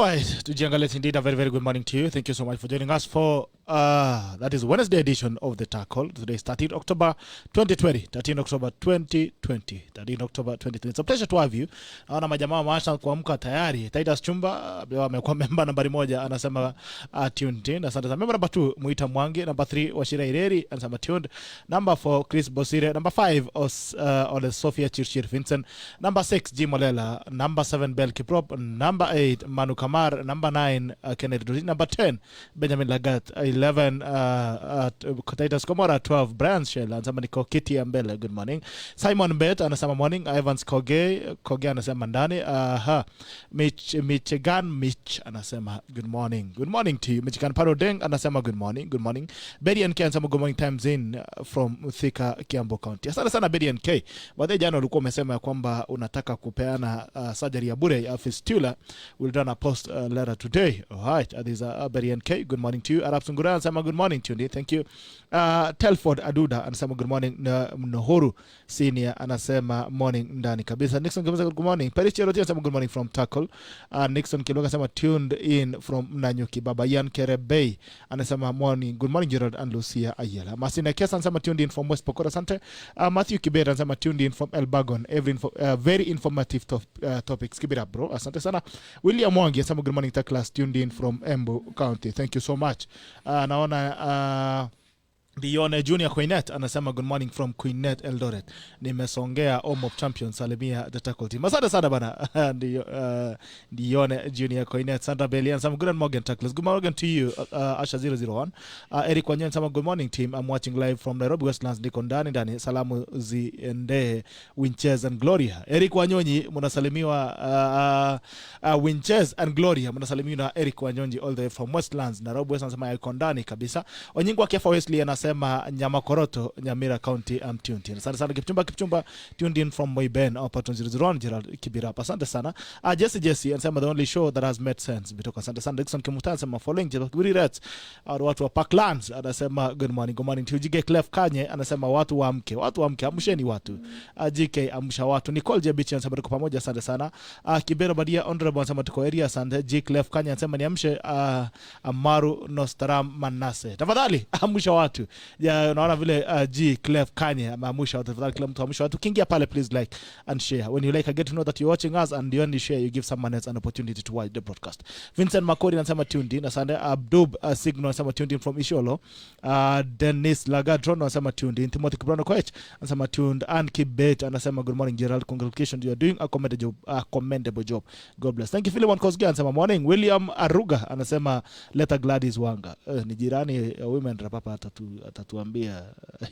Alright, to Jangalet, indeed a very, very good morning to you. Thank you so much for joining us for that is Wednesday edition of the Tackle. Today is 13 October 2020. 13 October 2020. 13 October 2020. It's a pleasure to have you. Naona majamaa maasha kuamka tayari. Titus Chumba amekuwa member nambari 1 anasema tuned in. Asante sana. Member number 2 Muita Mwangi, number 3 Washira Ireri anasema tuned. Number 4 Chris Bosire, number 5 Ole Sophia Chirchir Vincent, number 6 Jim Olela, number 7 Bel Kiprop, number 8 Manu Kamar, number 9 Kennedy Dodi, number 10 Benjamin Lagat, 11 Titus Komora, 12 Brian Shell anasema niko Kitty Ambele, good morning. Simon Bet anasema morning. Evans Koge anasema ndani. Mitch anasema good morning to you. Michigan Parodeng anasema good morning. Betty and K anasema good morning times in from Thika, Kiambu County. Asante sana Betty and K. Baadaye jana ulikuwa umesema kwamba unataka kupeana surgery ya bure ya fistula. We'll done a post letter today. Alright, this is Betty and K. Good morning to you. Arab Sungura anasema good morning to you. Thank you. Telford Aduda anasema good morning. Mnohoru Senior anasema morning ndani kabisa. Nixon Kimuza good morning. Paris Cheroti anasema good morning from Tackle. Nixon Kiloga anasema tuned in from Nanyuki. Baba Ian Kerebei anasema morning. Good morning Gerald and Lucia Ayela. Masina Kesa anasema tuned in from West Pokora. Asante. Matthew Kibera anasema tuned in from Elbagon. Very informative topics. Keep it up bro. Asante sana. William Mwangi anasema good morning class, tuned in from Embu County. Thank you so much. Naona Dione Junior Queenet anasema good morning from Queenet Eldoret. Nimesongea home of champions salimia the tackle team. Asante sana bana. Dione Junior Queenet. Sandra Belly anasema good morning tacklers. Good morning to you Asha 001. Eric Wanyo anasema good morning team. I'm watching live from Nairobi Westlands. Niko ndani. Salamu ziende Winches and Gloria. Eric Wanyonyi mnasalimiwa Winches and Gloria mnasalimiwa na Eric Wanyonyi all the way from Westlands. Nairobi Westlands anasema yuko ndani kabisa. Onyingo Kefa Wesley anasema Nyama Koroto, Nyamira County, I'm tuned in. Asante sana Kipchumba tuned in from Moiben au Patron 001 Gerald Kibira. Asante sana. Jesse anasema the only show that has made sense. Bitoka asante sana. Dixon Kimuta anasema following Jebakuri Reds watu wa Parklands anasema good morning to GK Clef Kanye anasema watu waamke amsheni watu. GK amsha watu. Nicole Jebichi anasema tuko pamoja asante sana. Kibera Badia Honorable anasema tuko area asante. GK Clef Kanye anasema niamshe Amaru Nostaram Manase. Tafadhali amsha watu. Ya unaona vile G Clef Kanye ameamsha watu. Tafadhali kila mtu amsha watu. Kingia pale please like and share. When you like I get to know that you're watching us, and you only share you give someone else an opportunity to watch the broadcast. Vincent Makori anasema tuned in. Asante. Abdub Signal anasema tuned in from Isholo. Dennis Lagadron anasema tuned in. Timothy Kibrano Koech anasema tuned. And Kibet anasema good morning Gerald, congratulations, you are doing a commendable job. God bless. Thank you. Philemon Kosgei anasema morning. William Aruga anasema Leta Gladys Wanga. Ni jirani women rapapa atatuambia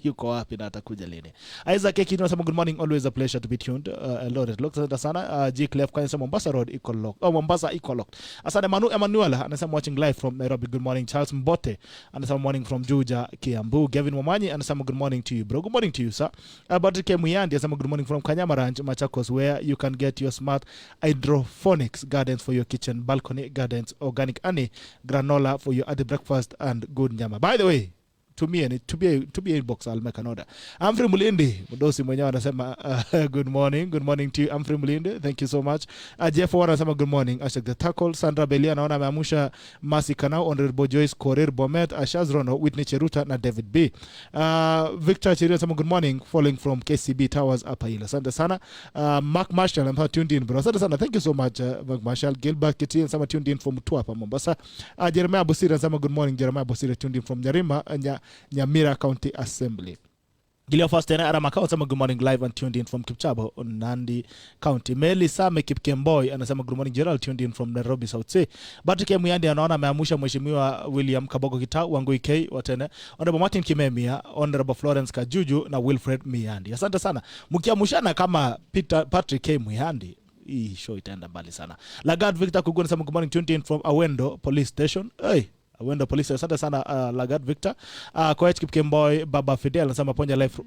yuko wapi na atakuja lini. Isaac Keki anasema good morning, always a pleasure to be tuned. Loaded look sana. G Clef Kanye anasema Mombasa Road equal lock. Mombasa equal lock. Asante Emmanuel anasema watching live from Nairobi. Good morning. Charles Mbote anasema morning from Juja Kiambu. Gavin Momanyi anasema good morning to you bro. Good morning to you sir. Patrick Muyandi anasema good morning from Kanyama Ranch Machakos, where you can get your smart hydroponics gardens for your kitchen, balcony gardens, organic honey, granola for your early breakfast, and good nyama. By the way, to be inbox, I'll make an order. Amfri Mulindi mdosi mwenyewe anasema good morning to you Amfri Mulindi, thank you so much. Jeff Warren anasema good morning. Ashak the Tackle. Sandra Belia anaona ameamsha Masi Kanao, Honorable Joyce Korir Bomet, Ashaz Rono, Whitney Cheruta na David B. Victor Chirio anasema good morning following from KCB Towers Apaila. Asante sana. Mark Marshall anasema tuned in bro. Asante sana, thank you so much Mark Marshall. Gilbert Kitty anasema tuned in from Tuapa Mombasa. Jeremiah Bosire anasema good morning. Jeremiah Bosire tuned in from Nyarima Nyamira County Assembly. Gilio Fastena Aramakao anasema good morning live and tuned in from Kipchabo on Nandi County. Meli Same Kipkemboi anasema good morning Gerald, tuned in from Nairobi South Sea. Patrick Muyandi anaona ameamsha mheshimiwa William Kabogo Kitau Wangui K watene. Honorable Martin Kimemia, Honorable Florence Kajuju na Wilfred Miyandi. Asante sana. Mkiamushana kama Patrick K Muyandi, hii show itaenda mbali sana. Lagard Victor Kuguna anasema good morning, tuned in from Awendo Police Station. Hey, Wendo Police. Asante sana Lagat Victor. Koech Kipkemboy, Baba Fidel anasema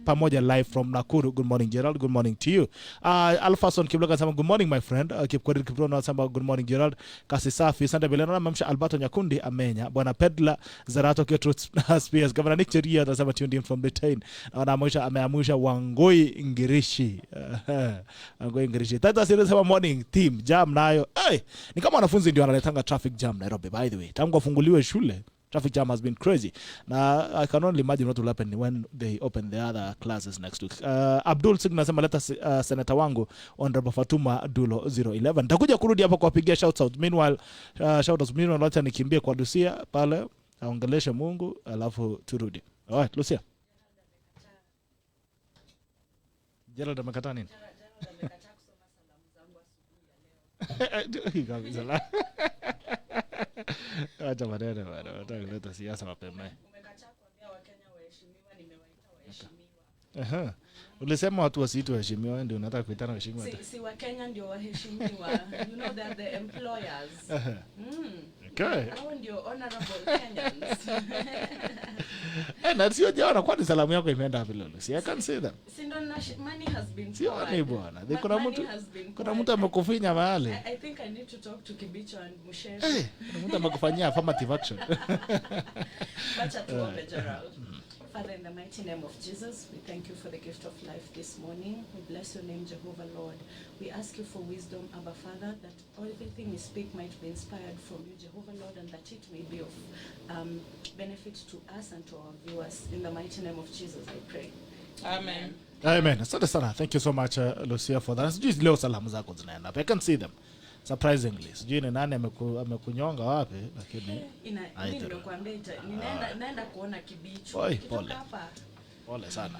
pamoja live from Nakuru. Good morning Gerald, good morning to you. Alphason Kibloga anasema good morning my friend. Kipkorir Kiprono anasema good morning Gerald. Kasi safi. Sante Belena mamsha Alberto Nyakundi amenya. Bwana Pedla Zarato Ketro Spears. Governor Nick Cheria anasema tuned in from Britain. Ameamusha Wangoi Ngirishi. Wangoi Ngirishi. Tata Siri anasema morning team jam nayo. Hey, ni kama wanafunzi ndio wanaletanga traffic jam Nairobi by the way. Tangu wafunguliwe shule traffic jam has been crazy. Now, I can only imagine what will happen when they open the other classes next week. Abdul Singh nasema leta Senator wangu Honorable Fatuma Dulo 011. Takuja kurudi hapa kuwapigia shout out. Meanwhile, shout out meanwhile wacha nikimbie kwa Lucia pale aongeleshe Mungu alafu turudi. Alright, Lucia. Gerald amekataa nini? Gerald amekataa kusoma salamu zangu asubuhi ya leo. Acha maneno bwana, nataka kuleta siasa mapema. Umekataa kuambia Wakenya waheshimiwa, nimewaita waheshimiwa. Ulisema watu wasiitwe waheshimiwa, ndio unataka kuitana waheshimiwa. Si Wakenya ndio waheshimiwa. You know that the employers. Okay. Hao ndio honorable Kenyans. Na sio jana kwani salamu yako imeenda wapi leo? Si I can say that. Si ndo money has been poured. Sio ni bwana. Kuna mtu amekufinya mahali. I think I need to talk to Kibicho and Mushesh. Kuna mtu amekufanyia affirmative action. Bacha tuombe Gerald. Father, in the mighty name of Jesus, we thank you for the gift of life this morning. We bless your name, Jehovah Lord. We ask you for wisdom, Abba Father, that everything we speak might be inspired from you, Jehovah Lord, and that it may be of benefit to us and to our viewers. In the mighty name of Jesus, I pray. Amen. Amen. Asante sana. Thank you so much, Lucia, for that. Sijui leo salamu zako zinaenda. I can see them. Surprisingly. Sijui ni nani amekunyonga wapi, lakini nimekuambia naenda kuona Kibicho. Pole. Pole sana.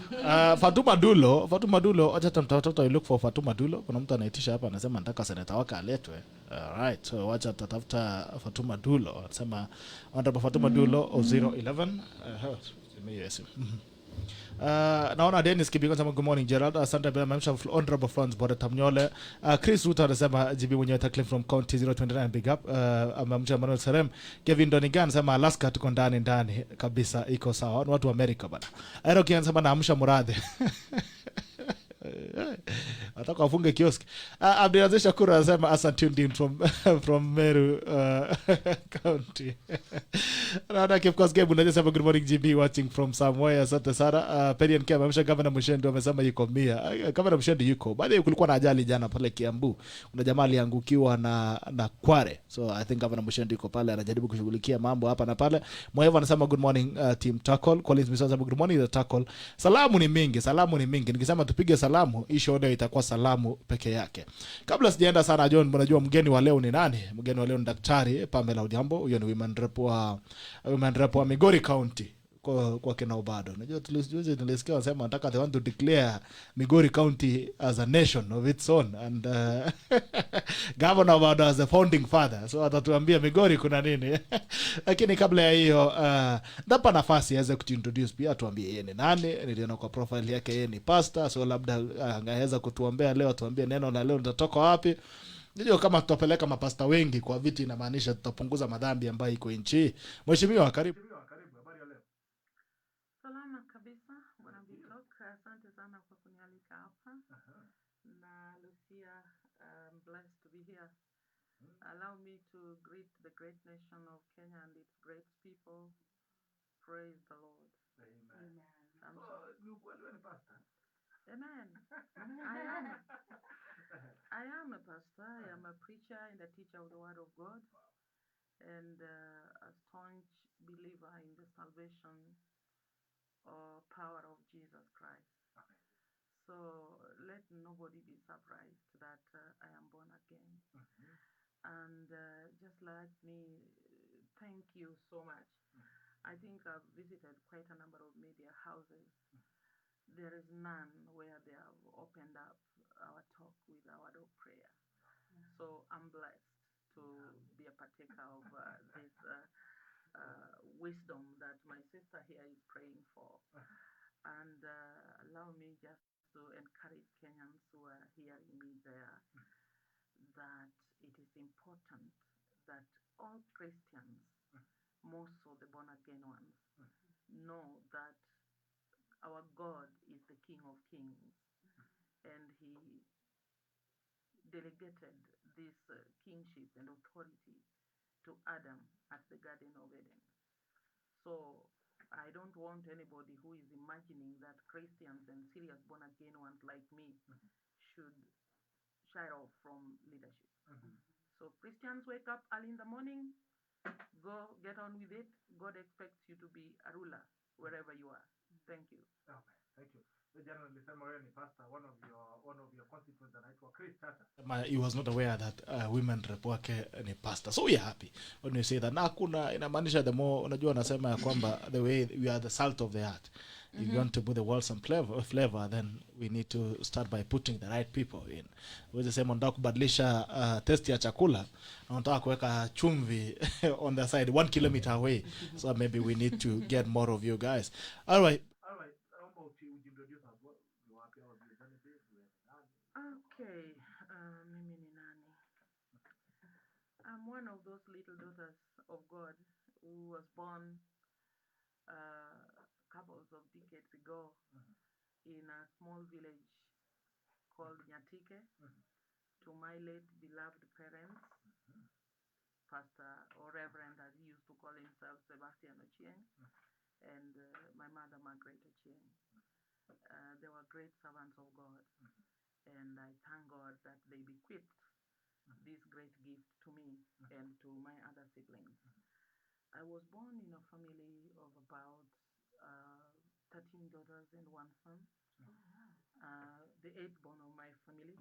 Fatuma Dulo, acha mtatafuta look for Fatuma Dulo. Kuna mtu anaitisha hapa anasema nataka seneta wake aletwe. Alright. So acha tatafuta Fatuma Dulo. Anasema wanataka Fatuma Dulo 011. Yes. Naona Dennis Kibingo anasema good morning Gerald. Asante bila memsha honorable Franz Bode Tamnyole. Chris Ruta anasema GB mwenyewe tackling from county 029 big up. Memsha Manuel Serem. Kevin Donigan anasema Alaska tuko ndani kabisa iko sawa. Watu wa America bana. Aeroki anasema naamsha Muradhi. Ataka afunge kioski. Abdulaziz Shakura anasema asa tuned in from Meru County. Naona Kipkos Game unasema good morning GB watching from somewhere. Asante sana. Perian Kema amesha Governor Mushendo amesema yuko mia. Governor Mushendo yuko. Baadaye kulikuwa na ajali jana pale Kiambu. Kuna jamaa aliangukiwa na kware. So I think Governor Mushendo yuko pale anajaribu kushughulikia mambo hapa na pale. Mwevo anasema good morning team Tackle. Collins Miso anasema good morning the Tackle. Salamu ni mingi. Nikisema tupige salamu, isho leo itakuwa salamu peke yake. Kabla sijaenda sana John, unajua mgeni wa leo ni nani? Mgeni wa leo ni Daktari Pamela Odhiambo. Huyo ni women rep wa Migori County kwa kina Obado. Unajua tulisikia wanasema wanataka they want to declare Migori County as a nation of its own and Governor Obado as the founding father. So atatuambia Migori kuna nini. Lakini kabla ya hiyo ndapa nafasi aweze kuintroduce pia tuambie yeye ni nani. Niliona kwa profile yake yeye ni pastor, so labda angeweza kutuombea leo, tuambie neno la leo litatoka wapi. Ndio kama tutapeleka mapasta wengi kwa viti inamaanisha tutapunguza madhambi ambayo iko nchi. Mheshimiwa karibu. Salama kabisa bwana Bitok, asante sana kwa kunialika hapa. Na Lucia, I'm blessed to be here. Allow me to greet the great nation of Kenya and its great people. Praise the Lord. Amen. You are a pastor. Amen. I am a pastor. I am a preacher and a teacher of the word of God, and a staunch believer in the salvation or power of Jesus Christ. Okay. So let nobody be surprised that I am born again. Mm-hmm. And just let me thank you so much. Mm-hmm. I think I've visited quite a number of media houses. Mm-hmm. There is none where they have opened up our talk with our word of prayer. Mm-hmm. So I'm blessed to be a partaker of this wisdom that my sister here is praying for. And allow me just to encourage Kenyans who are hearing me there that it is important that all Christians most of the born again ones know that our God is the King of Kings, and He delegated this kingship and authority to Adam at the Garden of Eden. So I don't want anybody who is imagining that Christians and serious born again ones like me should shy off from leadership. So Christians, wake up early in the morning, go get on with it. God expects you to be a ruler wherever you are. Thank you. Okay, thank you. Generally, Samuel Pastor, one of your constituents anaitwa Chris Tata. He was not aware that women rep wake ni pastor. So we are happy when we say that. Na kuna inamaanisha the more unajua nasema ya kwamba the way we are the salt of the earth. If you want to put the world some flavor, then we need to start by putting the right people in. Wewe sema unataka kubadilisha test ya chakula na unataka kuweka chumvi on the side 1 kilometer away. So maybe we need to get more of you guys. All right. Okay, mimi ni nani? I'm one of those little daughters of God who was born couples of decades ago in a small village called Nyatike to my late beloved parents, Pastor or Reverend as he used to call himself, Sebastian Ochieng, and my mother, Margaret Ochieng. They were great servants of God, and I thank God that they bequeathed this great gift to me and to my other siblings. I was born in a family of about 13 daughters and one son, the eighth born of my family.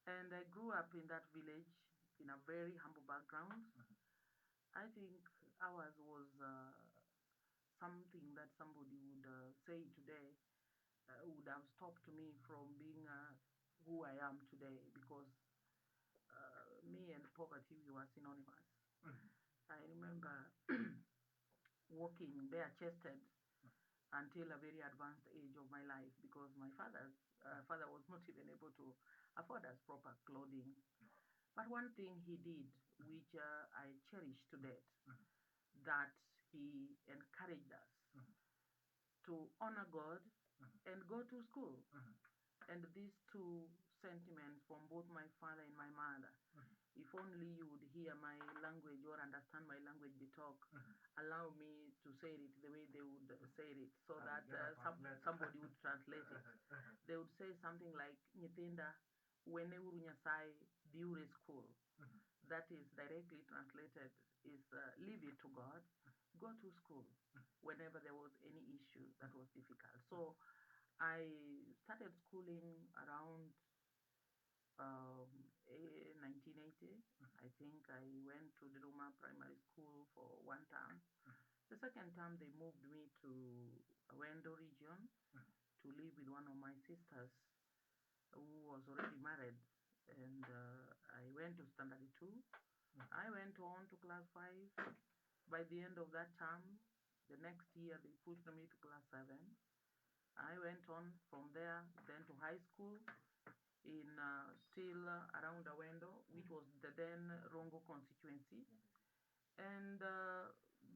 And I grew up in that village in a very humble background. I think ours was something that somebody would say today would have stopped me from being who I am today, because me and poverty, we were synonymous. I remember walking bare-chested until a very advanced age of my life, because my father was not even able to afford us proper clothing. But one thing he did, which I cherish to date, that he encouraged us to honor God and go to school. And these two sentiments from both my father and my mother, if only you would hear my language or understand my language they talk, allow me to say it the way they would say it, so that somebody would translate it. They would say something like, Nyithinda, wene uru nyasaye, diure school. That is directly translated is leave it to God, go to school whenever there was any issue that was difficult. So I started schooling around 1980. I think I went to the Roma Primary School for one term. The second term, they moved me to Wendo region to live with one of my sisters who was already married. And I went to standard 2. I went on to class 5. By the end of that term, the next year, they pushed me to class 7. I went on from there, then to high school in still around Awendo, which was the then Rongo constituency. And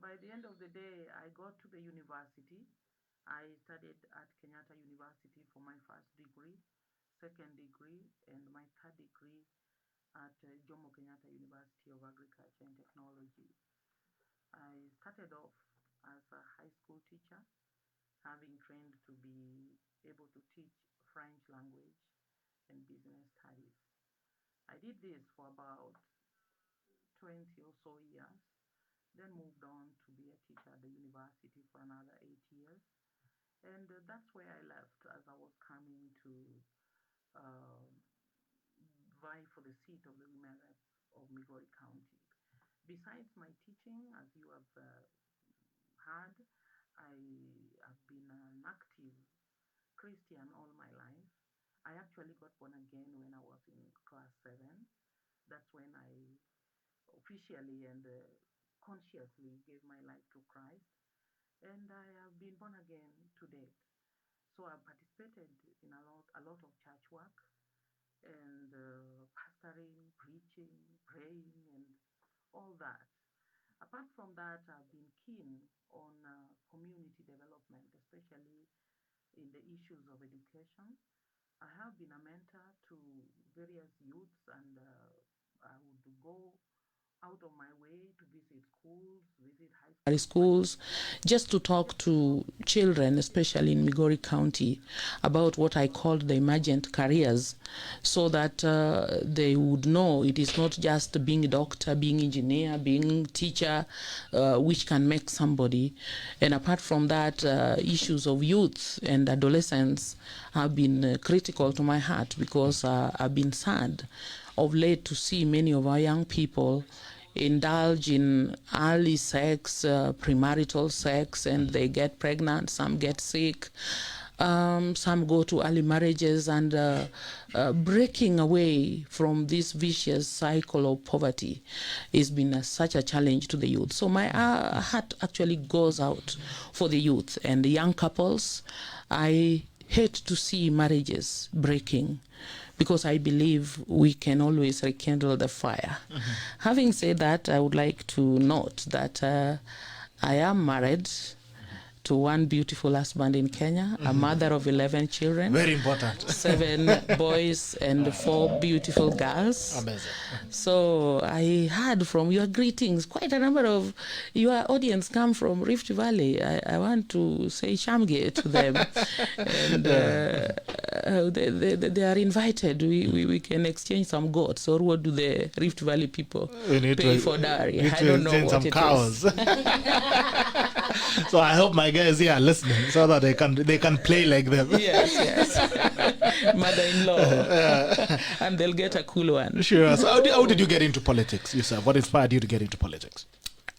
by the end of the day, I got to the university. I studied at Kenyatta University for my first degree, second degree, and my third degree at Jomo Kenyatta University of Agriculture and Technology. I started off as a high school teacher, having trained to be able to teach French language and business studies. I did this for about 20 or so years, then moved on to be a teacher at the university for another 8 years. And that's where I left as I was coming to vie for the seat of the women rep of MIGORI County. Besides my teaching, as you have heard, I have been an active Christian all my life. I actually got born again when I was in class 7. That's when I officially and consciously gave my life to Christ. And I have been born again to date. So I've participated in a lot of church work and pastoring, preaching, praying, and all that. Apart from that, I've been keen on community development, especially in the issues of education. I have been a mentor to various youths, and I would go out of my way to visit schools, visit high schools, just to talk to children, especially in MIGORI County, about what I called the emergent careers, so that they would know it is not just being a doctor, being engineer, being teacher, which can make somebody. And apart from that, issues of youth and adolescence have been critical to my heart, because I've been sad of late to see many of our young people indulge in early sex, premarital sex, and they get pregnant, some get sick, some go to early marriages, and breaking away from this vicious cycle of poverty has been such a challenge to the youth. So my heart actually goes out for the youth and the young couples. I hate to see marriages breaking, because I believe we can always rekindle the fire. Mm-hmm. Having said that, I would like to note that I am married to one beautiful husband in Kenya, a mother of 11 children. Very important. 7 boys and 4 beautiful girls. Amazing. So I heard from your greetings, quite a number of your audience come from Rift Valley. I want to say Shamge to them. And they are invited. We can exchange some goats. Or what do the Rift Valley people pay for dowry? I don't know what it cows. So I hope my guys here are listening, so that they can play like them. Yes. Mother-in-law. And they'll get a cool one. Sure. So how did you get into politics yourself? What inspired you to get into politics?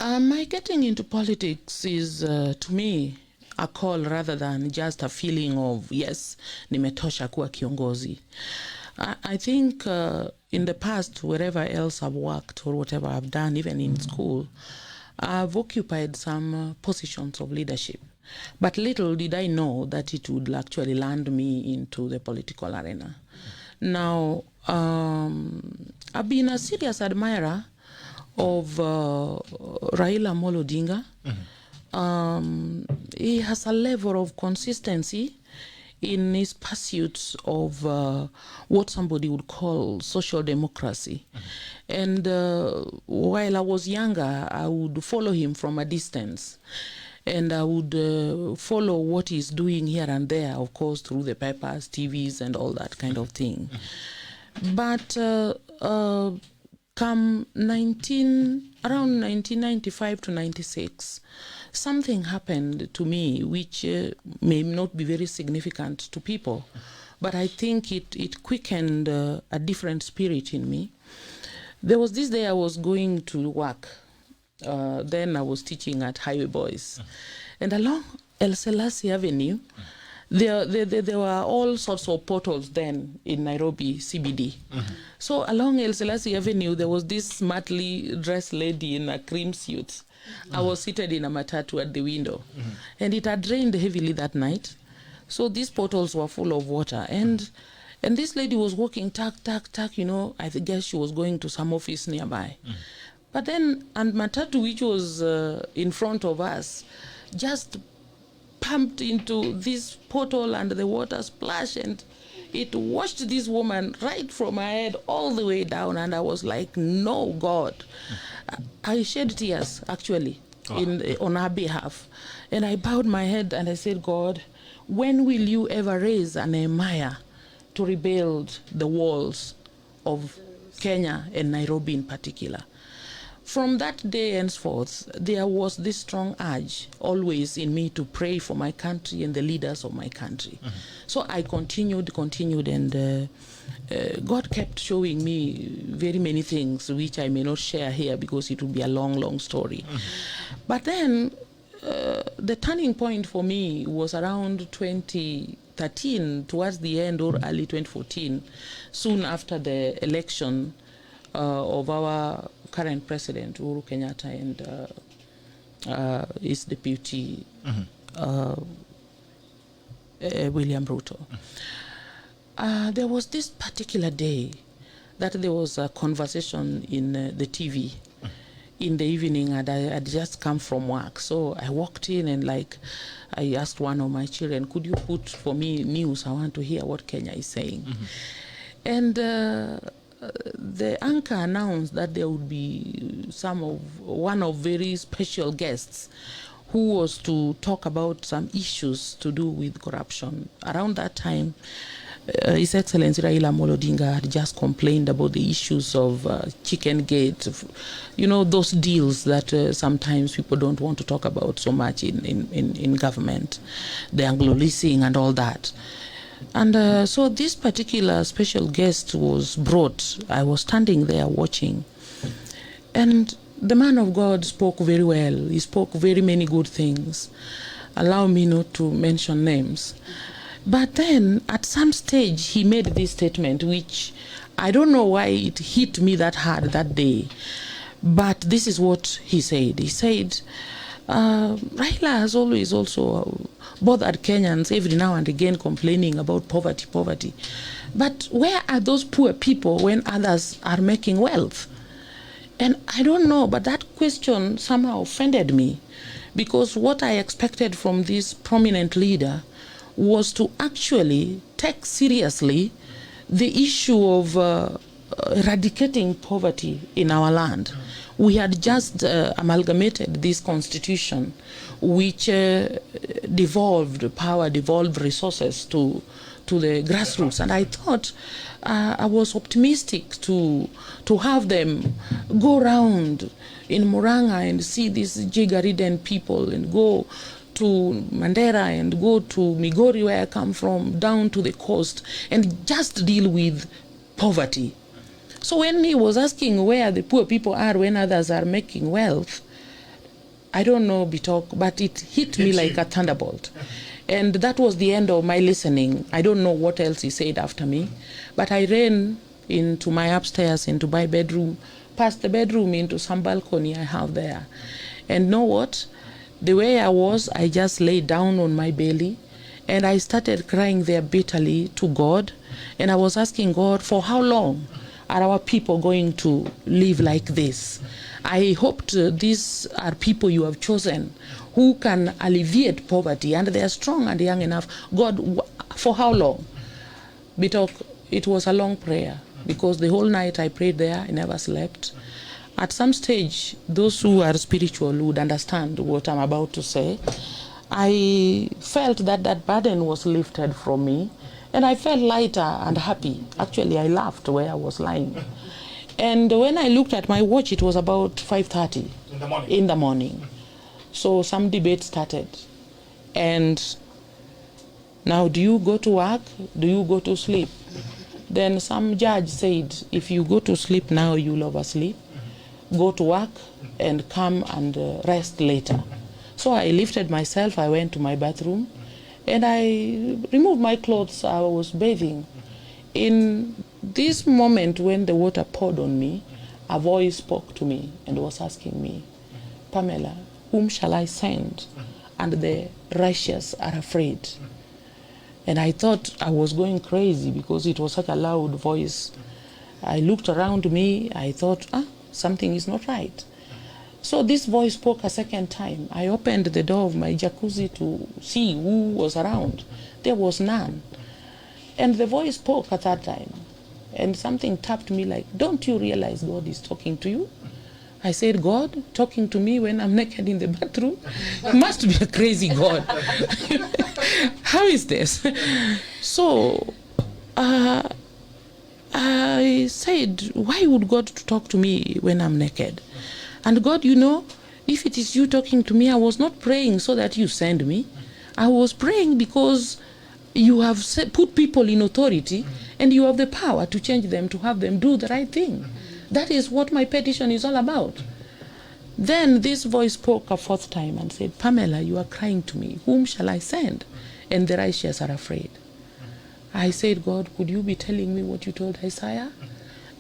My getting into politics is, to me, a call rather than just a feeling of, yes, nimetosha kuwa kiongozi. I think in the past, wherever else I've worked or whatever I've done, even in school, I've occupied some positions of leadership. But little did I know that it would actually land me into the political arena. Now, I've been a serious admirer of Raila Amolo Odinga. He has a level of consistency in his pursuit of what somebody would call social democracy. And while I was younger, I would follow him from a distance. And I would follow what he's doing here and there, of course, through the papers, TVs, and all that kind of thing. But come around 1995 to 96, something happened to me which may not be very significant to people, but I think it quickened a different spirit in me. There was this day I was going to work. Then I was teaching at Highway Boys. And along El Selassie Avenue, there were all sorts of portals then in Nairobi CBD. So along El Selassie Avenue, there was this smartly dressed lady in a cream suit. I was seated in a matatu at the window. And it had rained heavily that night. So these portals were full of water. And this lady was walking, tack, I guess she was going to some office nearby. But then, and matatu, which was in front of us, just pumped into this portal and the water splashed, and it washed this woman right from her head all the way down. And I was like, no, God. I shed tears, actually, on her behalf. And I bowed my head and I said, God, when will you ever raise a Nehemiah to rebuild the walls of Kenya and Nairobi in particular? From that day henceforth, there was this strong urge always in me to pray for my country and the leaders of my country. So I continued, and God kept showing me very many things which I may not share here because it would be a long story. But then the turning point for me was around 2013, towards the end, or early 2014, soon after the election of our current president, Uhuru Kenyatta, and his deputy, William Ruto. There was this particular day that there was a conversation in the TV in the evening, and I had just come from work. So I walked in and I asked one of my children, could you put for me news? I want to hear what Kenya is saying. And the anchor announced that there would be one of very special guests who was to talk about some issues to do with corruption. Around that time, His Excellency Raila Odhiambo had just complained about the issues of Chicken Gate, those deals that sometimes people don't want to talk about so much in government, the Anglo-leasing and all that. And so this particular special guest was brought. I was standing there watching. And the man of God spoke very well. He spoke very many good things. Allow me not to mention names. But then at some stage he made this statement, which I don't know why it hit me that hard that day. But this is what he said. He said, Raila has always also bothered Kenyans every now and again complaining about poverty. But where are those poor people when others are making wealth? And I don't know, but that question somehow offended me, because what I expected from this prominent leader was to actually take seriously the issue of eradicating poverty in our land. We had just amalgamated this constitution, which devolved power, devolved resources to the grassroots. And I thought I was optimistic to have them go around in Murang'a and see these Jiga-ridden people, and go to Mandera and go to Migori, where I come from, down to the coast, and just deal with poverty. So when he was asking where the poor people are when others are making wealth, I don't know, Bitok, but it hit me like a thunderbolt. And that was the end of my listening. I don't know what else he said after me, but I ran into my upstairs, into my bedroom, past the bedroom, into some balcony I have there. And know what? The way I was, I just lay down on my belly, and I started crying there bitterly to God. And I was asking God, for how long are our people going to live like this? I hoped these are people you have chosen who can alleviate poverty, and they are strong and young enough. God, for how long? It was a long prayer, because the whole night I prayed there, I never slept. At some stage, those who are spiritual would understand what I'm about to say. I felt that that burden was lifted from me, and I felt lighter and happy. Actually, I laughed where I was lying. And when I looked at my watch, it was about 5:30 in the morning. So some debate started. And now, do you go to work? Do you go to sleep? Then some judge said, if you go to sleep now, you'll oversleep. Go to work and come and rest later. So I lifted myself, I went to my bathroom, and I removed my clothes. I was bathing. In this moment when the water poured on me, a voice spoke to me and was asking me, Pamela, whom shall I send? And the righteous are afraid. And I thought I was going crazy because it was such a loud voice. I looked around me, I thought, something is not right. So this voice spoke a second time. I opened the door of my jacuzzi to see who was around. There was none. And the voice spoke a third time. And something tapped me like, don't you realize God is talking to you? I said, God talking to me when I'm naked in the bathroom? Must be a crazy God. How is this? So I said, why would God talk to me when I'm naked? And God, if it is you talking to me, I was not praying so that you send me. I was praying because you have put people in authority, and you have the power to change them, to have them do the right thing. That is what my petition is all about. Then this voice spoke a fourth time and said, Pamela, you are crying to me. Whom shall I send? And the righteous are afraid. I said, God, could you be telling me what you told Isaiah?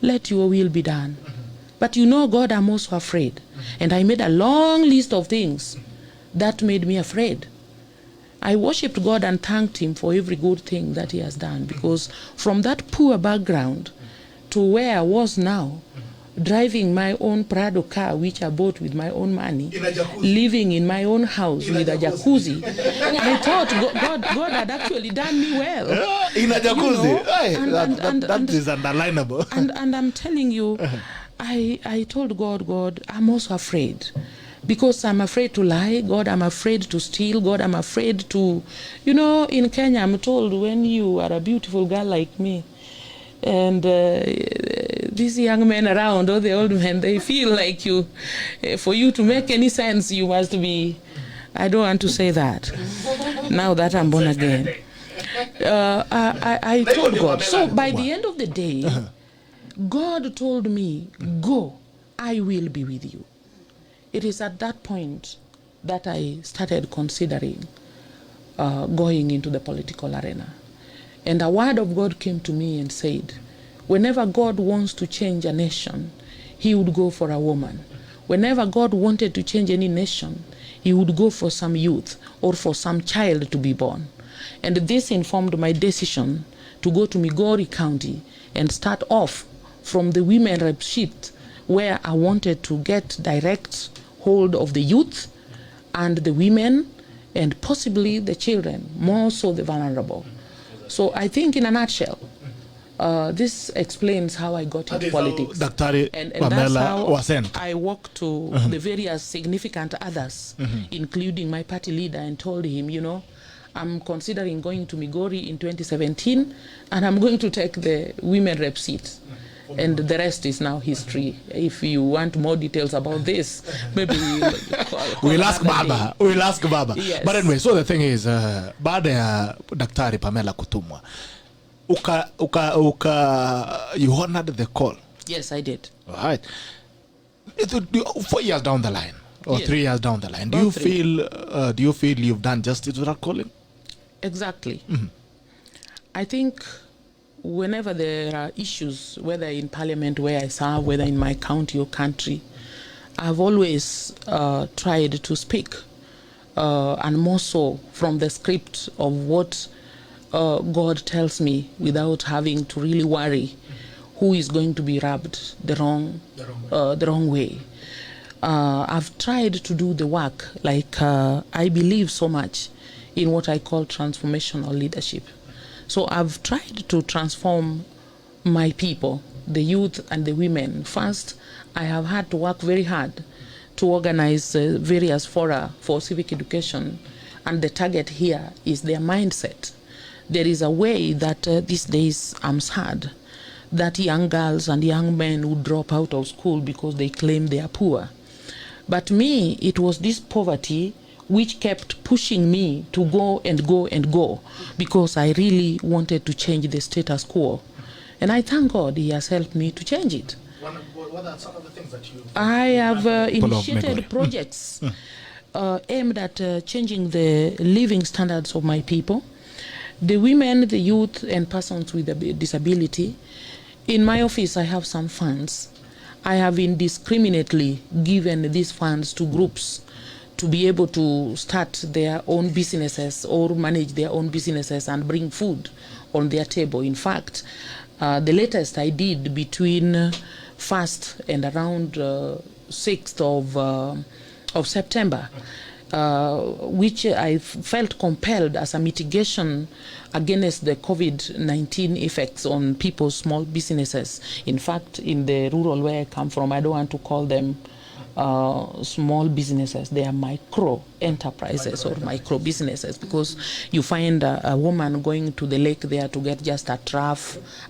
Let your will be done. But God, I'm also afraid. And I made a long list of things that made me afraid. I worshipped God and thanked him for every good thing that he has done, because from that poor background to where I was now, driving my own Prado car, which I bought with my own money, living in my own house with a jacuzzi. I thought God had actually done me well. In a jacuzzi. You know? That is underlinable. And I'm telling you, I told God, I'm also afraid. Because I'm afraid to lie. God, I'm afraid to steal. God, I'm afraid to... You know, in Kenya, I'm told when you are a beautiful girl like me, and these young men around, or the old men, they feel like you, for you to make any sense, you must be... I don't want to say that, now that I'm born again. I told God. So by the end of the day, God told me, go, I will be with you. It is at that point that I started considering going into the political arena. And a word of God came to me and said, whenever God wants to change a nation, he would go for a woman. Whenever God wanted to change any nation, he would go for some youth or for some child to be born. And this informed my decision to go to MIGORI County and start off from the women rep sheet, where I wanted to get direct hold of the youth and the women and possibly the children, more so the vulnerable. So I think in a nutshell, this explains how I got into politics. And that's Pamela how was sent. I walked to the various significant others, including my party leader, and told him, you know, I'm considering going to MIGORI in 2017, and I'm going to take the women rep seat. And the rest is now history. If you want more details about this, maybe we'll ask Baba. We'll ask Baba. Yes. But anyway, so the thing is, baada ya Daktari Pamela kutumwa, you honored the call. Yes, I did. All right. 4 years down the line, or Yes. 3 years down the line, About do you feel you've done justice to that calling? Exactly. I think whenever there are issues, whether in parliament where I serve, whether in my county or country, I've always tried to speak, and more so from the script of what God tells me, without having to really worry who is going to be rubbed the wrong way. I've tried to do the work, like I believe so much in what I call transformational leadership. So I've tried to transform my people, the youth and the women. First, I have had to work very hard to organize various fora for civic education, and the target here is their mindset. There is a way that these days I'm sad that young girls and young men would drop out of school because they claim they are poor. But me, it was this poverty which kept pushing me to go and go and go, because I really wanted to change the status quo. And I thank God he has helped me to change it. What are some of the things that you... I have initiated projects aimed at changing the living standards of my people, the women, the youth, and persons with a disability. In my office, I have some funds. I have indiscriminately given these funds to groups to be able to start their own businesses or manage their own businesses and bring food on their table. In fact, the latest I did between 1st and around 6th of September, which I felt compelled as a mitigation against the COVID-19 effects on people's small businesses. In fact, in the rural where I come from, I don't want to call them small businesses. They are micro enterprises or micro businesses, because you find a woman going to the lake there to get just a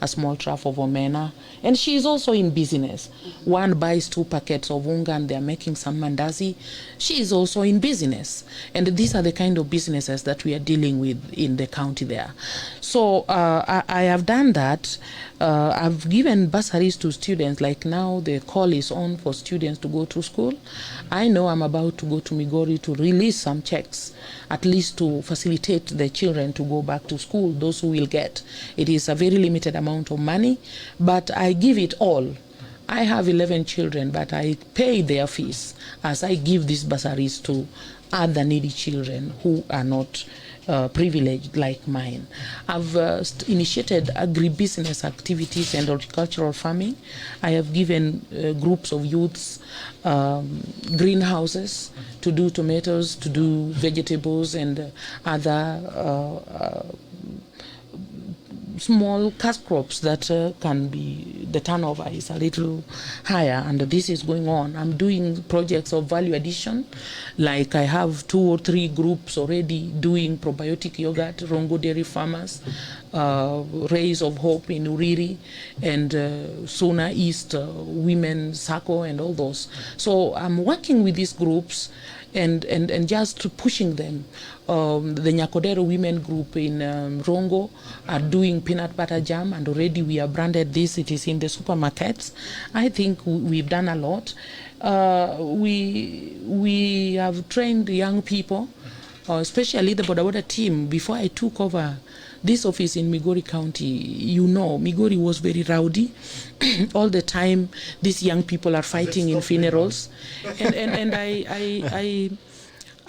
small trough of omena, and she is also in business. One buys 2 packets of unga and they're making some mandazi. She is also in business. And these are the kind of businesses that we are dealing with in the county there. So I have done that. I've given bursaries to students. Like now the call is on for students to go to school. I know I'm about to go to MIGORI to release some checks, at least to facilitate the children to go back to school, those who will get. It is a very limited amount of money, but I give it all. I have 11 children, but I pay their fees as I give these bursaries to other needy children who are not privileged like mine. I've initiated agribusiness activities and horticultural farming. I have given groups of youths greenhouses to do tomatoes, to do vegetables and other small cash crops that can be, the turnover is a little higher, and this is going on. I'm doing projects of value addition, like I have 2 or 3 groups already doing probiotic yogurt, Rongo dairy farmers, Rays of Hope in Uriri, and Sona East Women Circle and all those. So I'm working with these groups and just pushing them. The Nyakodero women group in Rongo are doing peanut butter jam, and already we have branded this. It is in the supermarkets. I think we've done a lot. We have trained young people, especially the Boda Boda team. Before I took over this office in Migori County, you know, Migori was very rowdy. All the time, these young people are fighting in funerals. And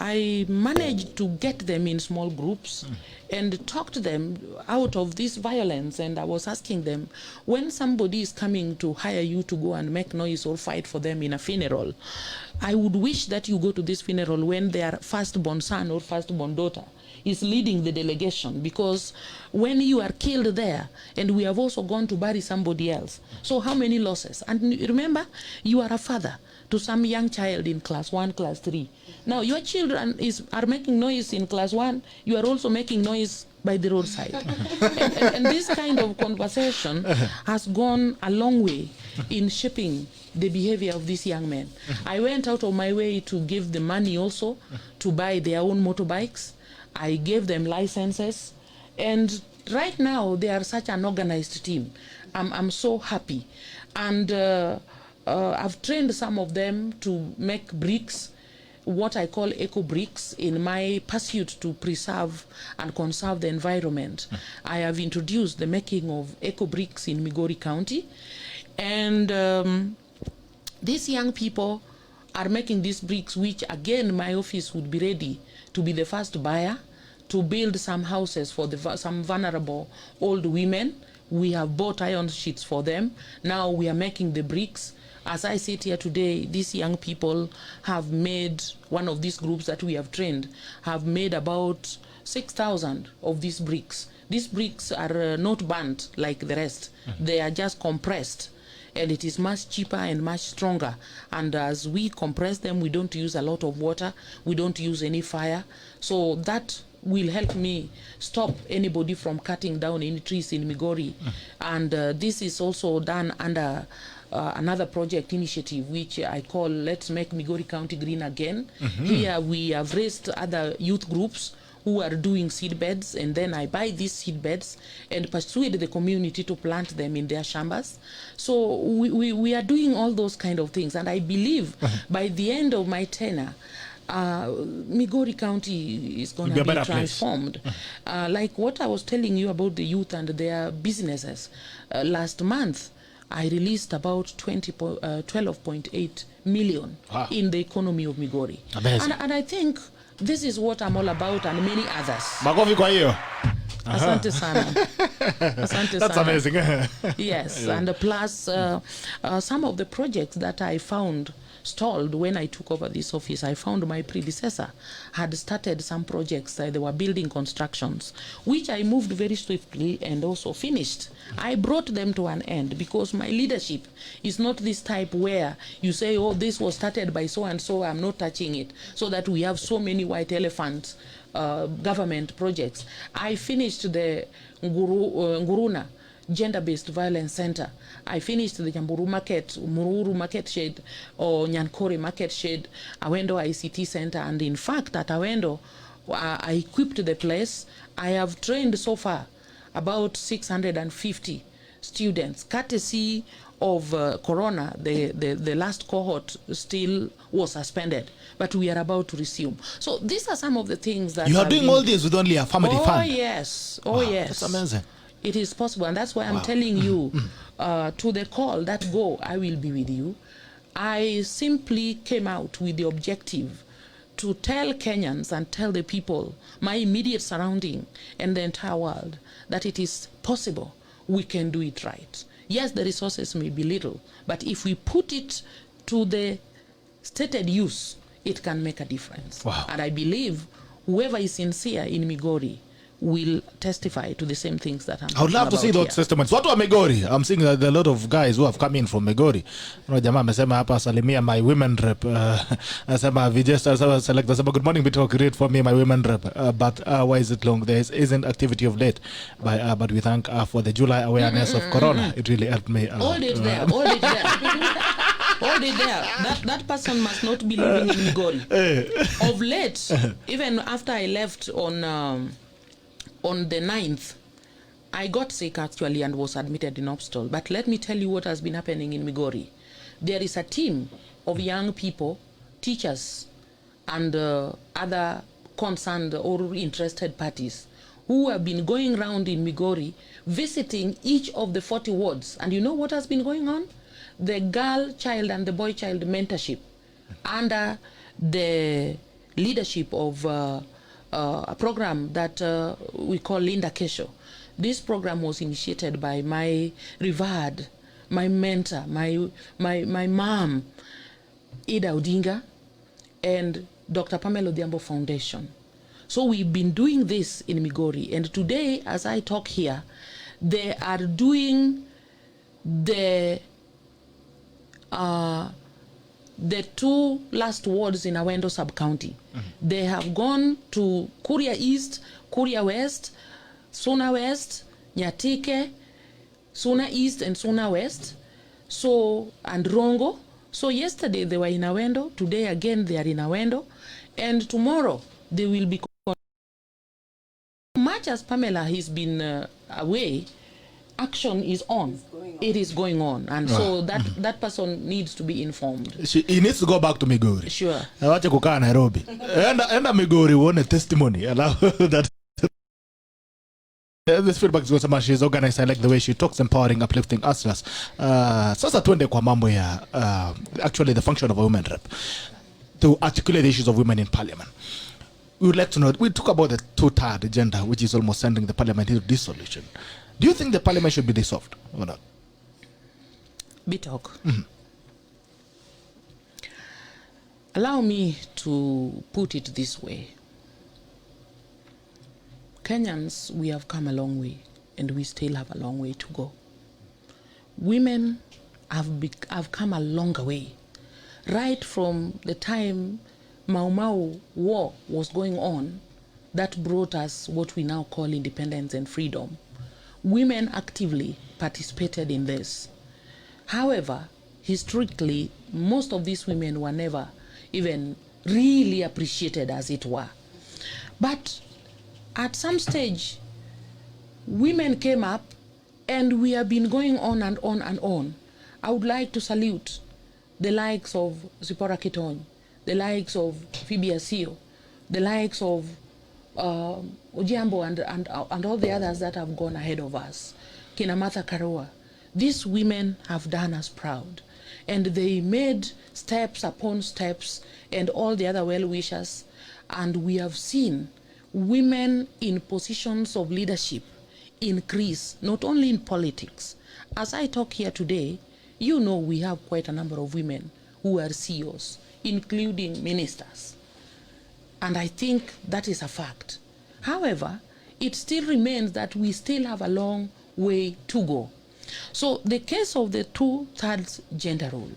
I managed to get them in small groups and talk to them out of this violence. And I was asking them, when somebody is coming to hire you to go and make noise or fight for them in a funeral, I would wish that you go to this funeral when their firstborn son or firstborn daughter is leading the delegation, because when you are killed there, and we have also gone to bury somebody else, so how many losses? And remember, you are a father to some young child in class 1, class 3. Now your children are making noise in class 1, you are also making noise by the roadside. and this kind of conversation has gone a long way in shaping the behavior of these young men. I went out of my way to give them money also to buy their own motorbikes. I gave them licenses, and right now they are such an organized team. I'm so happy. And I've trained some of them to make bricks, what I call eco bricks, in my pursuit to preserve and conserve the environment. I have introduced the making of eco bricks in Migori County, and these young people are making these bricks, which again my office would be ready to be the first buyer to build some houses for some vulnerable old women. We have bought iron sheets for them. Now we are making the bricks. As I sit here today, these young people have made, one of these groups that we have trained, have made about 6,000 of these bricks. These bricks are not burnt like the rest. They are just compressed, and it is much cheaper and much stronger. And as we compress them, we don't use a lot of water, we don't use any fire. So that will help me stop anybody from cutting down any trees in Migori. And this is also done under another project initiative, which I call Let's Make Migori County Green Again. Here we have raised other youth groups who are doing seed beds, and then I buy these seed beds and persuade the community to plant them in their shambas. So we are doing all those kind of things, and I believe by the end of my tenure, Migori County is going to be transformed. Like what I was telling you about the youth and their businesses. Last month, I released about 12.8 million in the economy of Migori. And I think this is what I'm all about, and many others. Makofi kwa hiyo. Asante sana. Asante That's sana. amazing. Yes, and plus some of the projects that I found stalled when I took over this office, I found my predecessor had started some projects. They were building constructions, which I moved very swiftly and also finished. I brought them to an end because my leadership is not this type where you say, oh, this was started by so-and-so, I'm not touching it, so that we have so many white elephants government projects. I finished the Nguruna Gender-Based Violence Center. I finished the Jamburu Market, Mururu Market Shed, or Nyankore Market Shed, Awendo ICT Center, and in fact at Awendo, I equipped the place. I have trained so far about 650 students, courtesy of Corona. The last cohort still was suspended, but we are about to resume. So these are some of the things that you are doing all this with only a family fund. Oh yes, oh wow, yes. That's amazing. It is possible, and that's why I'm telling you, to the call that go, I will be with you. I simply came out with the objective to tell Kenyans and tell the people, my immediate surrounding and the entire world, that it is possible, we can do it right. Yes, the resources may be little, but if we put it to the stated use, it can make a difference. Wow. And I believe whoever is sincere in Migori will testify to the same things that I'm I would love to see those here. testaments. Watu wa Migori, I'm seeing that there are a lot of guys who have come in from Migori. Jamaa amesema hapa salimia my women rep. Asema Vijesta select. Asema good morning, Bitok, read for me my women rep. But why is it long? There isn't activity of late. But we thank for the July awareness of Corona. It really helped me a lot. Hold it there. Hold it there. Hold it there. That person must not be living in Migori. Of late, even after I left on the 9th, I got sick actually and was admitted in hospital. But let me tell you what has been happening in Migori. There is a team of young people, teachers, and other concerned or interested parties who have been going around in Migori, visiting each of the 40 wards. And you know what has been going on? The girl child and the boy child mentorship under the leadership of a program that we call Linda Kesho. This program was initiated by my revered, my mentor, my mom, Ida Odinga, and Dr. Pamela Odhiambo Foundation. So we've been doing this in Migori, and today, as I talk here, they are doing the 2 last wards in Awendo sub-county. They have gone to Kuria East, Kuria West, Suna West, Nyatike, Suna East and Suna West, and Rongo. So yesterday they were in Awendo, today again they are in Awendo, and tomorrow they will be. Much as Pamela has been away, action is on. It is going on, and so that person needs to be informed. He needs to go back to Migori. Sure. Wache kukaa Nairobi. Enda Migori uone testimony. Allow that. This feedback is what she's organized. I like the way she talks, empowering, uplifting hustlers. Sasa tuende kwa mambo ya actually the function of a women rep to articulate the issues of women in parliament. We would like to know, we talk about the 2/3 agenda, which is almost sending the parliament into dissolution. Do you think the parliament should be dissolved or not? Bitok. Allow me to put it this way. Kenyans, we have come a long way, and we still have a long way to go. Women have come a longer way. Right from the time Mau Mau war was going on, that brought us what we now call independence and freedom. Women actively participated in this. However, historically, most of these women were never even really appreciated, as it were. But at some stage, women came up, and we have been going on and on and on. I would like to salute the likes of Zipporah Kitony, the likes of Phoebe Asio, the likes of Odhiambo and all the others that have gone ahead of us, Kina Martha Karua. These women have done us proud, and they made steps upon steps, and all the other well-wishers, and we have seen women in positions of leadership increase, not only in politics. As I talk here today, you know we have quite a number of women who are CEOs, including ministers. And I think that is a fact. However, it still remains that we still have a long way to go. So the case of the 2/3 gender role,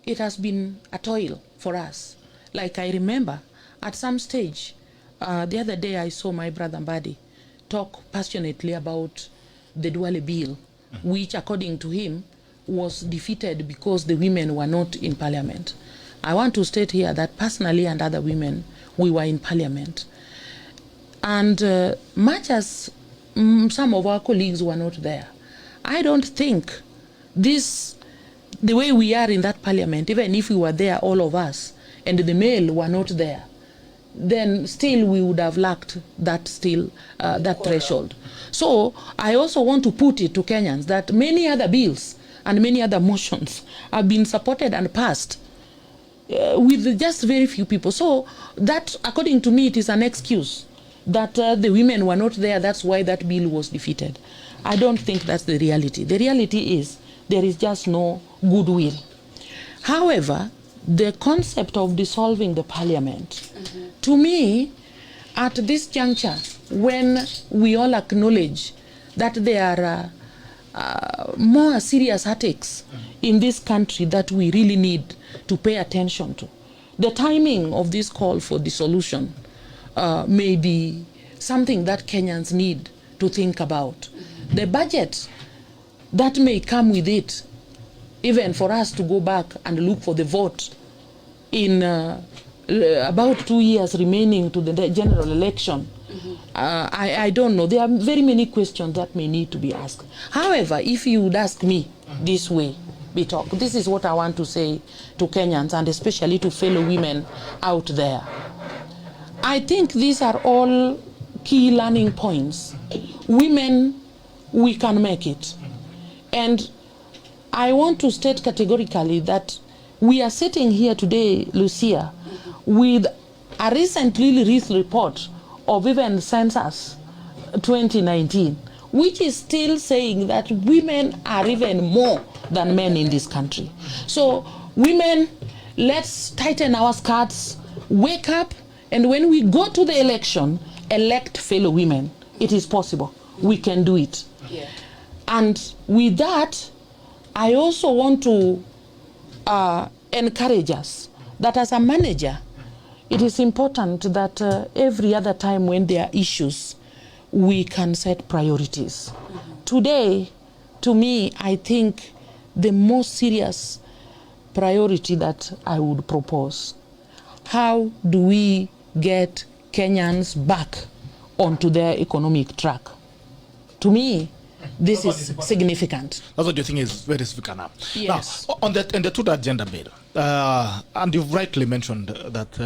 it has been a toil for us. Like I remember at some stage, the other day I saw my brother Mbadi talk passionately about the Duale bill, which according to him was defeated because the women were not in parliament. I want to state here that personally and other women, we were in parliament. And much as some of our colleagues were not there, I don't think the way we are in that parliament, even if we were there, all of us, and the male were not there, then still we would have lacked that threshold. So I also want to put it to Kenyans that many other bills and many other motions have been supported and passed with just very few people. So that, according to me, it is an excuse that the women were not there. That's why that bill was defeated. I don't think that's the reality. The reality is there is just no goodwill. However, the concept of dissolving the parliament, to me, at this juncture, when we all acknowledge that there are more serious heartaches in this country that we really need to pay attention to, the timing of this call for dissolution may be something that Kenyans need to think about. The budget that may come with it, even for us to go back and look for the vote in about 2 years remaining to the general election, I don't know. There are very many questions that may need to be asked. However, if you would ask me this way, Bitok, this is what I want to say to Kenyans and especially to fellow women out there. I think these are all key learning points. Women, we can make it. And I want to state categorically that we are sitting here today, Lucia, with a recently released report of even Census 2019, which is still saying that women are even more than men in this country. So women, let's tighten our skirts, wake up, and when we go to the election, elect fellow women. It is possible. We can do it. Yeah. And with that, I also want to encourage us that as a manager, it is important that every other time when there are issues, we can set priorities. Today, to me, I think the most serious priority that I would propose, how do we get Kenyans back onto their economic track? To me, this is significant. That's what you think is very significant now. Yes. Now, on the two agenda bill, and you've rightly mentioned that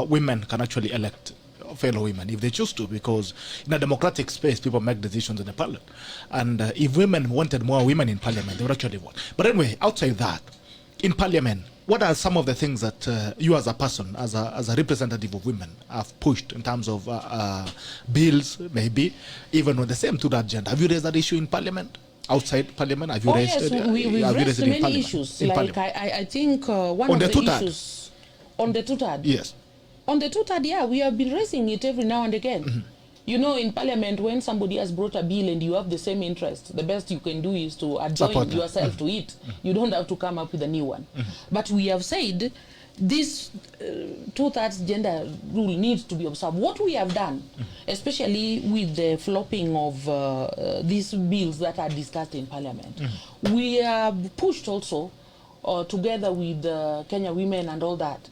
women can actually elect fellow women if they choose to, because in a democratic space, people make decisions in the parliament. And if women wanted more women in parliament, they would actually vote. But anyway, outside that, in parliament, what are some of the things that you as a person, as a representative of women, have pushed in terms of bills, maybe, even on the same to that agenda? Have you raised that issue in parliament? Outside parliament? Have you raised it? Yes, we've raised many issues. Like I think one of the issues on the TUTAD. Yes. On the TUTAD, yeah, we have been raising it every now and again. You know, in parliament, when somebody has brought a bill and you have the same interest, the best you can do is to adjoin yourself to it. You don't have to come up with a new one. But we have said this 2/3 gender rule needs to be observed. What we have done, especially with the flopping of these bills that are discussed in parliament, we have pushed also, together with Kenya Women and all that,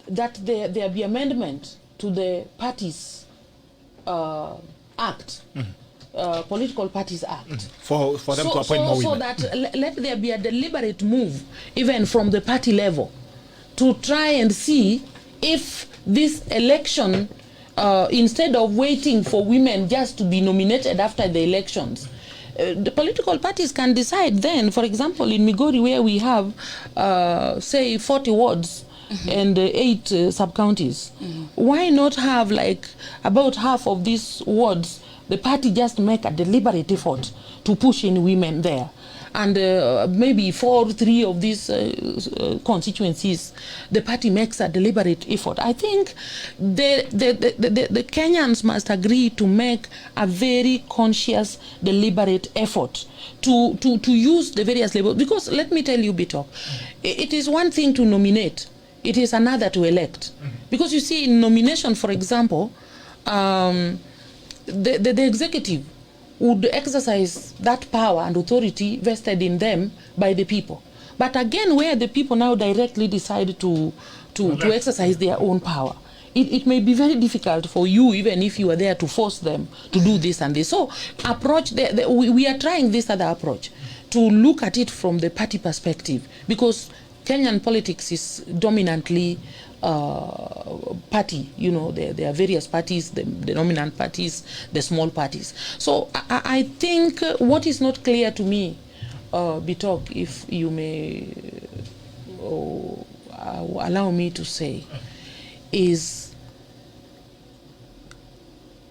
that there be amendment to the parties Act, Political Parties Act. For them to appoint more women. So that let there be a deliberate move, even from the party level, to try and see if this election, instead of waiting for women just to be nominated after the elections, the political parties can decide then, for example, in Migori, where we have, say, 40 wards, and 8 sub-counties. Why not have like about half of these wards, the party just make a deliberate effort to push in women there? And maybe 4 or 3 of these constituencies, the party makes a deliberate effort. I think the Kenyans must agree to make a very conscious, deliberate effort to use the various levels. Because let me tell you, Bitok, it is one thing to nominate. It is another to elect. Because you see, in nomination, for example, the executive would exercise that power and authority vested in them by the people. But again, where the people now directly decide to exercise their own power, it may be very difficult for you, even if you are there, to force them to do this and this. So we are trying this other approach, to look at it from the party perspective, because Kenyan politics is dominantly party. You know, there are various parties, the dominant parties, the small parties. So I think what is not clear to me, Bitok, if you may allow me to say is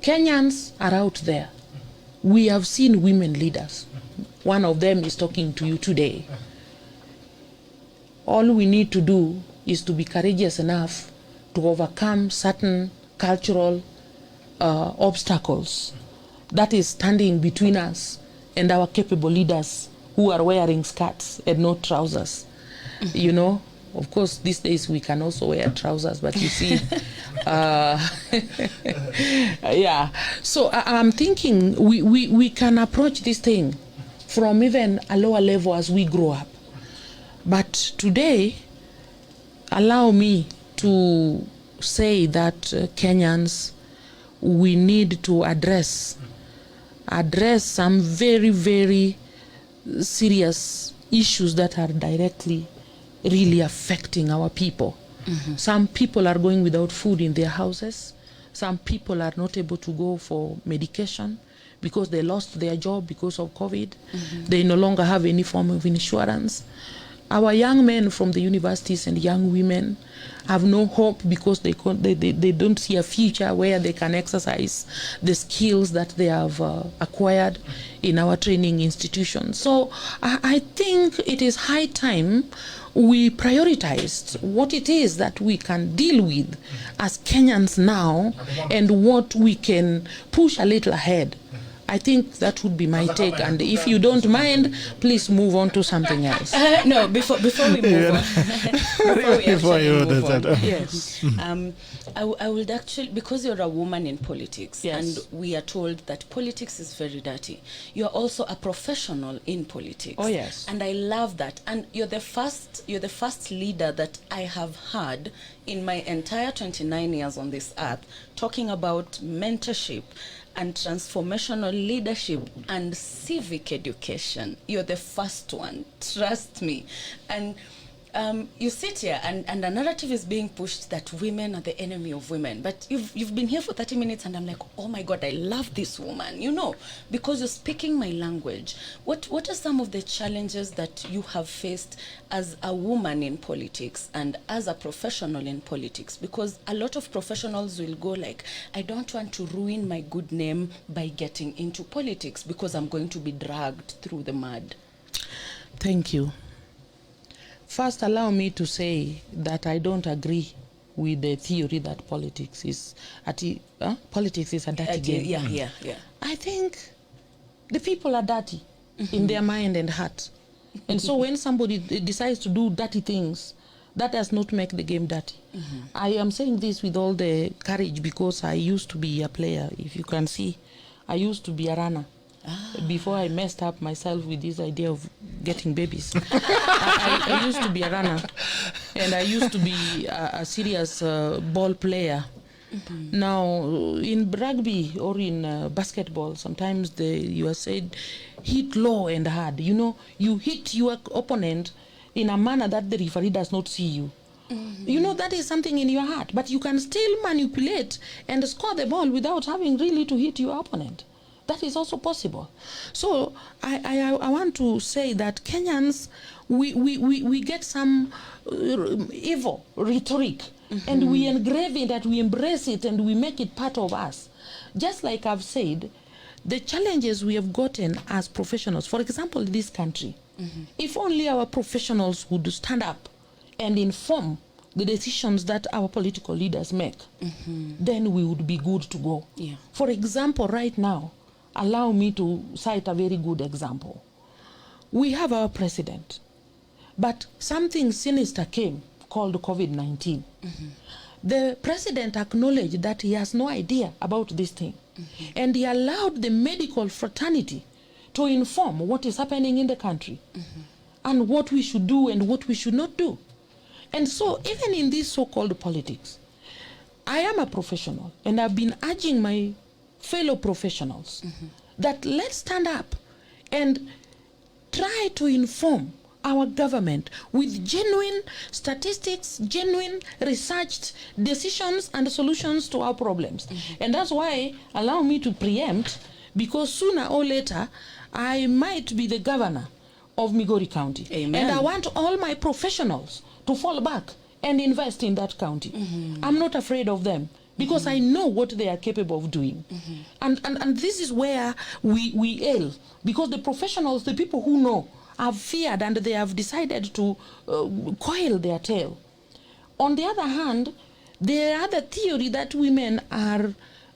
Kenyans are out there. We have seen women leaders. One of them is talking to you today. All we need to do is to be courageous enough to overcome certain cultural obstacles that is standing between us and our capable leaders who are wearing skirts and not trousers. You know, of course, these days we can also wear trousers, but you see, yeah. So I'm thinking we can approach this thing from even a lower level as we grow up. But today, allow me to say that Kenyans, we need to address some very, very serious issues that are directly really affecting our people. Some people are going without food in their houses. Some people are not able to go for medication because they lost their job because of COVID. They no longer have any form of insurance. Our young men from the universities and young women have no hope because they don't see a future where they can exercise the skills that they have acquired in our training institutions. So I think it is high time we prioritized what it is that we can deal with as Kenyans now and what we can push a little ahead. I think that would be my take, and if you don't mind, please move on to something else. No, before we move on, before we actually move on, yes. I would actually, because you're a woman in politics, Yes. and we are told that politics is very dirty. You're also a professional in politics. Oh, yes. And I love that. And you're the first leader that I have heard in my entire 29 years on this earth talking about mentorship and transformational leadership and civic education. You're the first one, trust me. And you sit here and a narrative is being pushed that women are the enemy of women. But you've been here for 30 minutes and I'm like, oh my God, I love this woman, you know, because you're speaking my language. What are some of the challenges that you have faced as a woman in politics and as a professional in politics? Because a lot of professionals will go like, I don't want to ruin my good name by getting into politics because I'm going to be dragged through the mud. Thank you. First, allow me to say that I don't agree with the theory that politics is a dirty game. Yeah. I think the people are dirty in their mind and heart. And so when somebody decides to do dirty things, that does not make the game dirty. I am saying this with all the courage because I used to be a player. If you can see, I used to be a runner. Before I messed up myself with this idea of getting babies. I used to be a runner, and I used to be a serious ball player. Now, in rugby or in basketball, sometimes you are said, hit low and hard. You know, you hit your opponent in a manner that the referee does not see you. You know, that is something in your heart, but you can still manipulate and score the ball without having really to hit your opponent. That is also possible. So I want to say that Kenyans, we get some evil rhetoric, and we engrave it, that we embrace it, and we make it part of us. Just like I've said, the challenges we have gotten as professionals, for example, in this country, if only our professionals would stand up and inform the decisions that our political leaders make, then we would be good to go. Yeah. For example, right now, allow me to cite a very good example. We have our president, but something sinister came called COVID-19. The president acknowledged that he has no idea about this thing, and he allowed the medical fraternity to inform what is happening in the country and what we should do and what we should not do. And so even in this so-called politics, I am a professional, and I've been urging my fellow professionals that let's stand up and try to inform our government with genuine statistics, genuine researched decisions and solutions to our problems. And that's why, allow me to preempt, because sooner or later I might be the governor of MIGORI County. Amen. And I want all my professionals to fall back and invest in that county. I'm not afraid of them because I know what they are capable of doing. And this is where we err, because the professionals, the people who know, have feared and they have decided to coil their tail. On the other hand, there are the theory that women are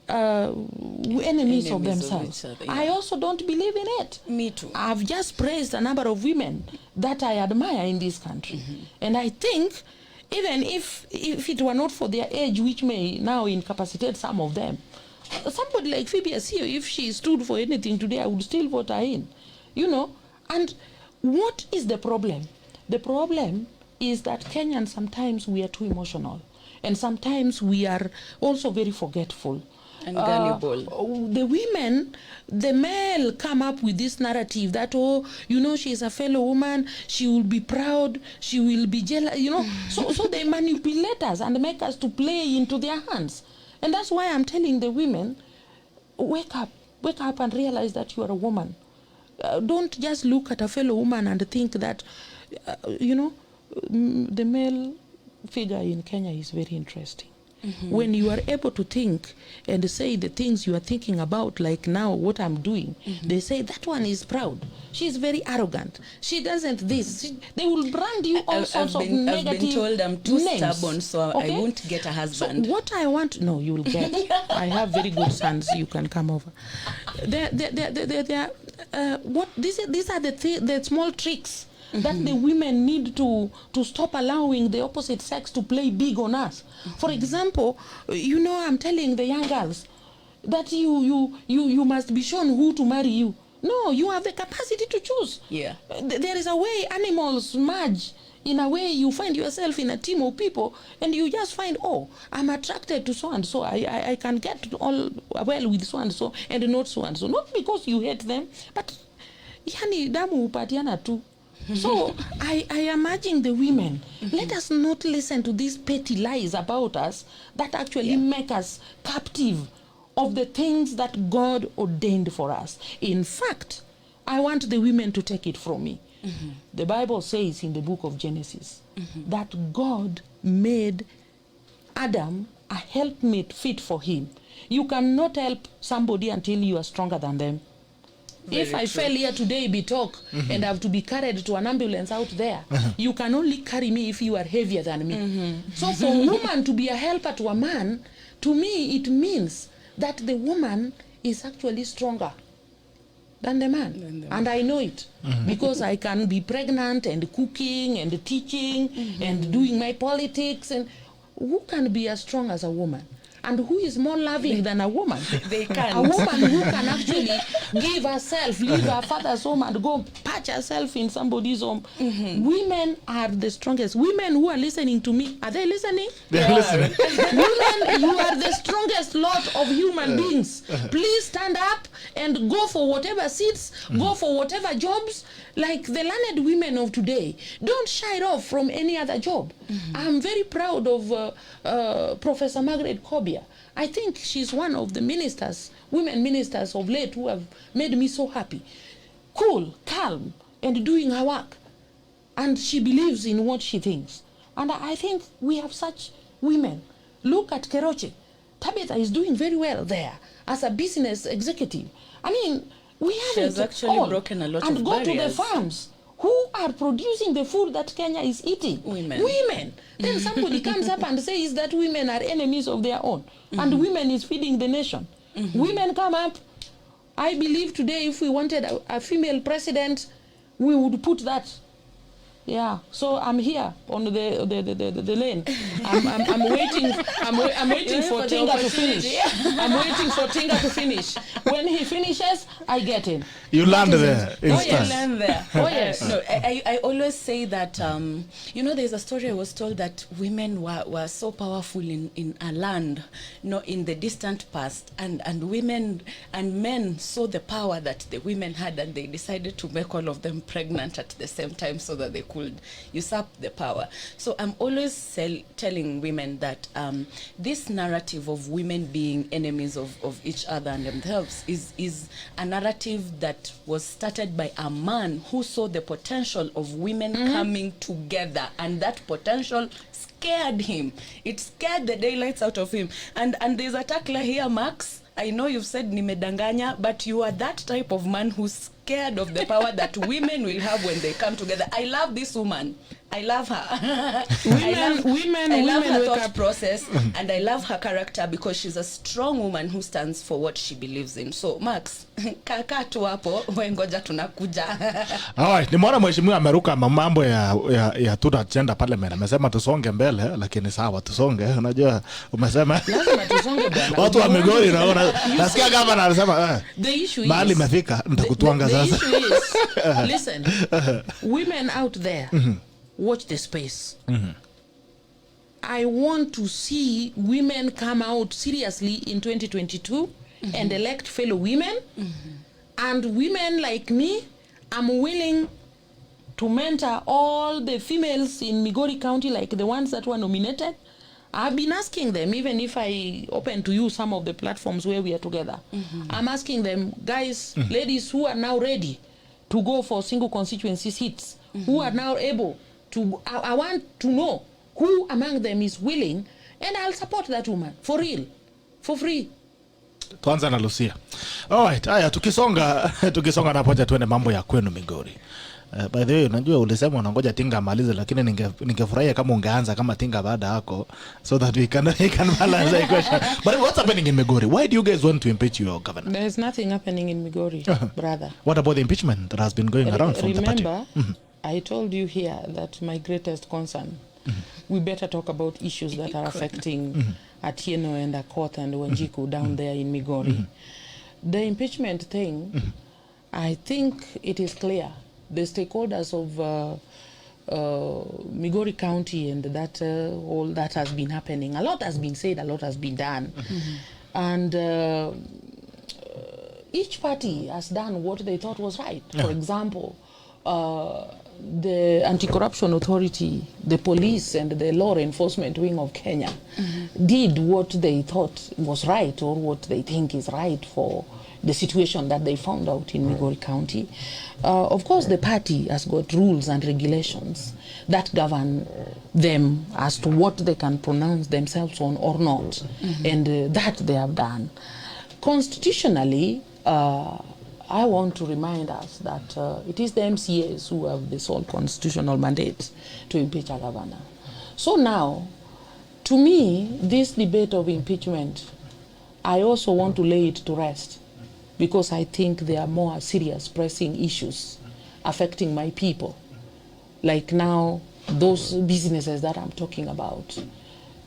enemies of themselves. Of each other, yeah. I also don't believe in it. Me too. I've just praised a number of women that I admire in this country. And I think even if it were not for their age, which may now incapacitate some of them, somebody like Phoebe Asio, if she stood for anything today, I would still vote her in. You know? And what is the problem? The problem is that Kenyans, sometimes we are too emotional. And sometimes we are also very forgetful. And gullible. The women, the male come up with this narrative that, oh, you know, she's a fellow woman, she will be proud, she will be jealous, you know. So they manipulate us and make us to play into their hands. And that's why I'm telling the women, wake up and realize that you are a woman. Don't just look at a fellow woman and think that, you know, the male figure in Kenya is very interesting. When you are able to think and say the things you are thinking about, like now what I'm doing, they say that one is proud. She's very arrogant. She doesn't this. They will brand you all sorts of negative I've been told I'm too names. stubborn, so Okay? I won't get a husband. So what I want, no, you will get. I have very good sons. You can come over. These are the small tricks that the women need to stop allowing the opposite sex to play big on us. For example, you know, I'm telling the young girls that you must be shown who to marry you. No, you have the capacity to choose. Yeah. There is a way animals merge. In a way, you find yourself in a team of people, and you just find, oh, I'm attracted to so and so. I can get all well with so and so, and not so and so. Not because you hate them, but yani damu upatiana tu. So I am urging the women, let us not listen to these petty lies about us that actually make us captive of the things that God ordained for us. In fact, I want the women to take it from me. The Bible says in the book of Genesis that God made Adam a helpmate fit for him. You cannot help somebody until you are stronger than them. If I fell here today, be talk, and have to be carried to an ambulance out there, you can only carry me if you are heavier than me. So for a woman to be a helper to a man, to me it means that the woman is actually stronger than the man. And I know it because I can be pregnant and cooking and teaching and doing my politics. And who can be as strong as a woman? And who is more loving than a woman? They can't. A woman who can actually give herself, leave her father's home and go patch herself in somebody's home. Women are the strongest. Women who are listening to me, are they listening? They're listening. Women, you are the strongest lot of human beings. Please stand up and go for whatever seats, go for whatever jobs. Like the learned women of today, don't shy off from any other job. I'm very proud of Professor Margaret Kobia. I think she's one of the ministers, women ministers of late, who have made me so happy. Cool, calm, and doing her work. And she believes in what she thinks. And I think we have such women. Look at Keroche. Tabitha is doing very well there as a business executive. I mean, we have She has it actually all. broken a lot and of go to the barriers. farms. Who are producing the food that Kenya is eating? Women. Then somebody comes up and says that women are enemies of their own. And women is feeding the nation. Women come up. I believe today if we wanted a female president, we would put that. Yeah, so I'm here on the lane. I'm waiting. I'm waiting for Tinga to finish. I'm waiting for Tinga to finish. When he finishes, I get in. You land there. Oh, yes. You land there. Oh, yes. No, I always say that, you know, there's a story I was told that women were so powerful in a land, you know, in the distant past, and women and men saw the power that the women had, and they decided to make all of them pregnant at the same time so that they could could usurp the power. So I'm always telling women that this narrative of women being enemies of each other and themselves is a narrative that was started by a man who saw the potential of women coming together, and that potential scared him. It scared the daylights out of him. And there's a tackler here, Max. I know you've said nimedanganya, but you are that type of man who's scared of the power that women will have when they come together. I love this woman. I love her. I love her thought process, and I love her character because she's a strong woman who stands for what she believes in. So, Max, kaka tu hapo, wengoja tunakuja. Alright, nimeona mheshimiwa ameruka mambo ya tuta agenda parliament. Amesema tusonge mbele, lakini sawa tusonge. Unajua umesema Lazima tusonge bwana. watu wa Migori naona nasikia kama anasema the issue mahali imefika nitakutwanga sasa. The issue is, listen, women out there, watch the space. I want to see women come out seriously in 2022 and elect fellow women. And women like me, I'm willing to mentor all the females in Migori County, like the ones that were nominated. I've been asking them, even if I open to you some of the platforms where we are together, I'm asking them, guys, ladies who are now ready to go for single constituency seats, who are now able to, I want to know who among them is willing, and I'll support that woman, for real, for free. Tuanza na Lucia. Alright, haya tukisonga na poja tuende mambo ya kwenu Migori. By the way, unajua ulisema unangoja Tinga amalize, lakini ningefurahia kama ungeanza kama Tinga baada yako, so that we can balance the equation. But what's happening in Migori? Why do you guys want to impeach your governor? There's nothing happening in Migori, brother. What about the impeachment that has been going around from the party? Remember, I told you here that my greatest concern, we better talk about issues that are affecting Atieno and Akoth and Wanjiku down there in Migori. The impeachment thing, I think it is clear. The stakeholders of Migori County and that all that has been happening. A lot has been said, a lot has been done. And each party has done what they thought was right. For example, the Anti-Corruption Authority, the police and the law enforcement wing of Kenya did what they thought was right, or what they think is right for the situation that they found out in Migori County. Of course, the party has got rules and regulations that govern them as to what they can pronounce themselves on or not, and that they have done. Constitutionally, I want to remind us that it is the MCAs who have the sole constitutional mandate to impeach a governor. So now, to me, this debate of impeachment, I also want to lay it to rest, because I think there are more serious pressing issues affecting my people. Like now, those businesses that I'm talking about,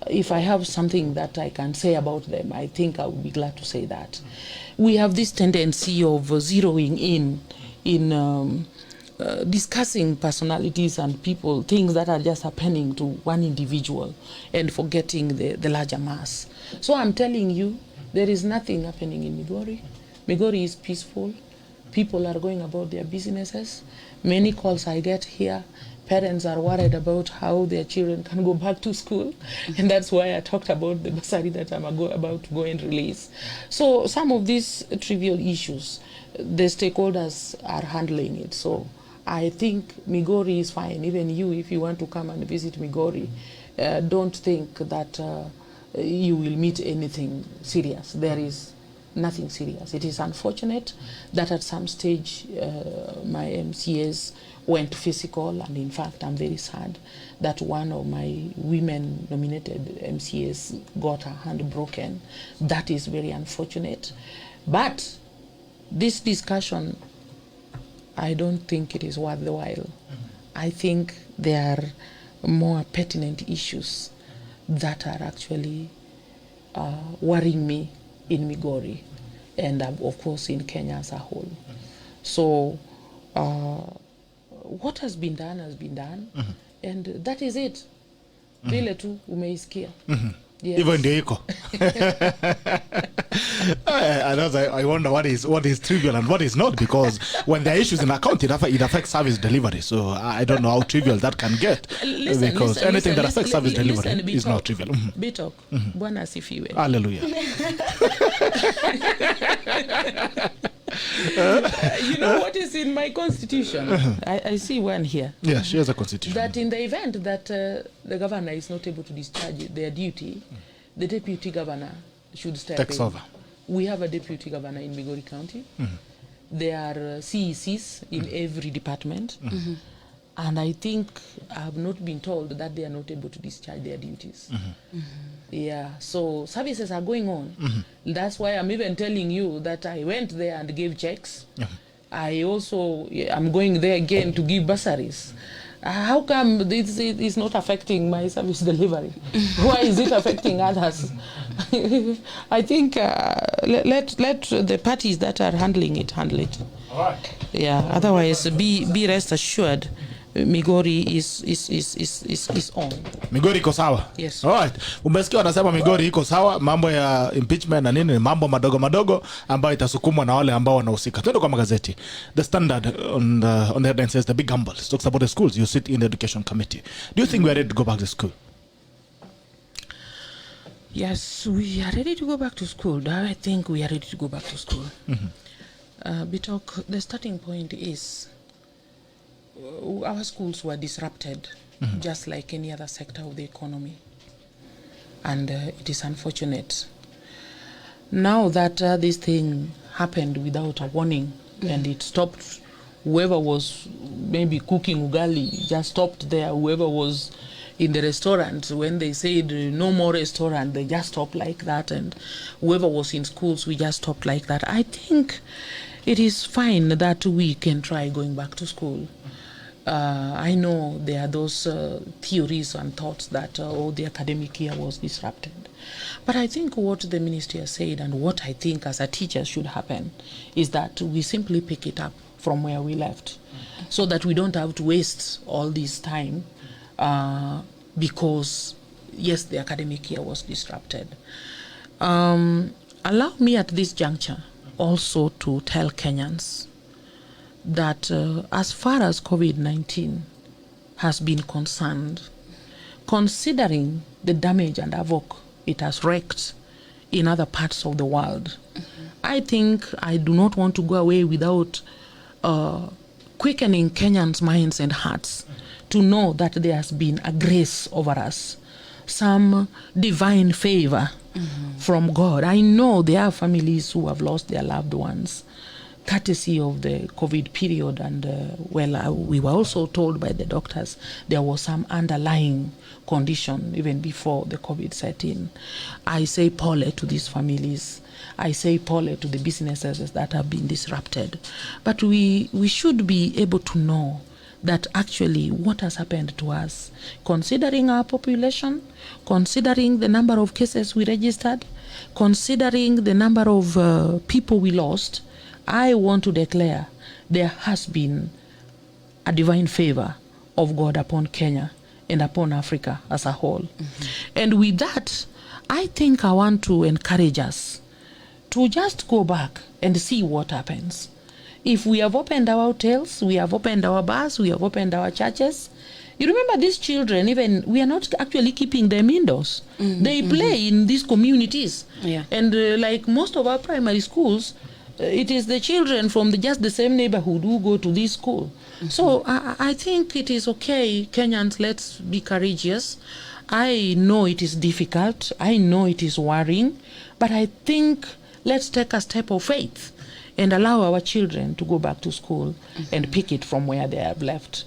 if I have something that I can say about them, I think I would be glad to say that. We have this tendency of zeroing in discussing personalities and people, things that are just happening to one individual, and forgetting the larger mass. So I'm telling you, there is nothing happening in Migori. Migori is peaceful. People are going about their businesses. Many calls I get here, parents are worried about how their children can go back to school. And that's why I talked about the bursary that I'm about to go and release. So some of these trivial issues, the stakeholders are handling it. So I think Migori is fine. Even you, if you want to come and visit Migori, don't think that you will meet anything serious. There is nothing serious. It is unfortunate that at some stage my MCAs went physical, and in fact I'm very sad that one of my women nominated MCAs got her hand broken. That is very unfortunate. But this discussion, I don't think it is worth the while. I think there are more pertinent issues that are actually worrying me in Migori, and of course in Kenya as a whole. So what has been done, and that is it. Vile tu umeisikia. Yes. Even ndio iko. I wonder what is trivial and what is not, because when there are issues in account, it affects service delivery. So I don't know how trivial that can get, because anything that affects service delivery is not trivial. Bitok, Bwana asifiwe. Hallelujah. You know what is in my constitution? I see one here. Yeah, she has a constitution. That in the event that the governor is not able to discharge their duty, the deputy governor should step Takes in. over. We have a deputy governor in Migori County. There are CECs in every department. And I think I have not been told that they are not able to discharge their duties. Yeah, so services are going on. That's why I'm even telling you that I went there and gave checks. I also am going there again to give bursaries. How come this is not affecting my service delivery? Why is it affecting others? I think let the parties that are handling it handle it. All right. Yeah. Otherwise, be rest assured, Migori is on. Migori iko sawa. Yes. All right. Umesikia wanasema Migori iko sawa, mambo ya impeachment na nini ni mambo madogo madogo ambayo itasukumwa na wale ambao wanahusika. Twende kwa magazeti. The Standard on the headline says the big humble talks about the schools. You sit in the education committee. Do you think we are ready to go back to school? Yes, we are ready to go back to school. I think we are ready to go back to school. Bitok, the starting point is our schools were disrupted just like any other sector of the economy. And it is unfortunate. Now that this thing happened without a warning and it stopped, whoever was maybe cooking ugali just stopped there. Whoever was in the restaurant, when they said no more restaurant, they just stopped like that. And whoever was in schools, we just stopped like that. I think it is fine that we can try going back to school. I know there are those theories and thoughts that the academic year was disrupted. But I think what the ministry has said and what I think as a teacher should happen is that we simply pick it up from where we left, so that we don't have to waste all this time because, yes, the academic year was disrupted. Allow me at this juncture also to tell Kenyans that as far as COVID-19 has been concerned, considering the damage and havoc it has wreaked in other parts of the world, I think I do not want to go away without quickening Kenyans' minds and hearts to know that there has been a grace over us, some divine favor from God. I know there are families who have lost their loved ones courtesy of the COVID period, and we were also told by the doctors there was some underlying condition even before the COVID set in. I say pole to these families. I say pole to the businesses that have been disrupted. But we should be able to know that actually what has happened to us, considering our population, considering the number of cases we registered, considering the number of people we lost, I want to declare there has been a divine favor of God upon Kenya and upon Africa as a whole. And with that, I think I want to encourage us to just go back and see what happens. If we have opened our hotels, we have opened our bars, we have opened our churches, you remember these children, even we are not actually keeping them indoors. They play in these communities. Yeah. And like most of our primary schools, it is the children from just the same neighborhood who go to this school. So I think it is okay, Kenyans, let's be courageous. I know it is difficult. I know it is worrying. But I think let's take a step of faith and allow our children to go back to school and pick it from where they have left.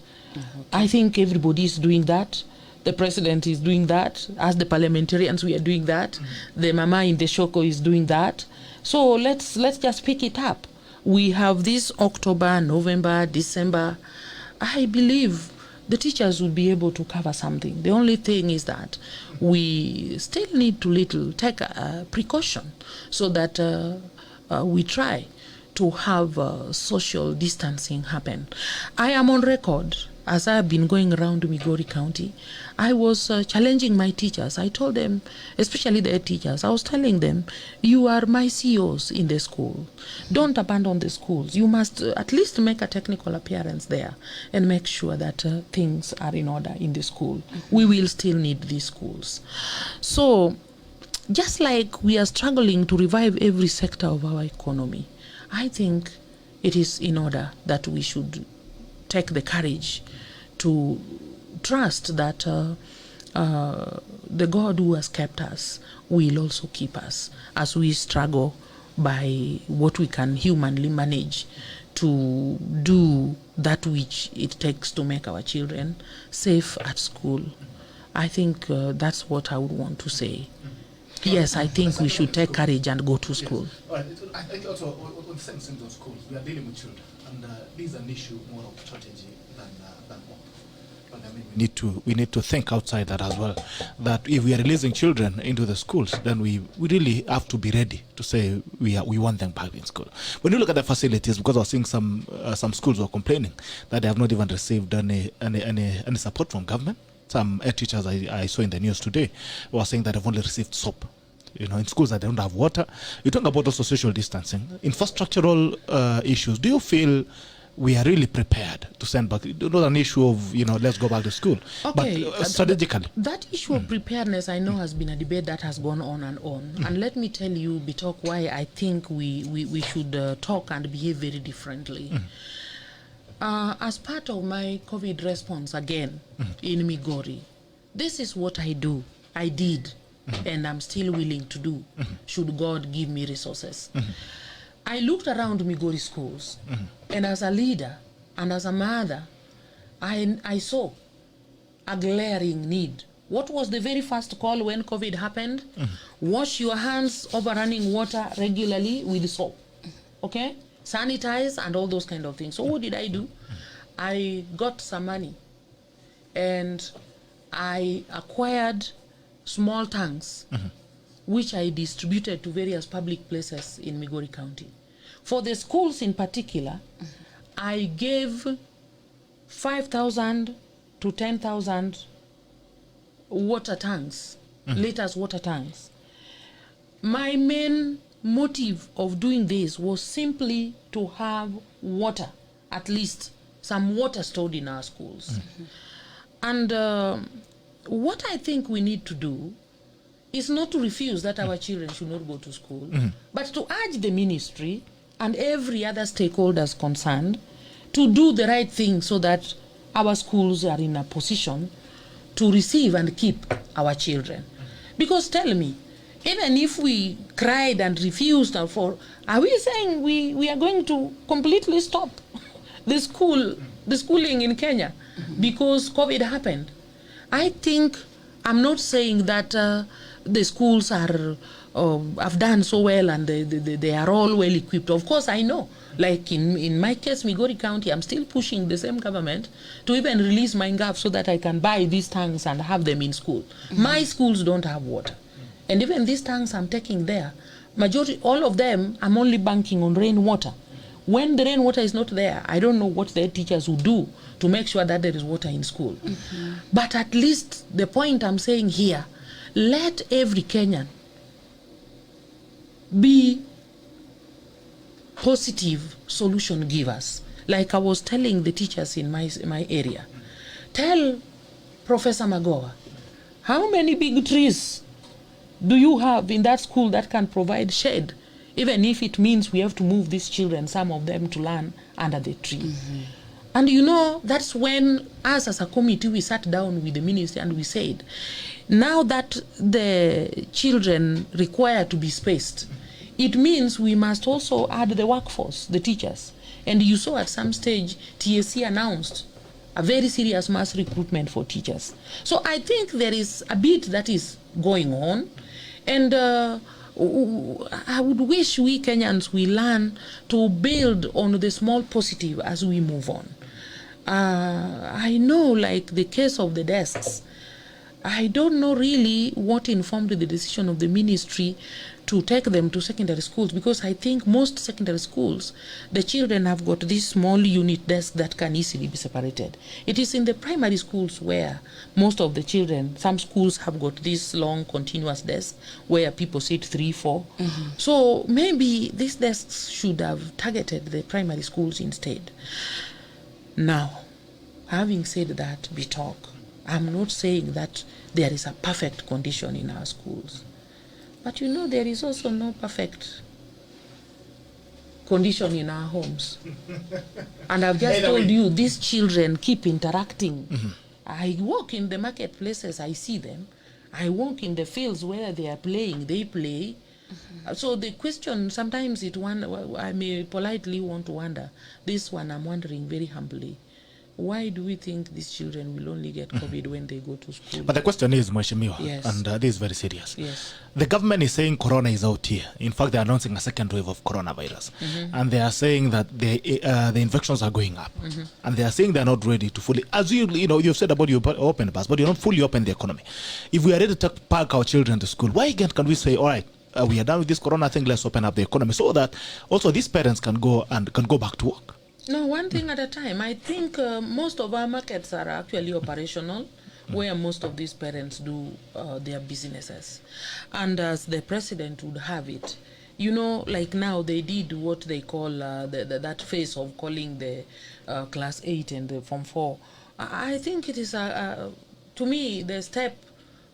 I think everybody is doing that. The president is doing that. As the parliamentarians, we are doing that. The mama in the shoko is doing that. So let's just pick it up. We have this October, November, December. I believe the teachers will be able to cover something. The only thing is that we still need to take a precaution so that we try to have social distancing happen. I am on record, as I have been going around Migori County, I was challenging my teachers. I told them, especially the teachers, I was telling them, you are my CEOs in the school. Don't abandon the schools. You must at least make a technical appearance there and make sure that things are in order in the school. We will still need these schools. So, just like we are struggling to revive every sector of our economy, I think it is in order that we should take the courage to trust that the God who has kept us will also keep us as we struggle by what we can humanly manage to do that which it takes to make our children safe at school. I think that's what I would want to say. Yes, I think we should take courage and go to school. All right. I think also on same things on schools, we are dealing with children, and this is an issue more of strategy than more. But I mean, we need to think outside that as well. That if we are releasing children into the schools, then we really have to be ready to say we want them back in school. When you look at the facilities, because I was seeing some schools were complaining that they have not even received any support from government. Some teachers I saw in the news today were saying that they've only received soap. In schools that don't have water. You talk about also social distancing, infrastructural issues. Do you feel we are really prepared to send back? Not an issue of let's go back to school, okay, but strategically. That issue of preparedness, I know, has been a debate that has gone on and on. And let me tell you, Bitok, why I think we should talk and behave very differently. As part of my COVID response again in MIGORI, this is what I did, and I'm still willing to do, should God give me resources. I looked around MIGORI schools, and as a leader and as a mother, I saw a glaring need. What was the very first call when COVID happened? Wash your hands over running water regularly with soap, okay? Sanitize and all those kind of things. So what did I do? I got some money and I acquired small tanks, which I distributed to various public places in MIGORI County. For the schools in particular, I gave 5,000 to 10,000 water tanks, liters water tanks. My main motive of doing this was simply to have water, at least some water stored in our schools. And what I think we need to do is not to refuse that our children should not go to school, but to urge the ministry and every other stakeholders concerned to do the right thing so that our schools are in a position to receive and keep our children. Because tell me, even if we cried and refused, are we saying we are going to completely stop the schooling in Kenya because COVID happened? I think, I'm not saying that the schools have done so well and they are all well equipped. Of course, I know. Like in my case, MIGORI County, I'm still pushing the same government to even release my GAF so that I can buy these tanks and have them in school. My schools don't have water. And even these tanks I'm taking there, majority, all of them, I'm only banking on rainwater. When the rainwater is not there, I don't know what their teachers will do to make sure that there is water in school. But at least the point I'm saying here, let every Kenyan be positive solution givers. Like I was telling the teachers in my area, tell Professor Magowa, how many big trees do you have in that school that can provide shade, even if it means we have to move these children, some of them, to learn under the tree? And that's when us as a committee, we sat down with the ministry and we said, now that the children require to be spaced, it means we must also add the workforce, the teachers. And you saw at some stage, TSC announced a very serious mass recruitment for teachers. So I think there is a bit that is going on. And I would wish we Kenyans, we learn to build on the small positive as we move on. I know, like the case of the desks, I don't know really what informed the decision of the ministry to take them to secondary schools, because I think most secondary schools, the children have got this small unit desk that can easily be separated. It is in the primary schools where most of the children, some schools have got this long continuous desk where people sit 3, 4. So maybe these desks should have targeted the primary schools instead. Now, having said that, we talk. I'm not saying that there is a perfect condition in our schools. But you know, there is also no perfect condition in our homes. And I've just told you, these children keep interacting. I walk in the marketplaces, I see them. I walk in the fields where they are playing, they play. So the question, sometimes I may politely want to wonder, this one I'm wondering very humbly, why do we think these children will only get COVID when they go to school? But the question is, Mheshimiwa, Yes. and this is very serious. Yes. The government is saying corona is out here. In fact, they're announcing a second wave of coronavirus. And they are saying that the infections are going up. And they are saying they're not ready to fully, as you've said about your open bus, but you don't fully open the economy. If we are ready to park our children to school, why can we say, all right, we are done with this corona thing, let's open up the economy, so that also these parents can go back to work? No, one thing at a time. I think most of our markets are actually operational, where most of these parents do their businesses. And as the president would have it, you know, like now they did what they call that phase of calling the class 8 and the form 4. I think it is, to me, the step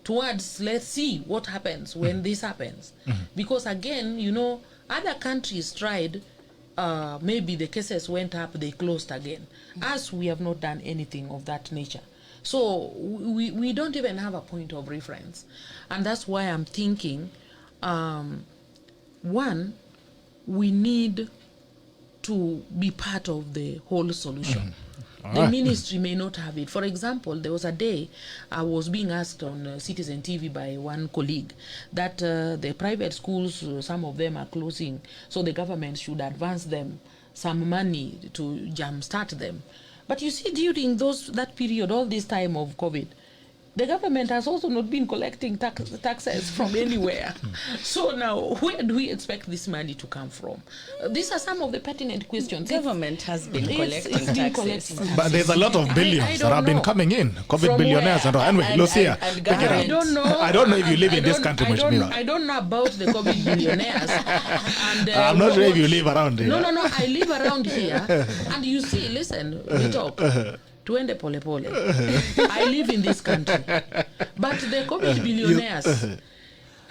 towards, let's see what happens when this happens. Because again, you know, other countries tried, maybe the cases went up, they closed again. Us, we have not done anything of that nature. So we don't even have a point of reference. And that's why I'm thinking, one, we need to be part of the whole solution. The ministry may not have it. For example, there was a day I was being asked on Citizen TV by one colleague that the private schools, some of them are closing, so the government should advance them some money to jumpstart them. But you see, during that period, all this time of COVID, the government has also not been collecting taxes from anywhere. So now, where do we expect this money to come from? These are some of the pertinent questions. Government has been collecting taxes. But there's a lot of billions that have been coming in. COVID From billionaires. where? Anyway, Lucia, I don't know. I don't know if you live in this country, Mheshimiwa. I don't know about the COVID billionaires. And, I'm not sure if you live around here. No, I live around here. And you see, listen, we talk. Tuende pole pole. I live in this country. But the COVID billionaires,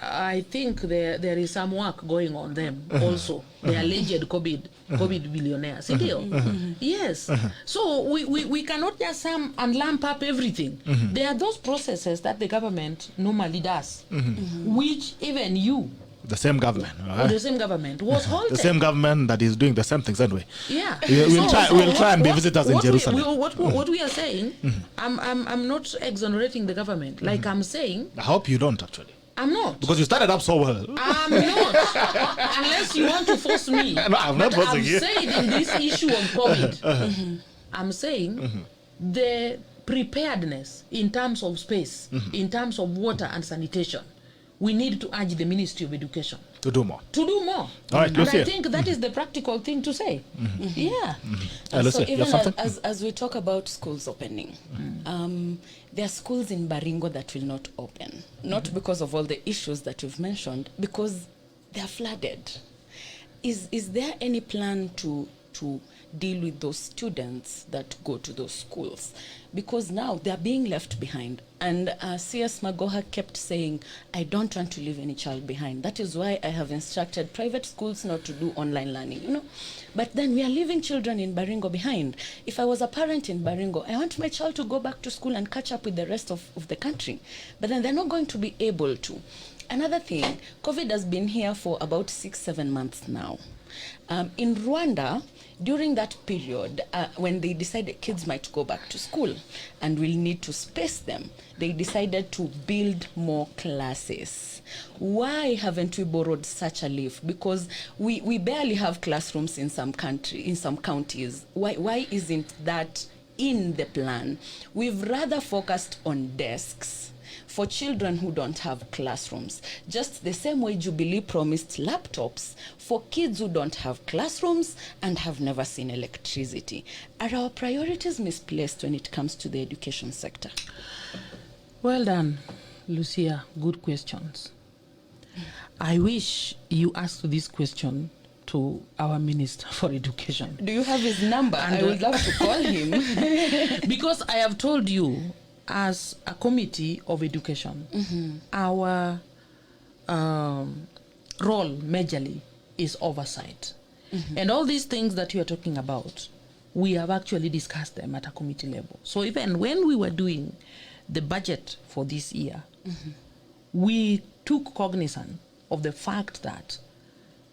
I think there is some work going on them also. The alleged COVID billionaires. Yes. So we cannot just sum and lump up everything. There are those processes that the government normally does, which even you, the same government. the same government was halted. The same government that is doing the same things anyway. Yeah. We'll try and be visitors in Jerusalem. What we are saying, I'm not exonerating the government. Like I'm saying, I hope you don't actually. I'm not. Because you started up so well. I'm not. Unless you want to force me. No, I'm not forcing you. I'm saying in this issue of COVID, I'm saying the preparedness in terms of space, in terms of water and sanitation, we need to urge the Ministry of Education to do more. All right, and Lucia. I think that is the practical thing to say. Yeah. So even as we talk about schools opening, there are schools in Baringo that will not open. Not because of all the issues that you've mentioned, because they are flooded. Is there any plan to deal with those students that go to those schools? Because now they are being left behind. And CS Magoha kept saying, I don't want to leave any child behind. That is why I have instructed private schools not to do online learning, you know. But then we are leaving children in Baringo behind. If I was a parent in Baringo, I want my child to go back to school and catch up with the rest of the country. But then they're not going to be able to. Another thing, COVID has been here for about 6-7 months now. In Rwanda, during that period, when they decided kids might go back to school and we'll need to space them, they decided to build more classes. Why haven't we borrowed such a leaf? Because we barely have classrooms in some counties. Why isn't that in the plan? We've rather focused on desks, for children who don't have classrooms, just the same way Jubilee promised laptops for kids who don't have classrooms and have never seen electricity. Are our priorities misplaced when it comes to the education sector? Well done, Lucia. Good questions. I wish you asked this question to our Minister for Education. Do you have his number? And I would love to call him. Because I have told you, as a committee of education, our role majorly is oversight. And all these things that you are talking about, we have actually discussed them at a committee level. So even when we were doing the budget for this year, we took cognizance of the fact that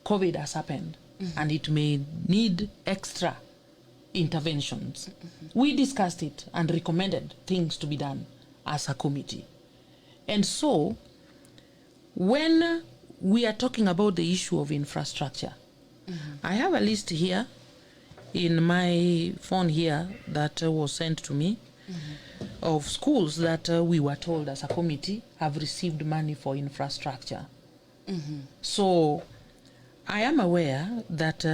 COVID has happened and it may need extra interventions. We discussed it and recommended things to be done as a committee. And so when we are talking about the issue of infrastructure, I have a list here in my phone here that was sent to me of schools that we were told as a committee have received money for infrastructure. So I am aware that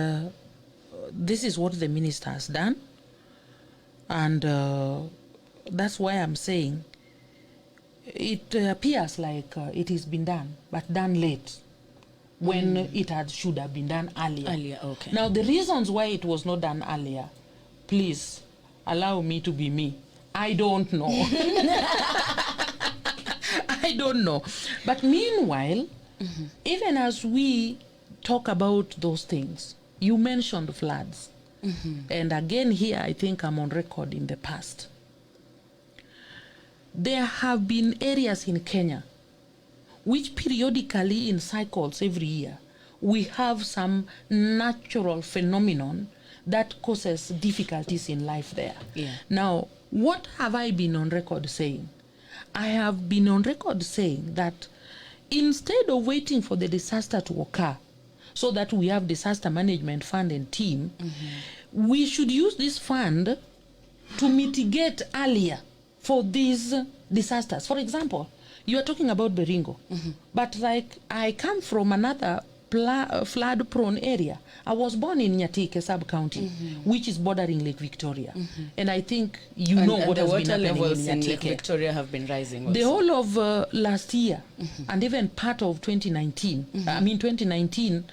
this is what the minister has done, and that's why I'm saying it appears like it has been done, but done late, when it should have been done earlier. Earlier, okay. Now, the reasons why it was not done earlier, please allow me to be me. I don't know. I don't know. But meanwhile, even as we talk about those things, you mentioned floods. And again here, I think I'm on record in the past. There have been areas in Kenya which periodically in cycles every year, we have some natural phenomenon that causes difficulties in life there. Yeah. Now, what have I been on record saying? I have been on record saying that instead of waiting for the disaster to occur, so that we have disaster management fund and team, we should use this fund to mitigate earlier for these disasters. For example, you are talking about Baringo, but like I come from another flood-prone area. I was born in Nyatike sub-county, which is bordering Lake Victoria. And I think you know what has been happening in the water levels in Nyatike. Lake Victoria have been rising also. The whole of last year, and even part of 2019, 2019,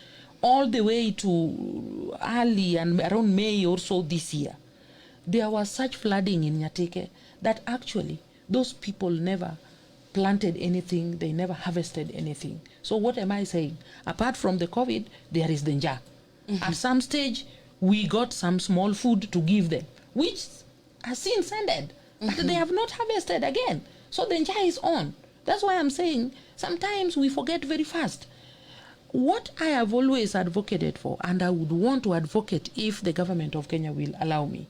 all the way to early and around May or so this year, there was such flooding in Nyatike that actually those people never planted anything, they never harvested anything. So what am I saying? Apart from the COVID, there is danger. At some stage, we got some small food to give them, which has since ended, but they have not harvested again. So danger is on. That's why I'm saying sometimes we forget very fast. What I have always advocated for, and I would want to advocate if the government of Kenya will allow me,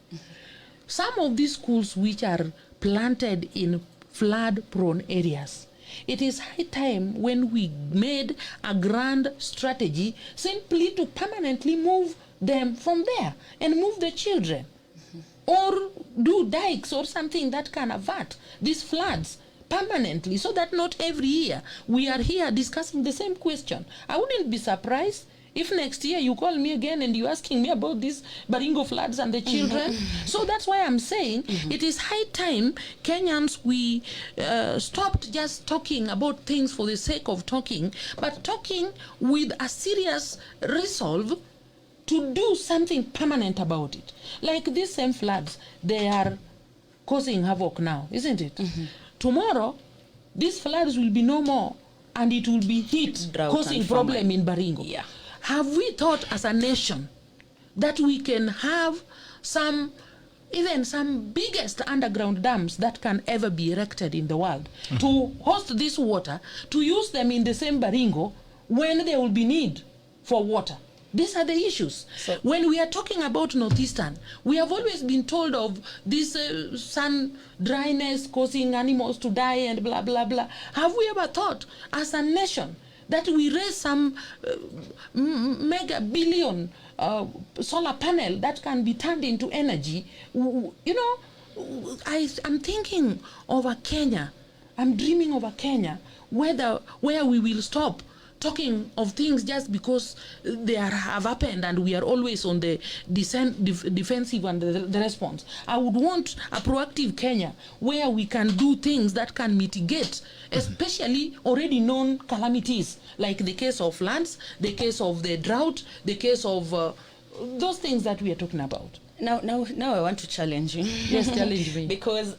some of these schools which are planted in flood-prone areas, it is high time when we made a grand strategy simply to permanently move them from there and move the children, or do dikes or something that can avert these floods permanently, so that not every year we are here discussing the same question. I wouldn't be surprised if next year you call me again and you're asking me about these Baringo floods and the children. So that's why I'm saying it is high time Kenyans, we stopped just talking about things for the sake of talking, but talking with a serious resolve to do something permanent about it. Like these same floods, they are causing havoc now, isn't it? Tomorrow, these floods will be no more, and it will be heat Drought causing and problem famine. in Baringo. Yeah. Have we thought as a nation that we can have even some biggest underground dams that can ever be erected in the world to host this water, to use them in the same Baringo when there will be need for water? These are the issues. So, when we are talking about Northeastern, we have always been told of this sun dryness causing animals to die and blah, blah, blah. Have we ever thought as a nation that we raise some mega billion solar panel that can be turned into energy? You know, I'm thinking of a Kenya I'm dreaming of a Kenya where we will stop talking of things just because they have happened and we are always on the defensive and the response. I would want a proactive Kenya where we can do things that can mitigate, especially already known calamities, like the case of floods, the case of the drought, the case of those things that we are talking about. Now I want to challenge you. Yes, challenge me. Because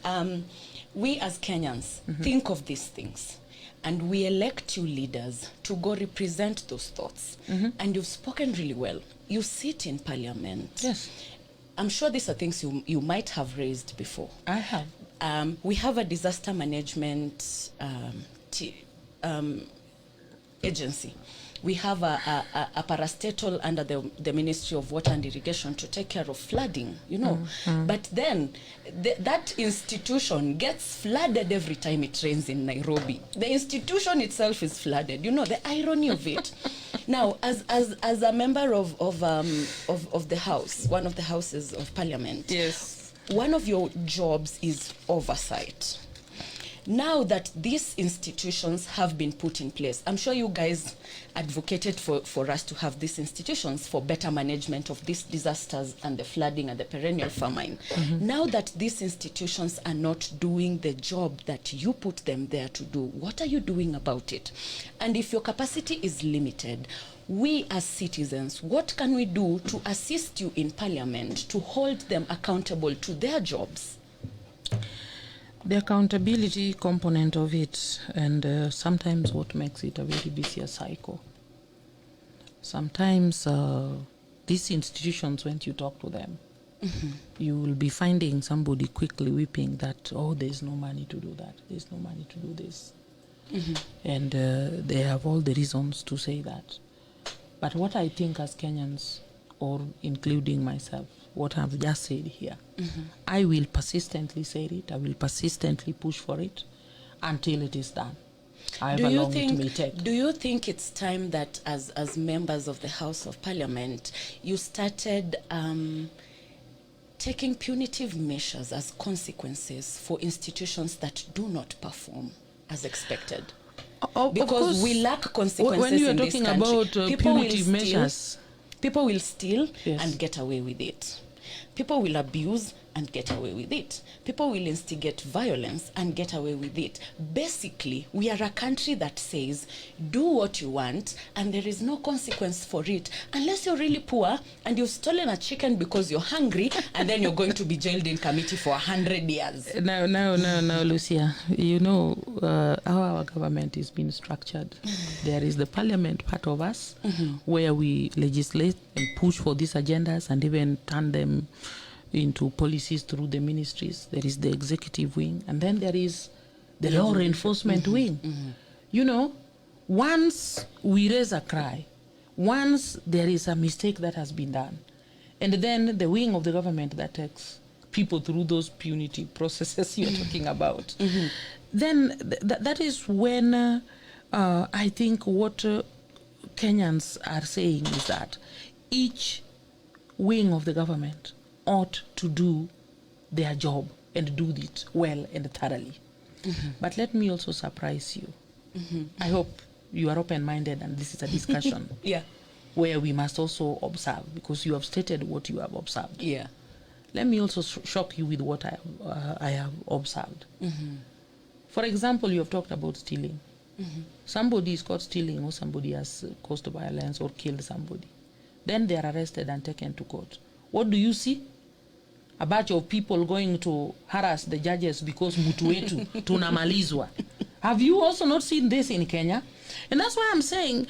we as Kenyans think of these things. And we elect you leaders to go represent those thoughts. And you've spoken really well. You sit in parliament. Yes. I'm sure these are things you might have raised before. I have. We have a disaster management agency. We have a parastatal under the Ministry of Water and Irrigation to take care of flooding, you know. But then that institution gets flooded every time it rains in Nairobi. The institution itself is flooded. You know, the irony of it. Now, as a member of the House, one of the houses of Parliament, Yes. one of your jobs is oversight. Now that these institutions have been put in place, I'm sure you guys advocated for us to have these institutions for better management of these disasters and the flooding and the perennial famine. Now that these institutions are not doing the job that you put them there to do, what are you doing about it? And if your capacity is limited, we as citizens, what can we do to assist you in Parliament to hold them accountable to their jobs? The accountability component of it, and sometimes what makes it a very vicious cycle. Sometimes these institutions, when you talk to them, you will be finding somebody quickly weeping that, oh, there's no money to do that, there's no money to do this. And they have all the reasons to say that. But what I think as Kenyans, or including myself, what I've just said here, I will persistently say it, I will persistently push for it until it is done. However long it may take. Do you think it's time that as members of the House of Parliament, you started taking punitive measures as consequences for institutions that do not perform as expected? Because we lack consequences when you are in this talking country. about punitive measures, people will steal Yes. and get away with it. People will abuse and get away with it. People will instigate violence and get away with it. Basically, we are a country that says, do what you want, and there is no consequence for it, unless you're really poor and you've stolen a chicken because you're hungry, and then you're going to be jailed in committee for 100 years. No, Lucia. You know how our government is being structured. There is the parliament part of us, where we legislate and push for these agendas and even turn them into policies through the ministries. There is the executive wing, and then there is the law enforcement wing. You know, once we raise a cry, once there is a mistake that has been done, and then the wing of the government that takes people through those punitive processes you're talking about, then that is when I think what Kenyans are saying is that each wing of the government ought to do their job and do it well and thoroughly. But let me also surprise you. I hope you are open-minded and this is a discussion where we must also observe, because you have stated what you have observed. Let me also shock you with what I have observed. For example, you have talked about stealing. Somebody is caught stealing, or somebody has caused violence or killed somebody. Then they are arrested and taken to court. What do you see? A batch of people going to harass the judges because mutu wetu tunamalizwa. Have you also not seen this in Kenya? And that's why I'm saying,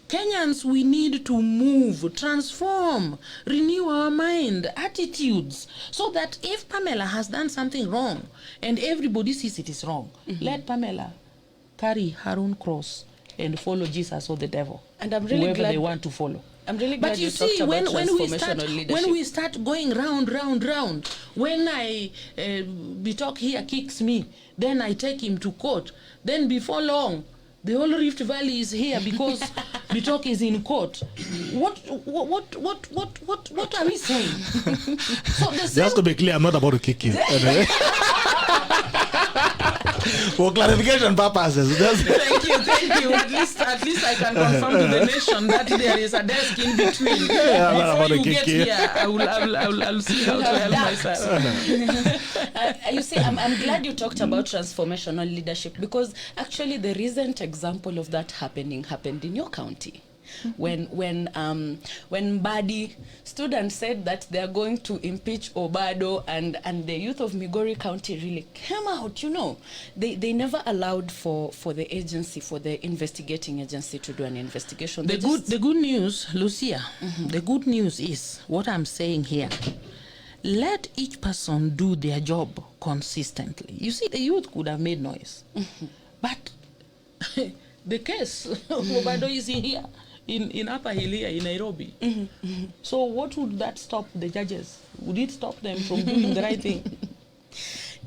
Kenyans, we need to move, transform, renew our mind, attitudes, so that if Pamela has done something wrong and everybody sees it is wrong, let Pamela carry her own cross and follow Jesus or the devil, and I'm really whoever glad they want to follow. I'm really glad But you talked see, about when we start going round, when Bitok here kicks me, then I take him to court. Then before long, the whole Rift Valley is here because Bitok is in court. What are we saying? So Just to be clear, I'm not about to kick you. For clarification purposes. Thank you. At least I can confirm to the nation that there is a desk in between. Before you get here, I'll see how to help myself. You see, I'm glad you talked about transformational leadership, because actually the recent example of that happened in your county. When Mbadi stood and said that they are going to impeach Obado, and the youth of Migori County really came out, they never allowed for the agency, for the investigating agency to do an investigation. The good news, Lucia, the good news is what I'm saying here. Let each person do their job consistently. You see, the youth could have made noise, but the case of Obado is here. In Upper Hill here in Nairobi. So what would that stop the judges? Would it stop them from doing the right thing?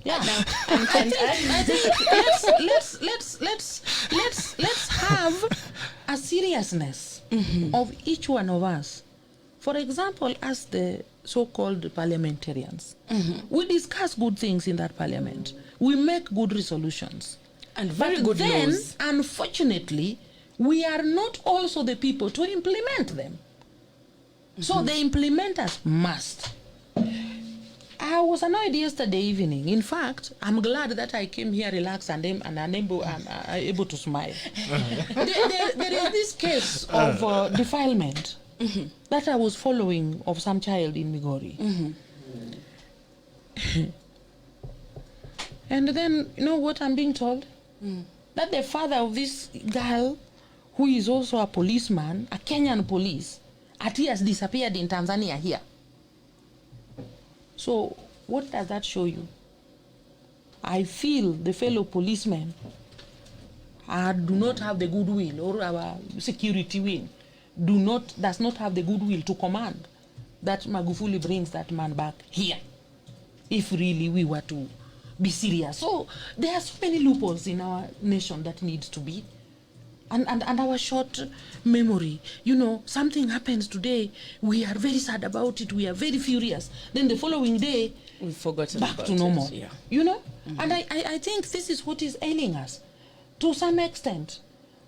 Yeah. I think let's have a seriousness of each one of us. For example, as the so-called parliamentarians, we discuss good things in that parliament. We make good resolutions. And very But good then, laws. unfortunately, we are not also the people to implement them. So the implementers must. I was annoyed yesterday evening. In fact, I'm glad that I came here relaxed and able to smile. There is this case of defilement that I was following of some child in Migori. And then, you know what I'm being told? That the father of this girl, who is also a policeman, a Kenyan police, he has disappeared in Tanzania here. So what does that show you? I feel the fellow policemen do not have the goodwill, or our security wing does not have the goodwill to command that Magufuli brings that man back here, if really we were to be serious. So there are so many loopholes in our nation that needs to be. And our short memory, something happens today, we are very sad about it, we are very furious. Then the following day, We've forgotten back about to normal. it, yeah. And I think this is what is ailing us. To some extent,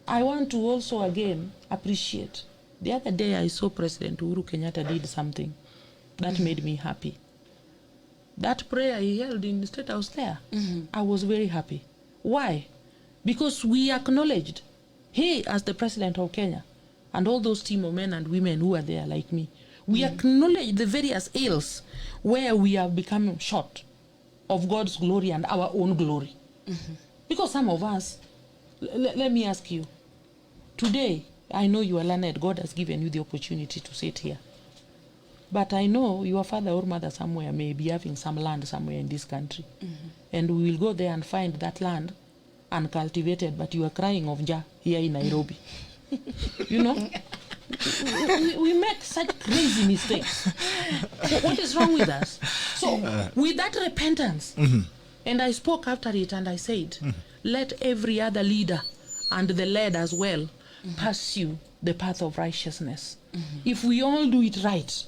I want to also again appreciate. The other day I saw President Uhuru Kenyatta did something that made me happy. That prayer he held in the State House there, I was very happy. Why? Because we acknowledged he, as the president of Kenya, and all those team of men and women who are there like me, we acknowledge the various ills where we have become short of God's glory and our own glory. Because some of us, let me ask you, today, I know you are learned, God has given you the opportunity to sit here. But I know your father or mother somewhere may be having some land somewhere in this country. And we will go there and find that land uncultivated, but you are crying of Jah here in Nairobi. We make such crazy mistakes. What is wrong with us? So with that repentance, and I spoke after it and I said, let every other leader and the led as well pursue the path of righteousness. If we all do it right,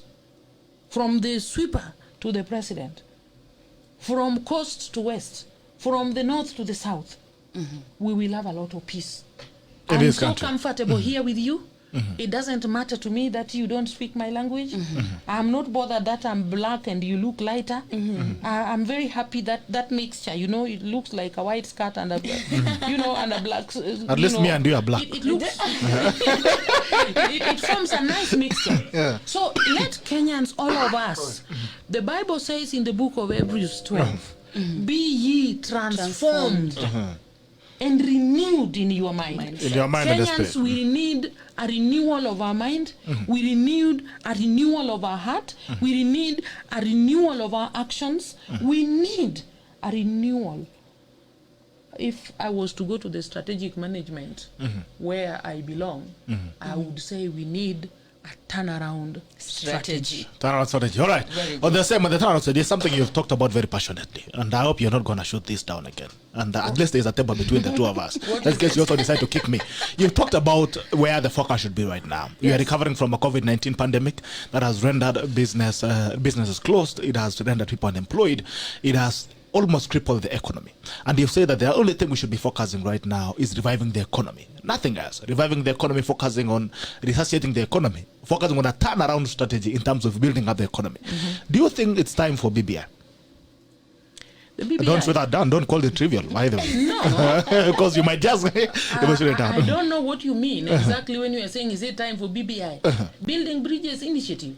from the sweeper to the president, from coast to west, from the north to the south, we will have a lot of peace. I'm so comfortable here with you. It doesn't matter to me that you don't speak my language. I'm not bothered that I'm black and you look lighter. I'm very happy that mixture, it looks like a white skirt and a and a black. At least me and you are black. It looks it forms a nice mixture. Yeah. So let Kenyans, all of us, the Bible says in the book of Hebrews 12, be ye transformed and renewed in your mind. In your mind and the Kenyans, spirit. we need a renewal of our mind. We need a renewal of our heart. We need a renewal of our actions. We need a renewal. If I was to go to the strategic management where I belong, I would say we need a turnaround strategy. Turnaround strategy. All right. On the same, the turnaround strategy is something you've talked about very passionately, and I hope you're not going to shoot this down again. And at least there's a table between the two of us. In case you also decide to kick me. You've talked about where the focus should be right now. We are recovering from a COVID-19 pandemic that has rendered businesses closed. It has rendered people unemployed. It has almost crippled the economy. And you say that the only thing we should be focusing right now is reviving the economy. Nothing else. Reviving the economy, focusing on resuscitating the economy, focusing on a turnaround strategy in terms of building up the economy. Do you think it's time for BBI? The BBI. Don't say that down. Don't call it trivial, by the way. No. Because you might just emotion it down. I don't know what you mean exactly when you are saying, is it time for BBI? Building Bridges Initiative.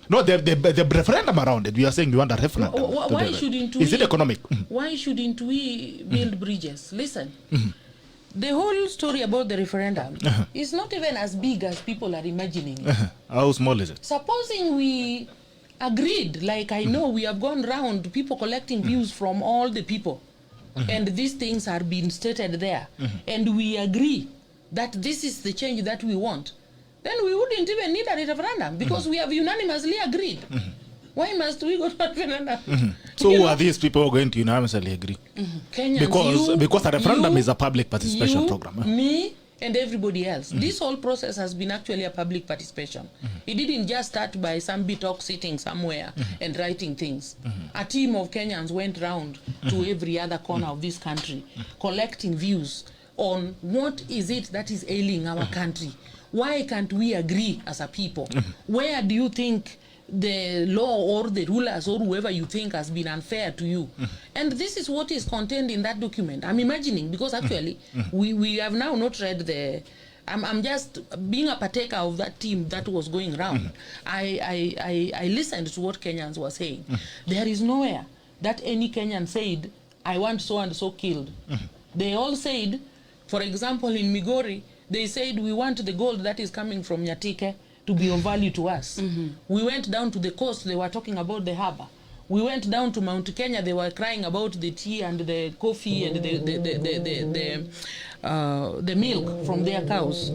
No, the referendum around it. We are saying we want a referendum. Why shouldn't Is we? it economic? Why shouldn't we build bridges? Listen, the whole story about the referendum is not even as big as people are imagining. How small is it? Supposing we agreed, like I know we have gone round, people collecting views from all the people, and these things are being stated there, and we agree that this is the change that we want, then we wouldn't even need a referendum because we have unanimously agreed. Why must we go to a referendum? So who are these people who are going to unanimously agree? Kenyans, Because a referendum you, is a public participation program. Me, and everybody else. This whole process has been actually a public participation. It didn't just start by some talk sitting somewhere and writing things. A team of Kenyans went round to every other corner of this country, collecting views on what is it that is ailing our country. Why can't we agree as a people? Where do you think the law or the rulers or whoever you think has been unfair to you? And this is what is contained in that document. I'm imagining, because actually we have now not read the... I'm just being a partaker of that team that was going around. I listened to what Kenyans were saying. There is nowhere that any Kenyan said, I want so and so killed. They all said, for example, in Migori, they said, we want the gold that is coming from Nyatike to be of value to us. We went down to the coast, they were talking about the harbor. We went down to Mount Kenya, they were crying about the tea and the coffee and the milk from their cows.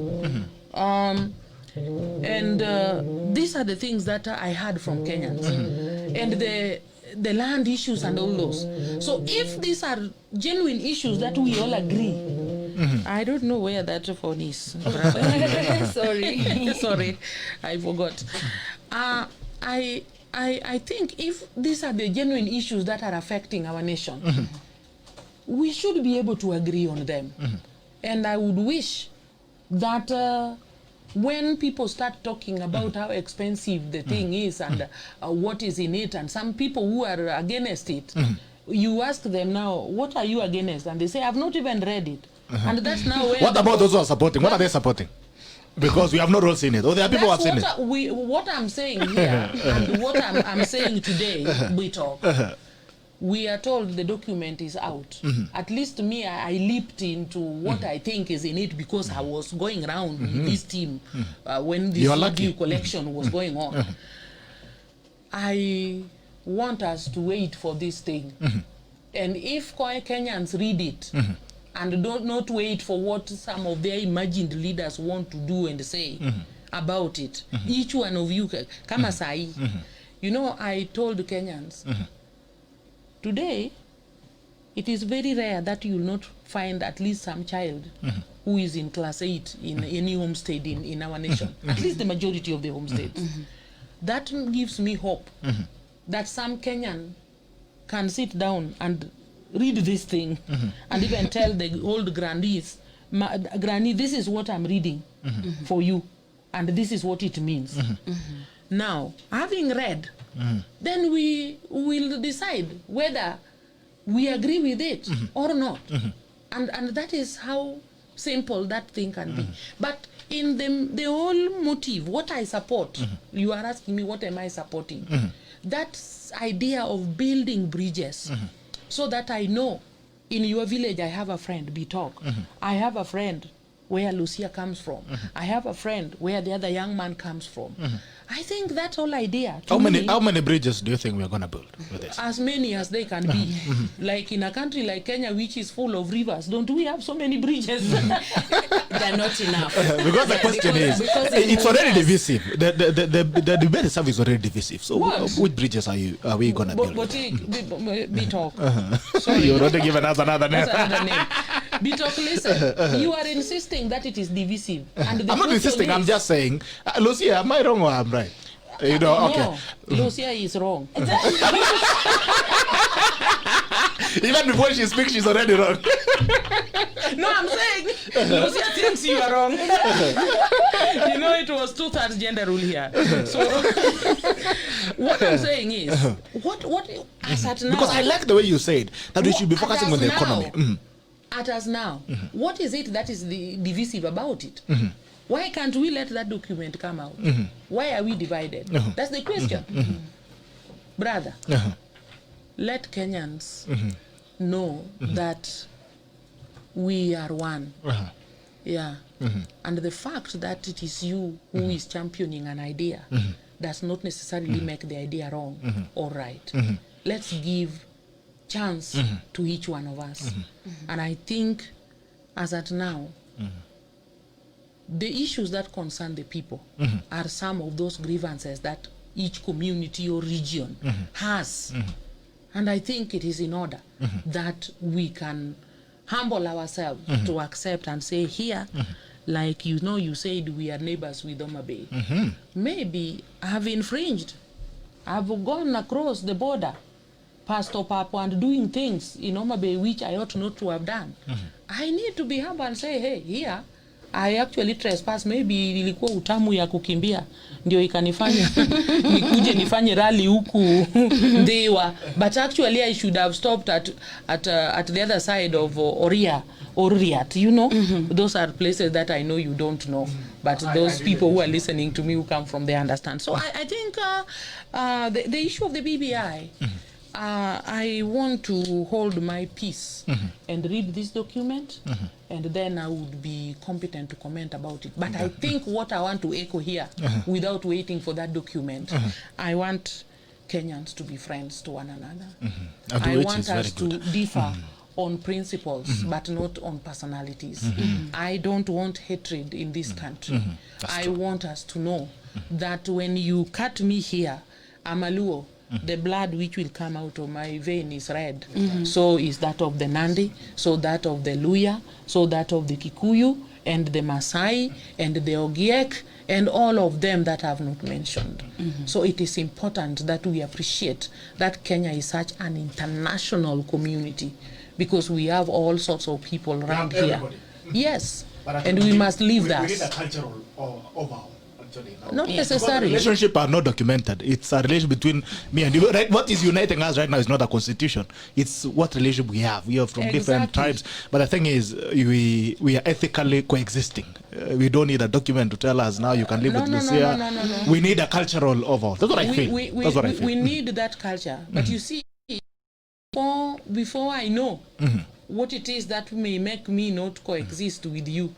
These are the things that I heard from Kenyans. And the land issues and all those. So if these are genuine issues that we all agree, I don't know where that phone is. Sorry, I forgot. I think if these are the genuine issues that are affecting our nation, we should be able to agree on them. And I would wish that when people start talking about how expensive the thing is and what is in it, and some people who are against it, you ask them now, what are you against? And they say, I've not even read it. And that's now where... What about those who are supporting? What are they supporting? Because we have not all seen it. Or there are people who have seen it. What I'm saying here, and what I'm saying today, we talk, we are told the document is out. At least me, I leaped into what I think is in it because I was going around with this team when this review collection was going on. I want us to wait for this thing. And if Kenyans read it, and not wait for what some of their imagined leaders want to do and say about it. Each one of you, kama sai. You know, I told Kenyans, today, it is very rare that you will not find at least some child who is in class 8 in any homestead in our nation. At least the majority of the homesteads. That gives me hope that some Kenyan can sit down and read this thing and even tell the old grannies, Granny, this is what I'm reading for you, and this is what it means. Now, having read, then we will decide whether we agree with it or not. And that is how simple that thing can be. But in the whole motive, what I support, you are asking me what am I supporting? That idea of building bridges, so that I know in your village I have a friend, Bitok. I have a friend where Lucia comes from. I have a friend where the other young man comes from. I think that whole idea. How many bridges do you think we are going to build with this? As many as they can be. Like in a country like Kenya, which is full of rivers, don't we have so many bridges? They're not enough. Because the question is, it's already divisive. The debate itself is already divisive. So which bridges are we going to build? Bitok. Sorry. You're not giving us another name. Bitok, listen. You are insisting that it is divisive. And I'm not insisting. I'm just saying, Lucia, am I wrong or am I right? You know, okay. No, Lucia is wrong. Even before she speaks, she's already wrong. No, I'm saying Lucia thinks you are wrong. You know, it was 2/3 gender rule here. So what I'm saying is, what as at now, Because I like the way you said that we should be focusing on the economy. At us now, what is it that is divisive about it? Why can't we let that document come out? Why are we divided? That's the question. Brother, let Kenyans know that we are one. Yeah. And the fact that it is you who is championing an idea does not necessarily make the idea wrong or right. Let's give chance to each one of us. And I think as at now, the issues that concern the people are some of those grievances that each community or region has. And I think it is in order that we can humble ourselves to accept and say here, like you said we are neighbors with Homa Bay. Maybe I have infringed. I've gone across the border, past Opapo, and doing things in Homa Bay which I ought not to have done. I need to be humble and say, hey, here I actually trespass. Maybe ilikuwa utamu ya kukimbia ndio ikanifanya nikuje nifanye rally huku Ndewa, but actually I should have stopped at the other side of Oriat, you know. Those are places that I know you don't know, but those people who are listening to me who come from there understand. So I think the issue of the BBI, I want to hold my peace and read this document, and then I would be competent to comment about it. But I think what I want to echo here, without waiting for that document, I want Kenyans to be friends to one another. I want us to differ on principles, but not on personalities. I don't want hatred in this country. I want us to know that when you cut me here, I'm a Luo. The blood which will come out of my vein is red. So is that of the Nandi, so that of the Luya, so that of the Kikuyu, and the Masai, and the Ogiek, and all of them that I have not mentioned. So it is important that we appreciate that Kenya is such an international community, because we have all sorts of people around here. Everybody. Yes, and we must live that. We need a cultural overhaul. Not Because necessarily. relationships are not documented. It's a relation between me and you. Right? What is uniting us right now is not a constitution. It's what relationship we have. We are from different tribes. But the thing is, we are ethically coexisting. We don't need a document to tell us now you can live with Lucia. No. We need a cultural overhaul. That's what I feel. That's what I feel. We need that culture. But you see, before I know what it is that may make me not coexist with you,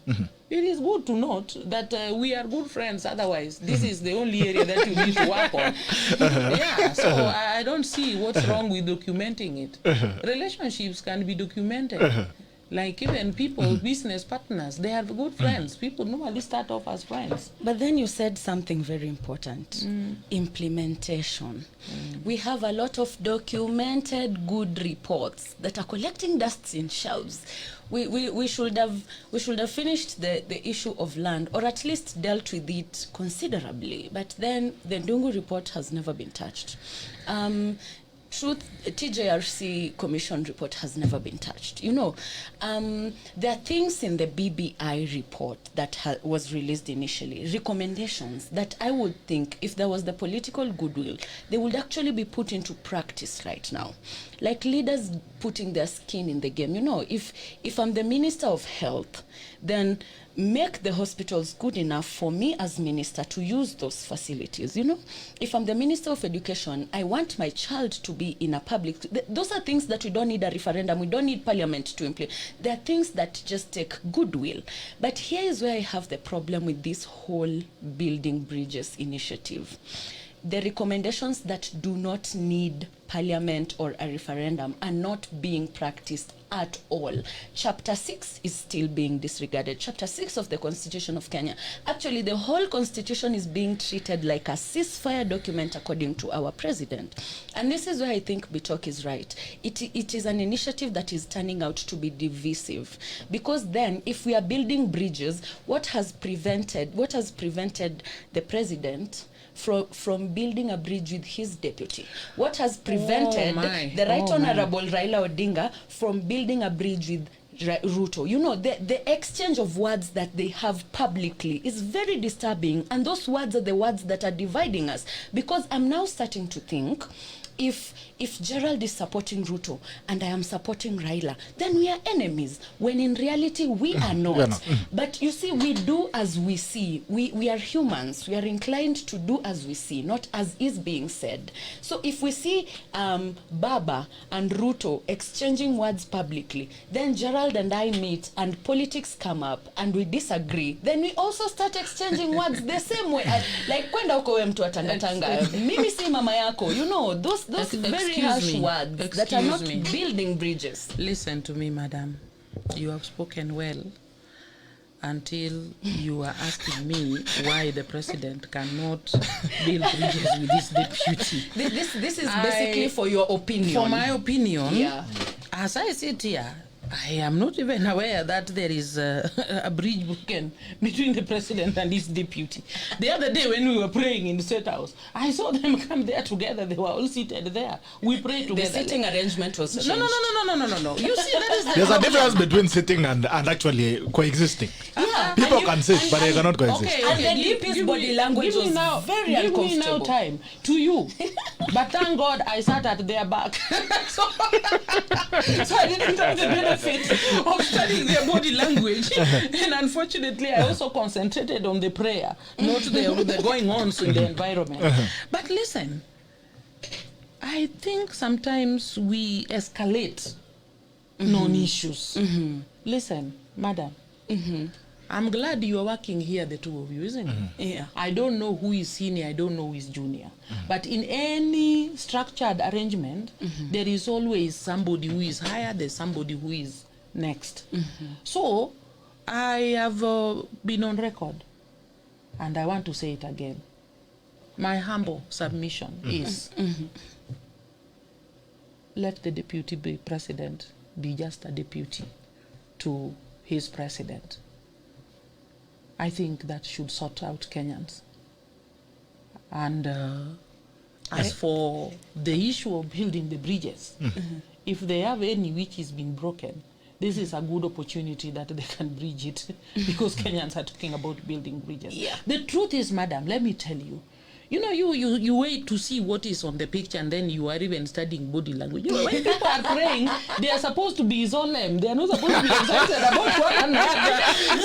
it is good to note that we are good friends. Otherwise, this is the only area that you need to work on. Yeah, so I don't see what's wrong with documenting it. Relationships can be documented. Like even people, business partners, they are good friends. People normally start off as friends. But then you said something very important, implementation. We have a lot of documented good reports that are collecting dust in shelves. We should have finished the issue of land, or at least dealt with it considerably. But then the Ndungu report has never been touched. TJRC Commission report has never been touched. You know, there are things in the BBI report that was released initially, recommendations that I would think if there was the political goodwill, they would actually be put into practice right now. Like leaders putting their skin in the game. You know, if I'm the Minister of Health, then make the hospitals good enough for me as minister to use those facilities. You know, if I'm the Minister of Education, I want my child to be in a public. Those are things that we don't need a referendum. We don't need parliament to implement. There are things that just take goodwill. But here is where I have the problem with this whole building bridges initiative. The recommendations that do not need parliament or a referendum are not being practiced at all. Chapter 6 is still being disregarded. Chapter 6 of the Constitution of Kenya. Actually, the whole Constitution is being treated like a ceasefire document according to our president. And this is where I think Bitok is right. It is an initiative that is turning out to be divisive. Because then, if we are building bridges, what has prevented the president from building a bridge with his deputy? What has prevented the Right Honorable Raila Odinga from building a bridge with Ruto? You know, the exchange of words that they have publicly is very disturbing, and those words are the words that are dividing us, because I'm now starting to think, if Gerald is supporting Ruto and I am supporting Raila, then we are enemies, when in reality we are not. But you see, we do as we see. We are humans. We are inclined to do as we see, not as is being said. So if we see Baba and Ruto exchanging words publicly, then Gerald and I meet and politics come up and we disagree, then we also start exchanging words the same way. Like, kwenda uko we mtu atangatanga, mimi si mama yako. You know, those very harsh words that are not building bridges. Listen to me, madam. You have spoken well until you are asking me why the president cannot build bridges with his deputy. This is basically for your opinion. For my opinion, yeah. As I sit here, I am not even aware that there is a bridge broken between the president and his deputy. The other day when we were praying in the State House, I saw them come there together. They were all seated there. We prayed together. The sitting arrangement was changed. No. You see, that is There's a difference between sitting and actually coexisting. Yeah. People can sit, but they cannot coexist. Okay, And the DP's body language was very uncomfortable. Give me now time to you. But thank God I sat at their back. so I didn't have the benefit of studying their body language. And unfortunately, I also concentrated on the prayer, not the going on in the environment. But listen, I think sometimes we escalate non-issues. Listen, madam, I'm glad you are working here, the two of you, isn't it? Yeah. I don't know who is senior, I don't know who is junior. But in any structured arrangement, there is always somebody who is higher, there's somebody who is next. So, I have been on record, and I want to say it again. My humble submission is, let the deputy be president be just a deputy to his president. I think that should sort out Kenyans. And as for the issue of building the bridges, if they have any which has been broken, this is a good opportunity that they can bridge it, because Kenyans are talking about building bridges. Yeah. The truth is, madam, let me tell you, you know, you wait to see what is on the picture, and then you are even studying body language. You know, when people are praying, they are supposed to be solemn. They are not supposed to be excited about one another.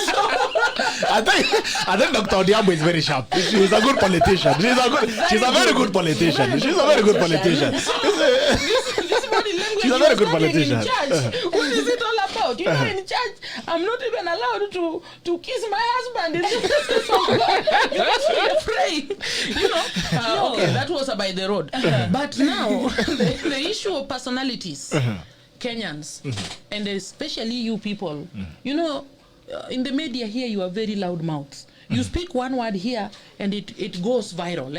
So, I think Dr. Odhiambo is very sharp. She's a good politician. She's a very good politician. She's a very good politician. This body language, She's a very good politician. In church. What is it all about? You know, in church, I'm not even allowed to kiss my husband in the presence of God, because we are praying. You know, okay, that was by the road. But now, the issue of personalities, Kenyans, and especially you people, you know, in the media here, you are very loud mouths. You speak one word here, and it goes viral.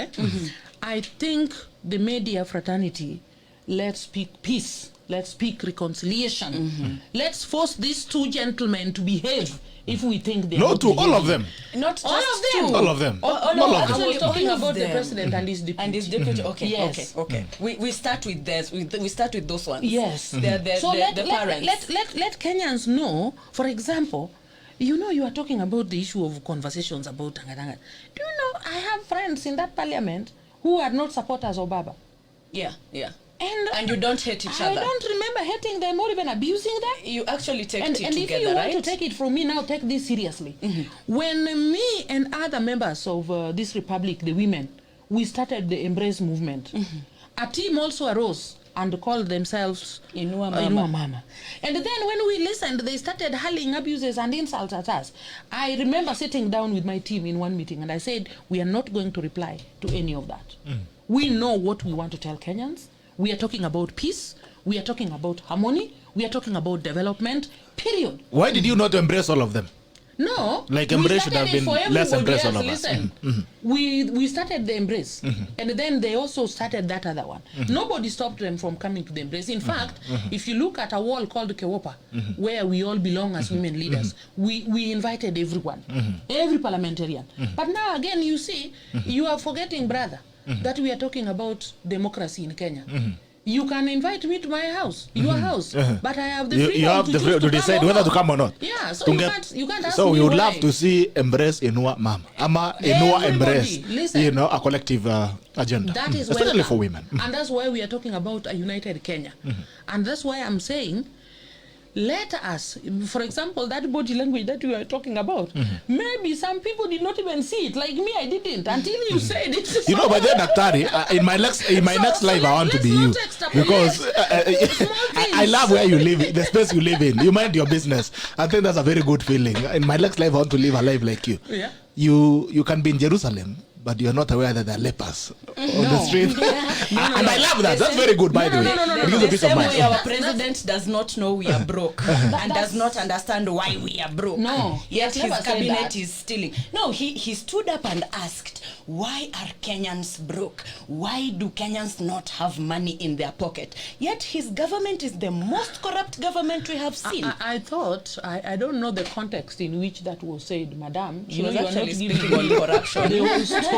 I think the media fraternity, let's speak peace. Let's speak reconciliation. Let's force these two gentlemen to behave if we think they are No, to all of them. Not all just of them. two. All of them. Oh, All no, of them. I actually, was talking all of about the them. president and his deputy. And his deputy, okay, Yes. okay. We start with this. We start with those ones. Yes. So let parents. let Kenyans know, for example, you know, you are talking about the issue of conversations about Tangatanga. Do you know, I have friends in that parliament who are not supporters of Baba. Yeah. And you don't hate each I other. don't remember hating them or even abusing them. You actually take And it if together, you want right? to take it from me now, take this seriously. When me and other members of this republic, the women, we started the Embrace movement, a team also arose and called themselves Inua Mama. Inua Mama. And then when we listened, they started hurling abuses and insults at us. I remember sitting down with my team in one meeting, and I said, we are not going to reply to any of that. We know what we want to tell Kenyans. We are talking about peace. We are talking about harmony. We are talking about development, period. Why did you not embrace all of them? No, Like we embrace should started have it for been less everybody embrace all else. of us. Listen, we started the embrace, and then they also started that other one. Nobody stopped them from coming to the embrace. In fact, if you look at a wall called Kewopa, where we all belong as women leaders, we invited everyone, every parliamentarian. But now again, you see, you are forgetting, brother, that we are talking about democracy in Kenya. You can invite me to my house, your house, but I have the freedom you have to the choose freedom to decide whether to come or not. Yeah, so To you get- can't ask So me we would why. love to see embrace Inua Mama. Ama Inua Everybody, embrace, listen. a collective agenda. That is Especially welcome. for women. And that's why we are talking about a united Kenya. And that's why I'm saying, let us, for example, that body language that you are talking about, maybe some people did not even see it, like me, I didn't, until you said it. You know, but then, Daktari, in my next life, I want to be you, because I love where you live, the space you live in. You mind your business. I think that's a very good feeling. In my next life, I want to live a life like you. Yeah. You can be in Jerusalem, but you're not aware that there are lepers on the street. And I love that. That's very good, by the way. It gives a The peace of same mind. way our president does not know we are broke and does not understand why we are broke. No, Yet he has his never said cabinet that. is stealing. No, he stood up and asked, why are Kenyans broke? Why do Kenyans not have money in their pocket? Yet his government is the most corrupt government we have seen. I thought, I don't know the context in which that was said, madam. She You was know, you are actually not giving speaking on me corruption. the whole story.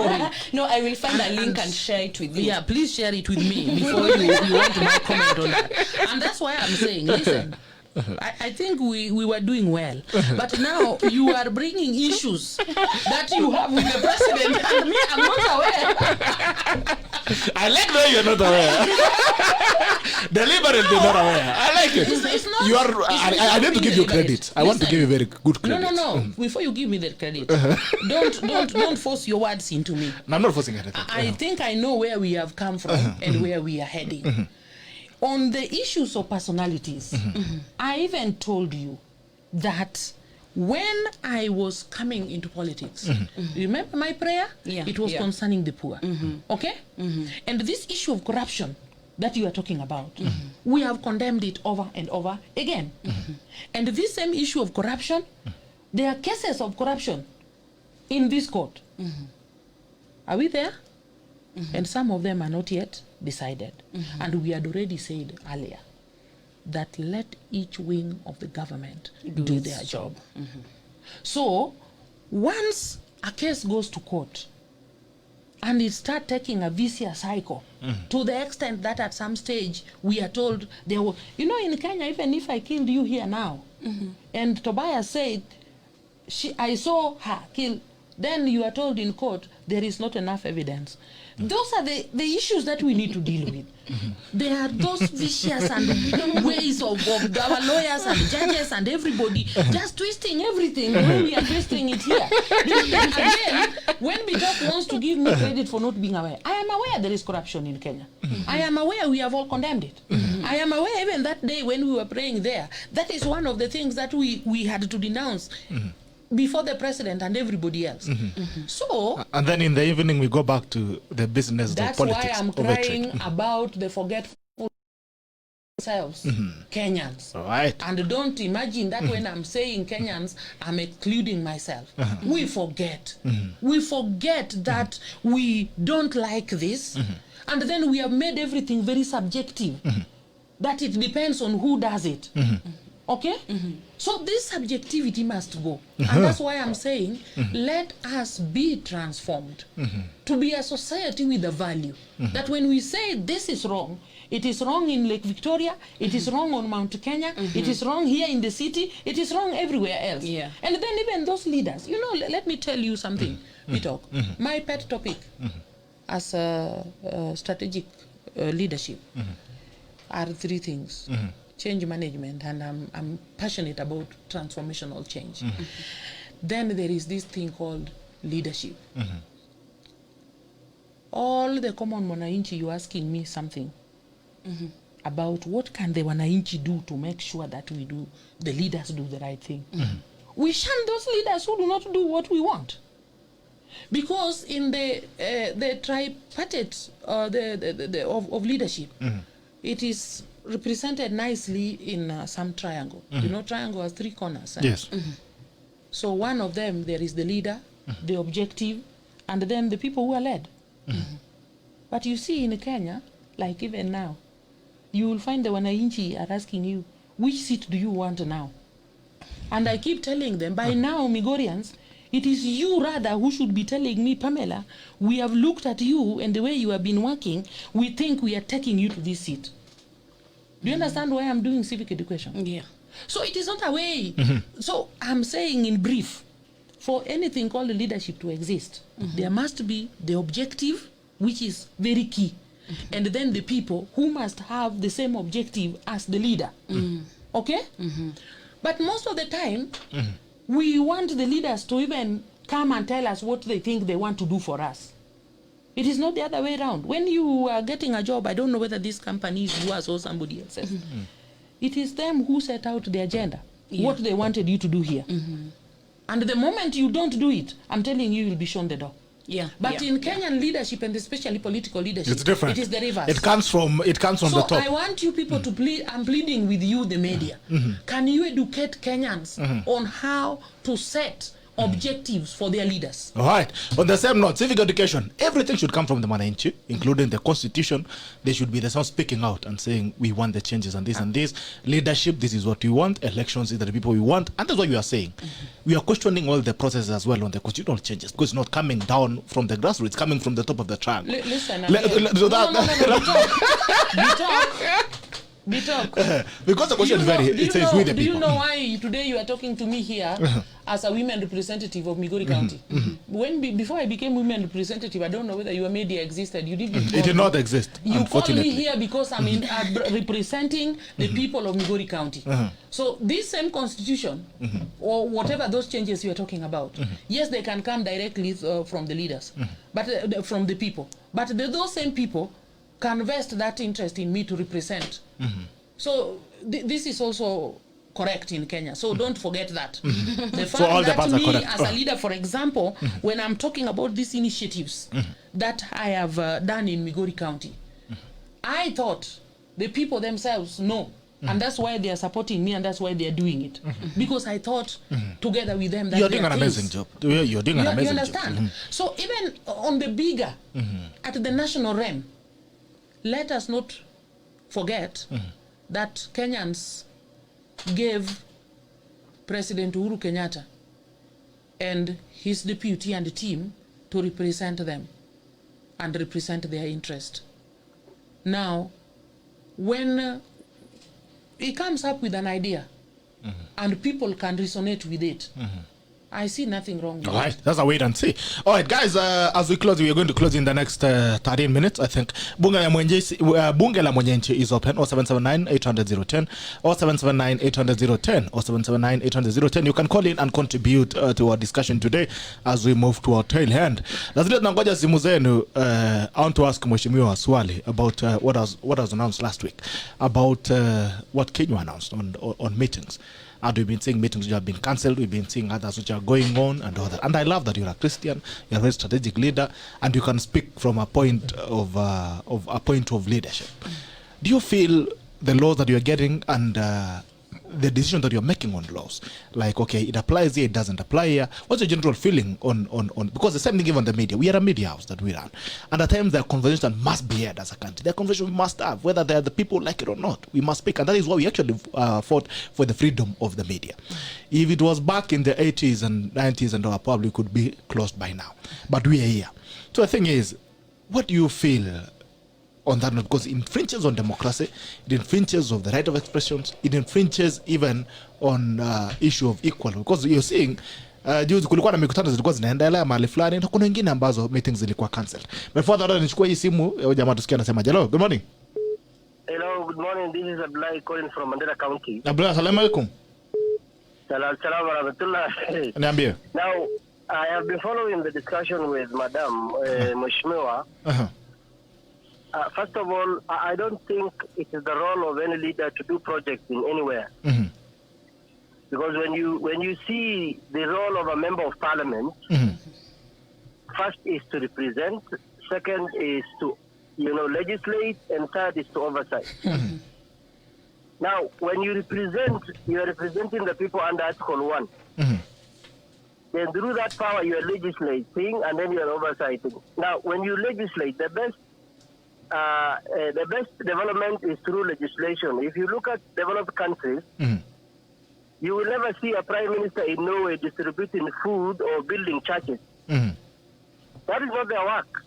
No, I will find a link and share it with you. Yeah, please share it with me before you want to make comment on that. And that's why I'm saying, listen, I think we were doing well. But now you are bringing issues that you have with the president, and me, I'm not aware. I like the way you're not aware. Deliberately not aware. I like it. It's not, You are. I need to give you credit. I want to give you very good No, credit. no. Before you give me the credit, don't force your words into me. No, I'm not forcing anything. I think I know where we have come from and where we are heading. On the issues of personalities, I even told you that when I was coming into politics, remember my prayer? Yeah, It was yeah. concerning the poor. Okay? And this issue of corruption that you are talking about, we have condemned it over and over again. And this same issue of corruption, there are cases of corruption in this court. Are we there? And some of them are not yet decided. And we had already said earlier that let each wing of the government do their job. So once a case goes to court and it starts taking a vicious cycle to the extent that at some stage we are told there were, you know, in Kenya, even if I killed you here now and Tobias said I saw her kill, then you are told in court there is not enough evidence. Those are the issues that we need to deal with. There are those vicious and ways of our lawyers and judges and everybody just twisting everything the way we are twisting it here. Again, when Bitok wants to give me credit for not being aware, I am aware there is corruption in Kenya. I am aware we have all condemned it. I am aware even that day when we were praying there, that is one of the things that we had to denounce before the president and everybody else. So And then in the evening, we go back to the business of that's politics. why I'm of rhetoric. crying about the forgetful themselves, Kenyans. All right. And don't imagine that when I'm saying Kenyans, I'm excluding myself. We forget. We forget that we don't like this. And then we have made everything very subjective. That it depends on who does it. Okay? So this subjectivity must go. And that's why I'm saying, let us be transformed to be a society with a value. That when we say this is wrong, it is wrong in Lake Victoria, it is wrong on Mount Kenya, it is wrong here in the city, it is wrong everywhere else. Yeah. And then even those leaders, you know, let me tell you something, Bitok. My pet topic as a strategic leadership are three things. Change management, and I'm passionate about transformational change. Then there is this thing called leadership. All the common wananchi, you're asking me something about what can the wananchi do to make sure that the leaders do the right thing. We shun those leaders who do not do what we want. Because in the tripartite of leadership, it is represented nicely in some triangle. You know, triangle has three corners. Yes. So one of them, there is the leader, the objective, and then the people who are led. But you see in Kenya, like even now, you will find the Wananchi are asking you, which seat do you want now? And I keep telling them, by now, Migorians, it is you rather who should be telling me, Pamela, we have looked at you and the way you have been working, we think we are taking you to this seat. Do you understand why I'm doing civic education? Yeah. So it is not a way. So I'm saying in brief, for anything called leadership to exist, there must be the objective, which is very key. And then the people who must have the same objective as the leader. Okay? But most of the time, we want the leaders to even come and tell us what they think they want to do for us. It is not the other way around. When you are getting a job, I don't know whether this company is yours or somebody else's. It is them who set out the agenda, what they wanted you to do here. And the moment you don't do it, I'm telling you, you'll be shown the door. Yeah. But in Kenyan leadership, and especially political leadership, It's different. it is the reverse. It comes from the top. So I want you people to plead. I'm pleading with you, the media. Can you educate Kenyans on how to set objectives for their leaders? All right. On the same note, civic education, everything should come from the Wananchi, including the constitution. They should be the ones speaking out and saying, we want the changes and this and this. Leadership, this is what we want. Elections, these are the people we want. And that's what we are saying. We are questioning all the processes as well on the constitutional changes, because it's not coming down from the grassroots, it's coming from the top of the trunk. Listen, be talk. Because the question is very, it says we the people. Do you know why today you are talking to me here as a women representative of Migori County? Before I became women representative, I don't know whether your media existed. You didn't. It did not exist. You called unfortunately. me here because I'm representing the people of Migori County. So this same constitution, or whatever those changes you are talking about, yes, they can come directly from the leaders, but from the people. But those same people can vest that interest in me to represent. So this is also correct in Kenya. So don't forget that. The fact all the that parts are me correct. as a leader, for example, when I'm talking about these initiatives that I have done in Migori County, I thought the people themselves know. And that's why they are supporting me, and that's why they are doing it. Because I thought together with them that you're doing an amazing job. You're doing an amazing job. You understand? So even on the bigger, at the national realm, let us not forget that Kenyans gave President Uhuru Kenyatta and his deputy and the team to represent them and represent their interest. Now, when he comes up with an idea and people can resonate with it, I see nothing wrong with All right, it. that's a wait and see. All right, guys, as we close, we are going to close in the next 13 minutes, I think. Bunge la Mwenyenchi is open, 0779-800-010, 0779-800-010, 0779-800-010. You can call in and contribute to our discussion today as we move to our tail end. Lazile tunangoja simu zenu. I want to ask Mheshimiwa swali about what was announced last week, about what Kenya announced on meetings. And we've been seeing meetings which have been cancelled. We've been seeing others which are going on and all that. And I love that you're a Christian, you're a very strategic leader, and you can speak from a point of leadership. Do you feel the laws that you're getting and the decision that you're making on laws, like, okay, it applies here, it doesn't apply here? What's your general feeling on because the same thing given the media. We are a media house that we run, and at times there are conversations that must be had as a country. There are conversations we must have, whether they are the people like it or not. We must speak, and that is why we actually fought for the freedom of the media. If it was back in the 80s and 90s and all, probably could be closed by now, but we are here. So the thing is, what do you feel on that note? Because it infringes on democracy, it infringes of the right of expressions, it infringes even on issue of equal, because you're seeing juzi kulikuwa na mikutano zilikuwa zinaendelea mahali fulani na kuna wengine ambazo meetings zilikuwa cancelled. But for that, nichukue hii simu jamaa tusikie anasema. Hello, good morning. Hello, good morning. This is Abdullah calling from Mandera County. Abdullah, assalamu alaikum. Salam warahmatullah. Niambie. Now, I have been following the discussion with Madam Mheshimiwa. First of all, I don't think it is the role of any leader to do projects in anywhere. Because when you see the role of a member of parliament, first is to represent, second is to legislate, and third is to oversight. Now, when you represent, you are representing the people under Article 1. then through that power you are legislating, and then you are oversighting. Now, when you legislate, the best development is through legislation. If you look at developed countries, you will never see a prime minister in Norway distributing food or building churches. That is not their work.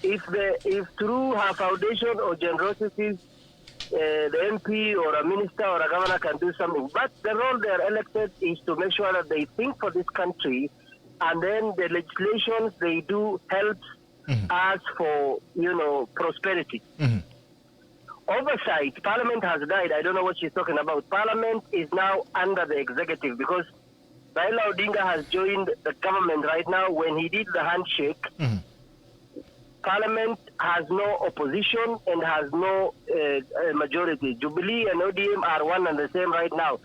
If through her foundation or generosity, the MP or a minister or a governor can do something, but the role they are elected is to make sure that they think for this country, and then the legislations they do helps us for, prosperity. Oversight, Parliament has died. I don't know what she's talking about. Parliament is now under the executive because Raila Odinga has joined the government right now. When he did the handshake, Parliament has no opposition and has no majority. Jubilee and ODM are one and the same right now.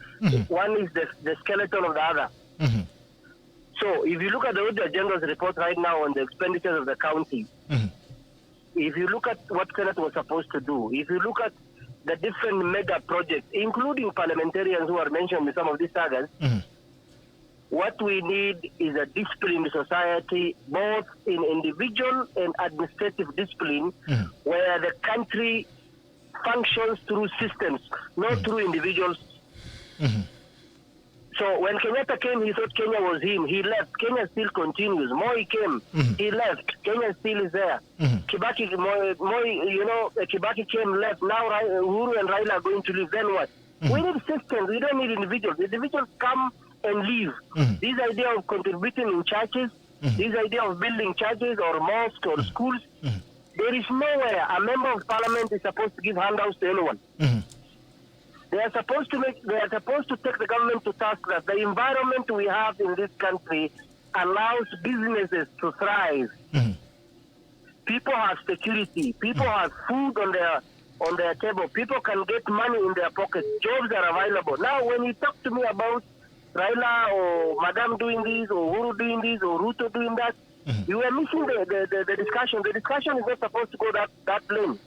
One is the skeleton of the other. So if you look at the agenda's report right now on the expenditures of the county, if you look at what Senate was supposed to do, if you look at the different mega projects, including parliamentarians who are mentioned in some of these sagas, what we need is a disciplined society, both in individual and administrative discipline, where the country functions through systems, not through individuals. So when Kenyatta came, he thought Kenya was him. He left. Kenya still continues. Moi came. He left. Kenya still is there. Kibaki, Kibaki came, left. Now Uhuru and Raila are going to leave. Then what? We need systems. We don't need individuals. Individuals come and leave. This idea of contributing in churches, this idea of building churches or mosques or schools, there is nowhere a member of parliament is supposed to give handouts to anyone. They are supposed to take the government to task that the environment we have in this country allows businesses to thrive. People have security. People have food on their table. People can get money in their pockets. Jobs are available. Now, when you talk to me about Raila or Madam doing this or Uhuru doing this or Ruto doing that, you are missing the discussion. The discussion is not supposed to go that lane.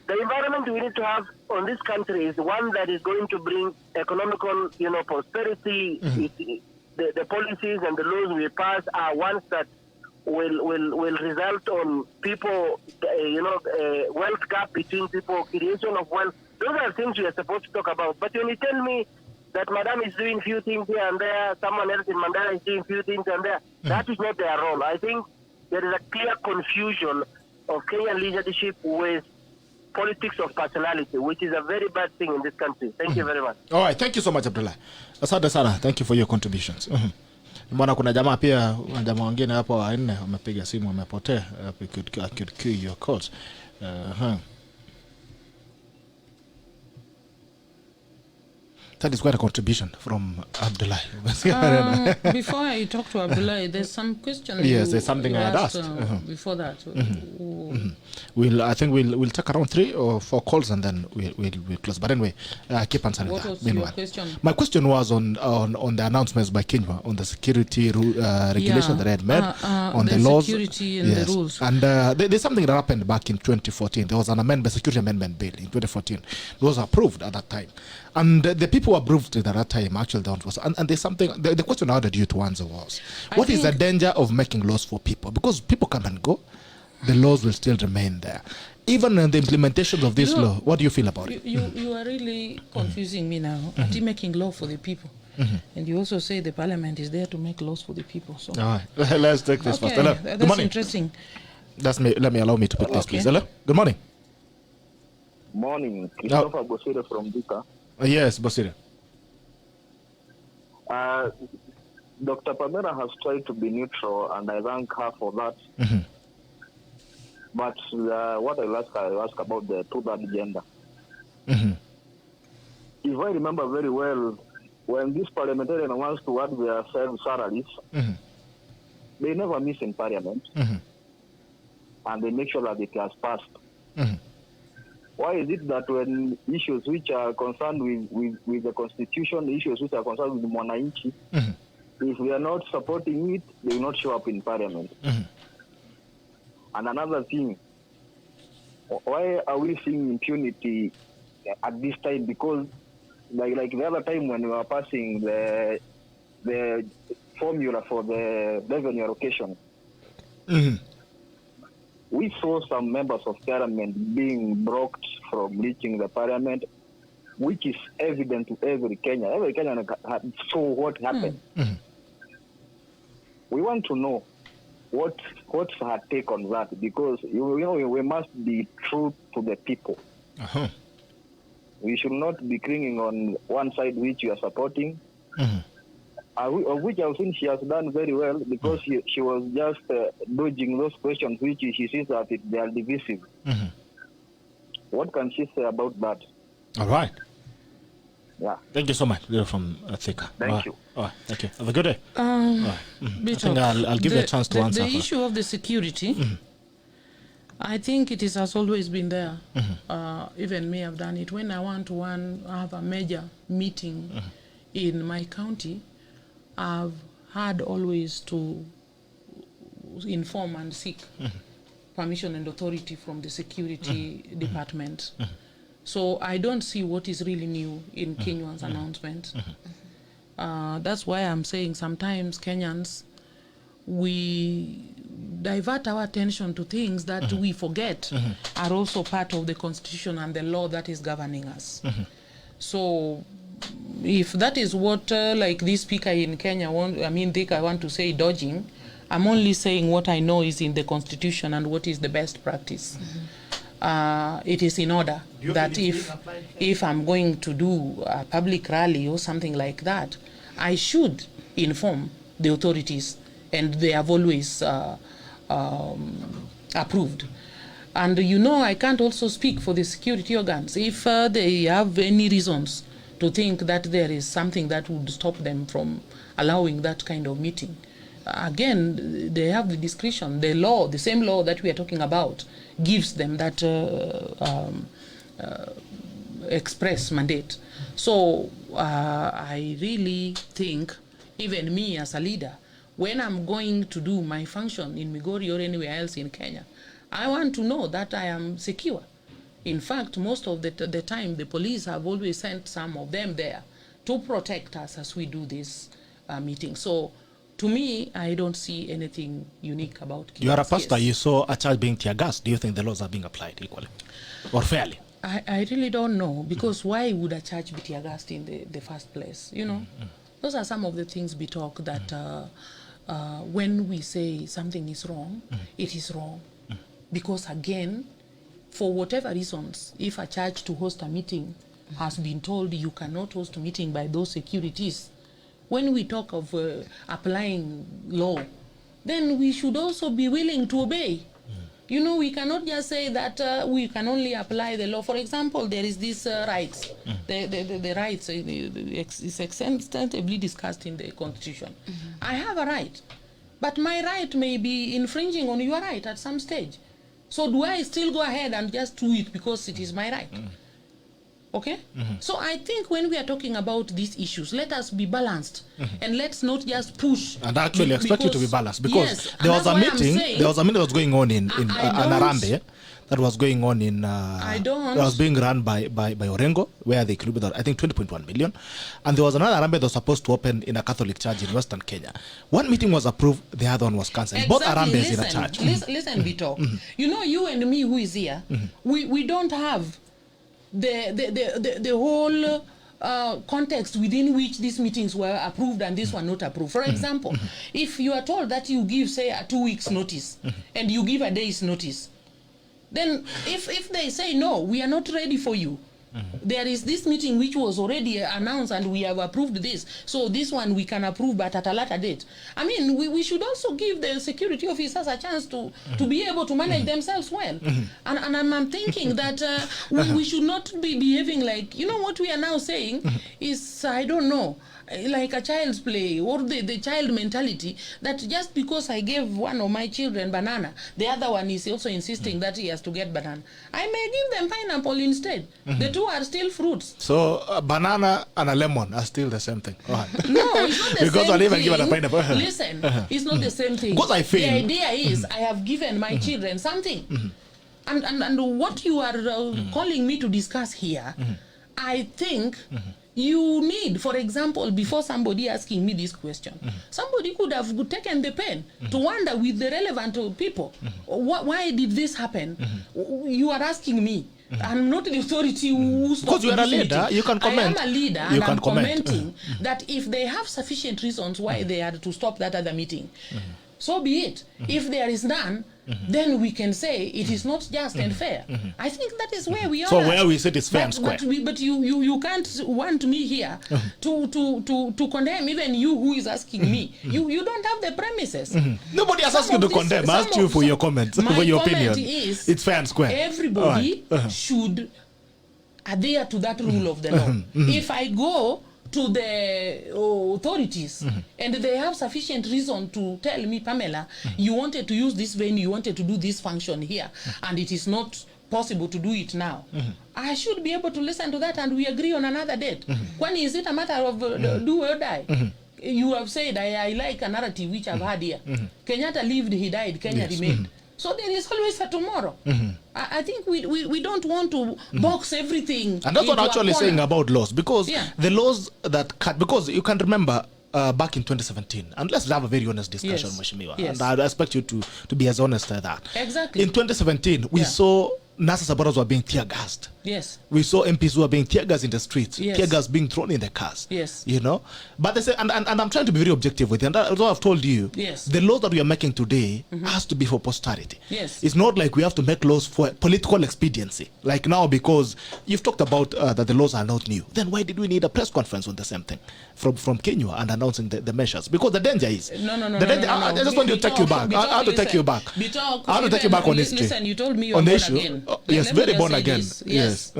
The environment we need to have on this country is one that is going to bring economical, prosperity. The policies and the laws we pass are ones that will result on people, wealth gap between people, creation of wealth. Those are things we are supposed to talk about. But when you tell me that Madam is doing few things here and there, someone else in Mandela is doing few things and there, that is not their role. I think there is a clear confusion of Kenyan leadership with politics of personality, which is a very bad thing in this country. Thank you very much. All right, thank you so much, Abdullah. Asante sana. Thank you for your contributions. Mbona kuna jamaa pia, jamaa wengine hapo wanne wamepiga simu wamepotea. I could queue your calls. That is quite a contribution from Abdullah. Before I talk to Abdullah, there's some question. Yes, there's something I had asked. Before that. I think we'll take around 3 or 4 calls and then we'll close. But anyway, keep answering what that. Was Meanwhile, your question? My question was on the announcements by Kenya on the security regulation that I had made on the laws, security and the rules. And there's something that happened back in 2014. There was an security amendment bill in 2014. It was approved at that time, and the people who approved it at that time actually don't was. And there's something. The question I ordered you to answer was, what is the danger of making laws for people? Because people come and go, the laws will still remain there. Even in the implementation of this law, what do you feel about it? You are really confusing me now. Are making law for the people? And you also say the parliament is there to make laws for the people. So all right, let's take this first. Hello. That's Good morning. interesting. Allow me to pick this, please. Hello. Good morning. Morning. Christopher Bosire from Duka. Yes, Bosire. Dr. Pamela has tried to be neutral, and I thank her for that. But what I'll ask about the two-third gender. If I remember very well, when this parliamentarian wants to add their salaries, they never miss in parliament, and they make sure that it has passed. Why is it that when issues which are concerned with the constitution, issues which are concerned with the Mwananchi, if we are not supporting it, they will not show up in parliament? And another thing, why are we seeing impunity at this time? Because like the other time when we were passing the the formula for the revenue allocation, we saw some members of parliament being blocked from reaching the parliament, which is evident to every Kenyan. Every Kenyan saw what happened. We want to know what's her take on that, because you know we must be true to the people. We should not be clinging on one side which you are supporting, of which I've seen she has done very well, because she was just dodging those questions which she sees that they are divisive. What can she say about that? All right. Yeah. Thank you so much. We're from Thika. Thank you. All right. Thank you. Have a good day. I think I'll give you a chance to answer The first. issue of the security, I think it has always been there. Even me, I've done it. When I want to have a major meeting in my county, I've had always to inform and seek permission and authority from the security department. So I don't see what is really new in Kenywan's announcement. That's why I'm saying sometimes Kenyans, we divert our attention to things that we forget are also part of the constitution and the law that is governing us. So if that is what like this speaker in Kenya I want to say dodging, I'm only saying what I know is in the constitution and what is the best practice. It is in order that if I'm going to do a public rally or something like that, I should inform the authorities, and they have always approved. And I can't also speak for the security organs. If they have any reasons to think that there is something that would stop them from allowing that kind of meeting, again, they have the discretion. The law, the same law that we are talking about, gives them that express mandate. So I really think, even me as a leader, when I'm going to do my function in Migori or anywhere else in Kenya, I want to know that I am secure. In fact, most of the time, the police have always sent some of them there to protect us as we do this meeting. So, to me, I don't see anything unique about Kenya's You are a pastor. case. You saw a child being tear gas. Do you think the laws are being applied equally or fairly? I really don't know, because why would a church be tear gassed in the first place? Those are some of the things we talk that when we say something is wrong, it is wrong. Because again, for whatever reasons, if a church to host a meeting has been told you cannot host a meeting by those securities, when we talk of applying law, then we should also be willing to obey. We cannot just say that we can only apply the law. For example, there is this rights. The rights is extensively discussed in the Constitution. I have a right, but my right may be infringing on your right at some stage. So do I still go ahead and just do it because it is my right? Okay? So I think when we are talking about these issues, let us be balanced and let's not just push. And I actually expect you to be balanced, because yes, there was a that's why I'm meeting. saying, There was a meeting that was going on in Narambe. That was going on in. don't. That was being run by Orengo, where they included, I think, 20.1 million. And there was another Narambe that was supposed to open in a Catholic church in Western Kenya. One meeting was approved, the other one was cancelled. Both Arambes in a church. Listen, we talk. You and me, who is here, we don't have the whole context within which these meetings were approved and this one not approved. For example, if you are told that you give, say, a 2 weeks notice and you give a day's notice, then if they say, no, we are not ready for you, there is this meeting which was already announced and we have approved this, so this one we can approve but at a later date. I mean, we should also give the security officers a chance to be able to manage themselves well. And I'm thinking that we should not be behaving like, what we are now saying is, I don't know, like a child's play, or the child mentality, that just because I gave one of my children banana, the other one is also insisting that he has to get banana. I may give them pineapple instead. The two are still fruits. So a banana and a lemon are still the same thing. Right. No, it's not the because same I'll even thing. give it a pineapple. Listen, it's not the same thing. Because I feel the idea is I have given my children something. And what you are calling me to discuss here, I think you need, for example, before somebody asking me this question, somebody could have taken the pen to wonder with the relevant people, why did this happen? You are asking me. I'm not the authority who stopped. Because you are a leader, you can comment. I am a leader, you and can I'm comment. commenting that if they have sufficient reasons why they had to stop that other meeting, so be it. If there is none, then we can say it is not just and fair. I think that is where we are. So where we sit is fair and square. But you can't want me here to condemn even you who is asking me. You don't have the premises. Nobody has asked you to condemn. I asked you for your comments, for your opinion. Is it's fair and square. Everybody should adhere to that rule of the law. If I go to the authorities and they have sufficient reason to tell me, Pamela, you wanted to use this venue, you wanted to do this function here, and it is not possible to do it now, I should be able to listen to that and we agree on another date. When is it a matter of do or die? You have said, I like a narrative which I've had here. Kenyatta lived, he died, Kenya remained. So there is always a tomorrow. I think we don't want to box everything. And that's what I'm actually saying about laws, because the laws that cut, because you can remember back in 2017, and let's have a very honest discussion, Mheshimiwa. And I expect you to be as honest as that. Exactly. In 2017, we saw NASA Sabaras were being tear gassed. Yes. We saw MPs who were being tear gassed in the streets, tear gas being thrown in the cars. Yes. You know? But they say, and I'm trying to be very objective with you, and that's what I've told you. Yes. The laws that we are making today has to be for posterity. Yes. It's not like we have to make laws for political expediency. Like now, because you've talked about that the laws are not new. Then why did we need a press conference on the same thing from Kenya and announcing the measures? Because the danger is... No. I just want to take you back. I have to take you back. I have to take you back on history. Listen, you told me you're on the born issue. again. Yes, very born again. Yes.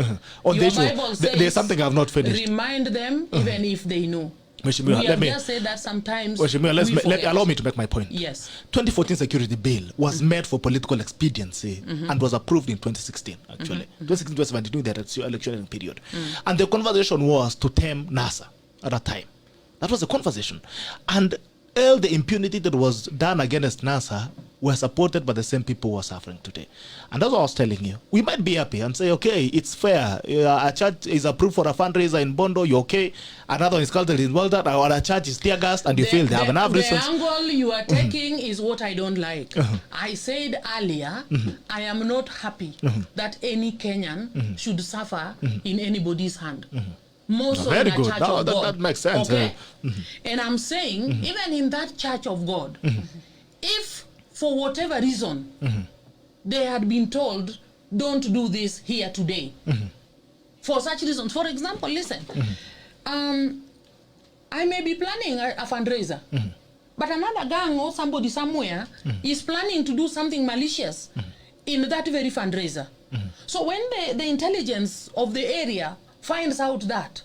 On the issue, there's something I've not finished. Remind them, even if they know. Mheshimiwa, We have just said that sometimes allow me to make my point. Yes. 2014 security bill was made for political expediency and was approved in 2016, actually. 2016, 2017, the election period. And the conversation was to tame NASA at that time. That was the conversation. And all the impunity that was done against NASA were supported by the same people who are suffering today. And that's what I was telling you. We might be happy and say, okay, it's fair. A church is approved for a fundraiser in Bondo, you're okay. Another one is called in Walter, or a church is tear gassed, and you feel they have enough reasons. The angle you are taking is what I don't like. I said earlier, I am not happy that any Kenyan should suffer in anybody's hand. More so in a church of God. That makes sense. Okay? And I'm saying, even in that church of God, if for whatever reason they had been told, don't do this here today, for such reasons, for example, listen, I may be planning a fundraiser, but another gang or somebody somewhere is planning to do something malicious in that very fundraiser. So when the intelligence of the area finds out that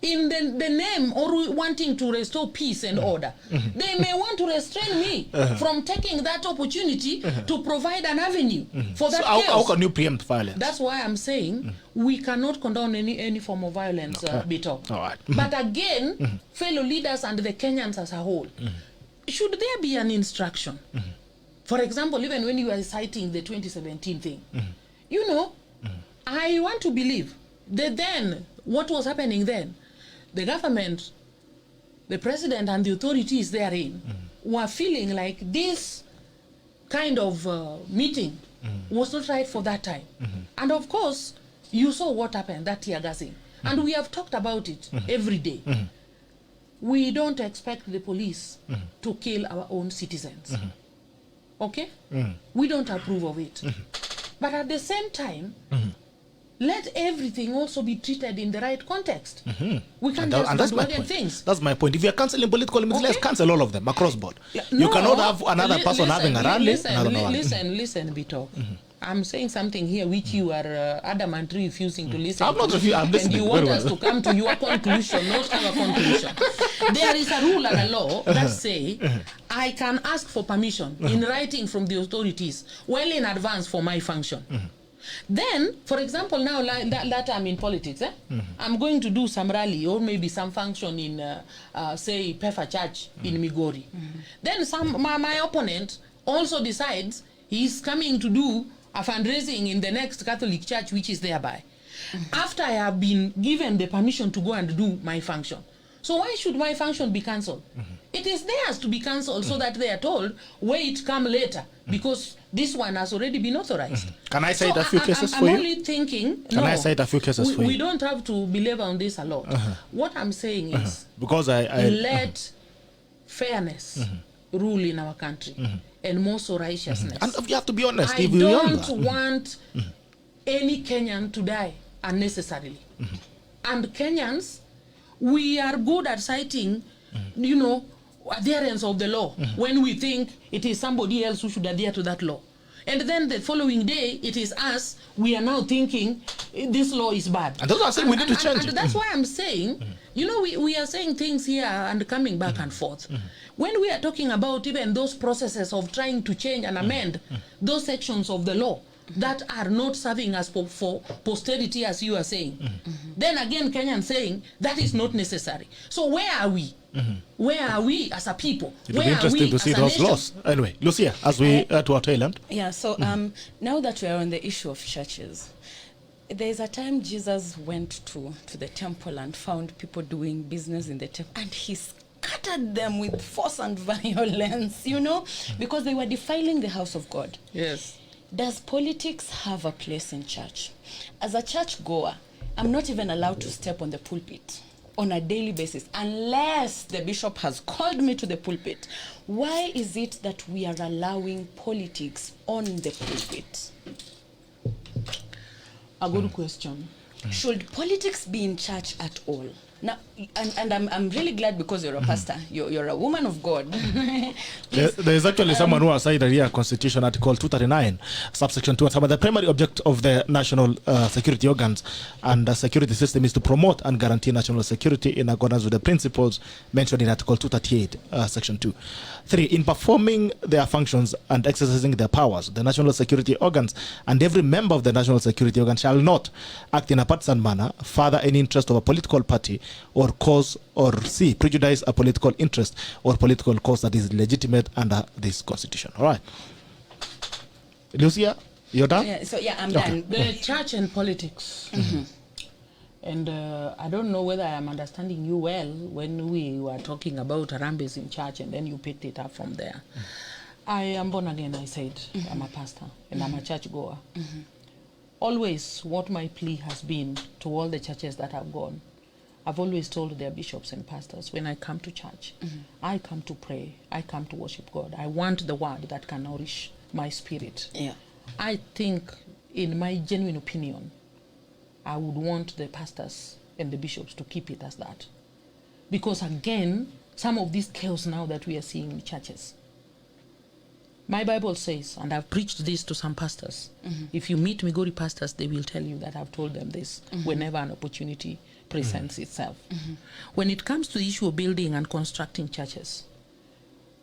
in the name or wanting to restore peace and order, they may want to restrain me from taking that opportunity to provide an avenue for that chaos. How can you preempt violence? That's why I'm saying we cannot condone any form of violence, Bito. All right. But again, fellow leaders and the Kenyans as a whole, should there be an instruction? For example, even when you are citing the 2017 thing, you know, I want to believe that then, what was happening then, the government, the president and the authorities therein were feeling like this kind of meeting was not right for that time. And of course, you saw what happened, that tear gassing. And we have talked about it every day. We don't expect the police to kill our own citizens. Okay? We don't approve of it. But at the same time, let everything also be treated in the right context. We can't just do other things. That's my point. If you're cancelling political limits, let's cancel all of them across board. You cannot have another person having a rally. Listen, Bito. I'm saying something here which you are adamantly refusing to listen I'm not refusing, I'm listening. And you want us to come to your conclusion, not our conclusion. There is a rule and a law that say I can ask for permission in writing from the authorities well in advance for my function. Then, for example, now that I'm in politics, I'm going to do some rally or maybe some function in, say, Pefa Church in MIGORI. Then my opponent also decides he's coming to do a fundraising in the next Catholic church which is thereby. after I have been given the permission to go and do my function. So why should my function be cancelled? It is theirs to be cancelled so that they are told, wait, come later, because this one has already been authorized. Can I cite a few cases for I'm you? only thinking, Can I cite a few cases for you? We don't have to belabor on this a lot. What I'm saying is, because I let fairness rule in our country, and more so righteousness. And you have to be honest. I don't want any Kenyan to die unnecessarily. And Kenyans, we are good at citing, adherence of the law when we think it is somebody else who should adhere to that law. And then the following day, it is us, we are now thinking this law is bad. And that's what I'm saying, we need to change it. And that's why I'm saying, we are saying things here and coming back and forth. When we are talking about even those processes of trying to change and amend those sections of the law that are not serving us for posterity, as you are saying, then again Kenyan saying that is not necessary. So where are we? Where are we as a people? It will be interesting to see those laws. Anyway, Lucia, as we to our tail end. Yeah, so now that we are on the issue of churches, there is a time Jesus went to the temple and found people doing business in the temple, and he scattered them with force and violence, because they were defiling the house of God. Yes. Does politics have a place in church? As a church goer, I'm not even allowed to step on the pulpit on a daily basis unless the bishop has called me to the pulpit. Why is it that we are allowing politics on the pulpit? A good question. Should politics be in church at all? Now, and I'm really glad because you're a pastor. You're a woman of God. There is actually someone who has cited here Constitution Article 239, subsection 2. But the primary object of the national security organs and the security system is to promote and guarantee national security in accordance with the principles mentioned in Article 238, section 2. 3. In performing their functions and exercising their powers, the national security organs and every member of the national security organ shall not act in a partisan manner, further any interest of a political party, or cause or prejudice a political interest or political cause that is legitimate under this constitution. All right. Lucia, you're done? Yeah, I'm done. The church and politics. And I don't know whether I am understanding you well when we were talking about Harambes in church and then you picked it up from there. I am born again, I said. I'm a pastor and I'm a church goer. Always what my plea has been to all the churches that have gone, I've always told their bishops and pastors, when I come to church, I come to pray, I come to worship God. I want the word that can nourish my spirit. Yeah. I think, in my genuine opinion, I would want the pastors and the bishops to keep it as that. Because again, some of this chaos now that we are seeing in churches. My Bible says, and I've preached this to some pastors, if you meet MIGORI pastors, they will tell you that I've told them this whenever an opportunity presents itself. When it comes to the issue of building and constructing churches,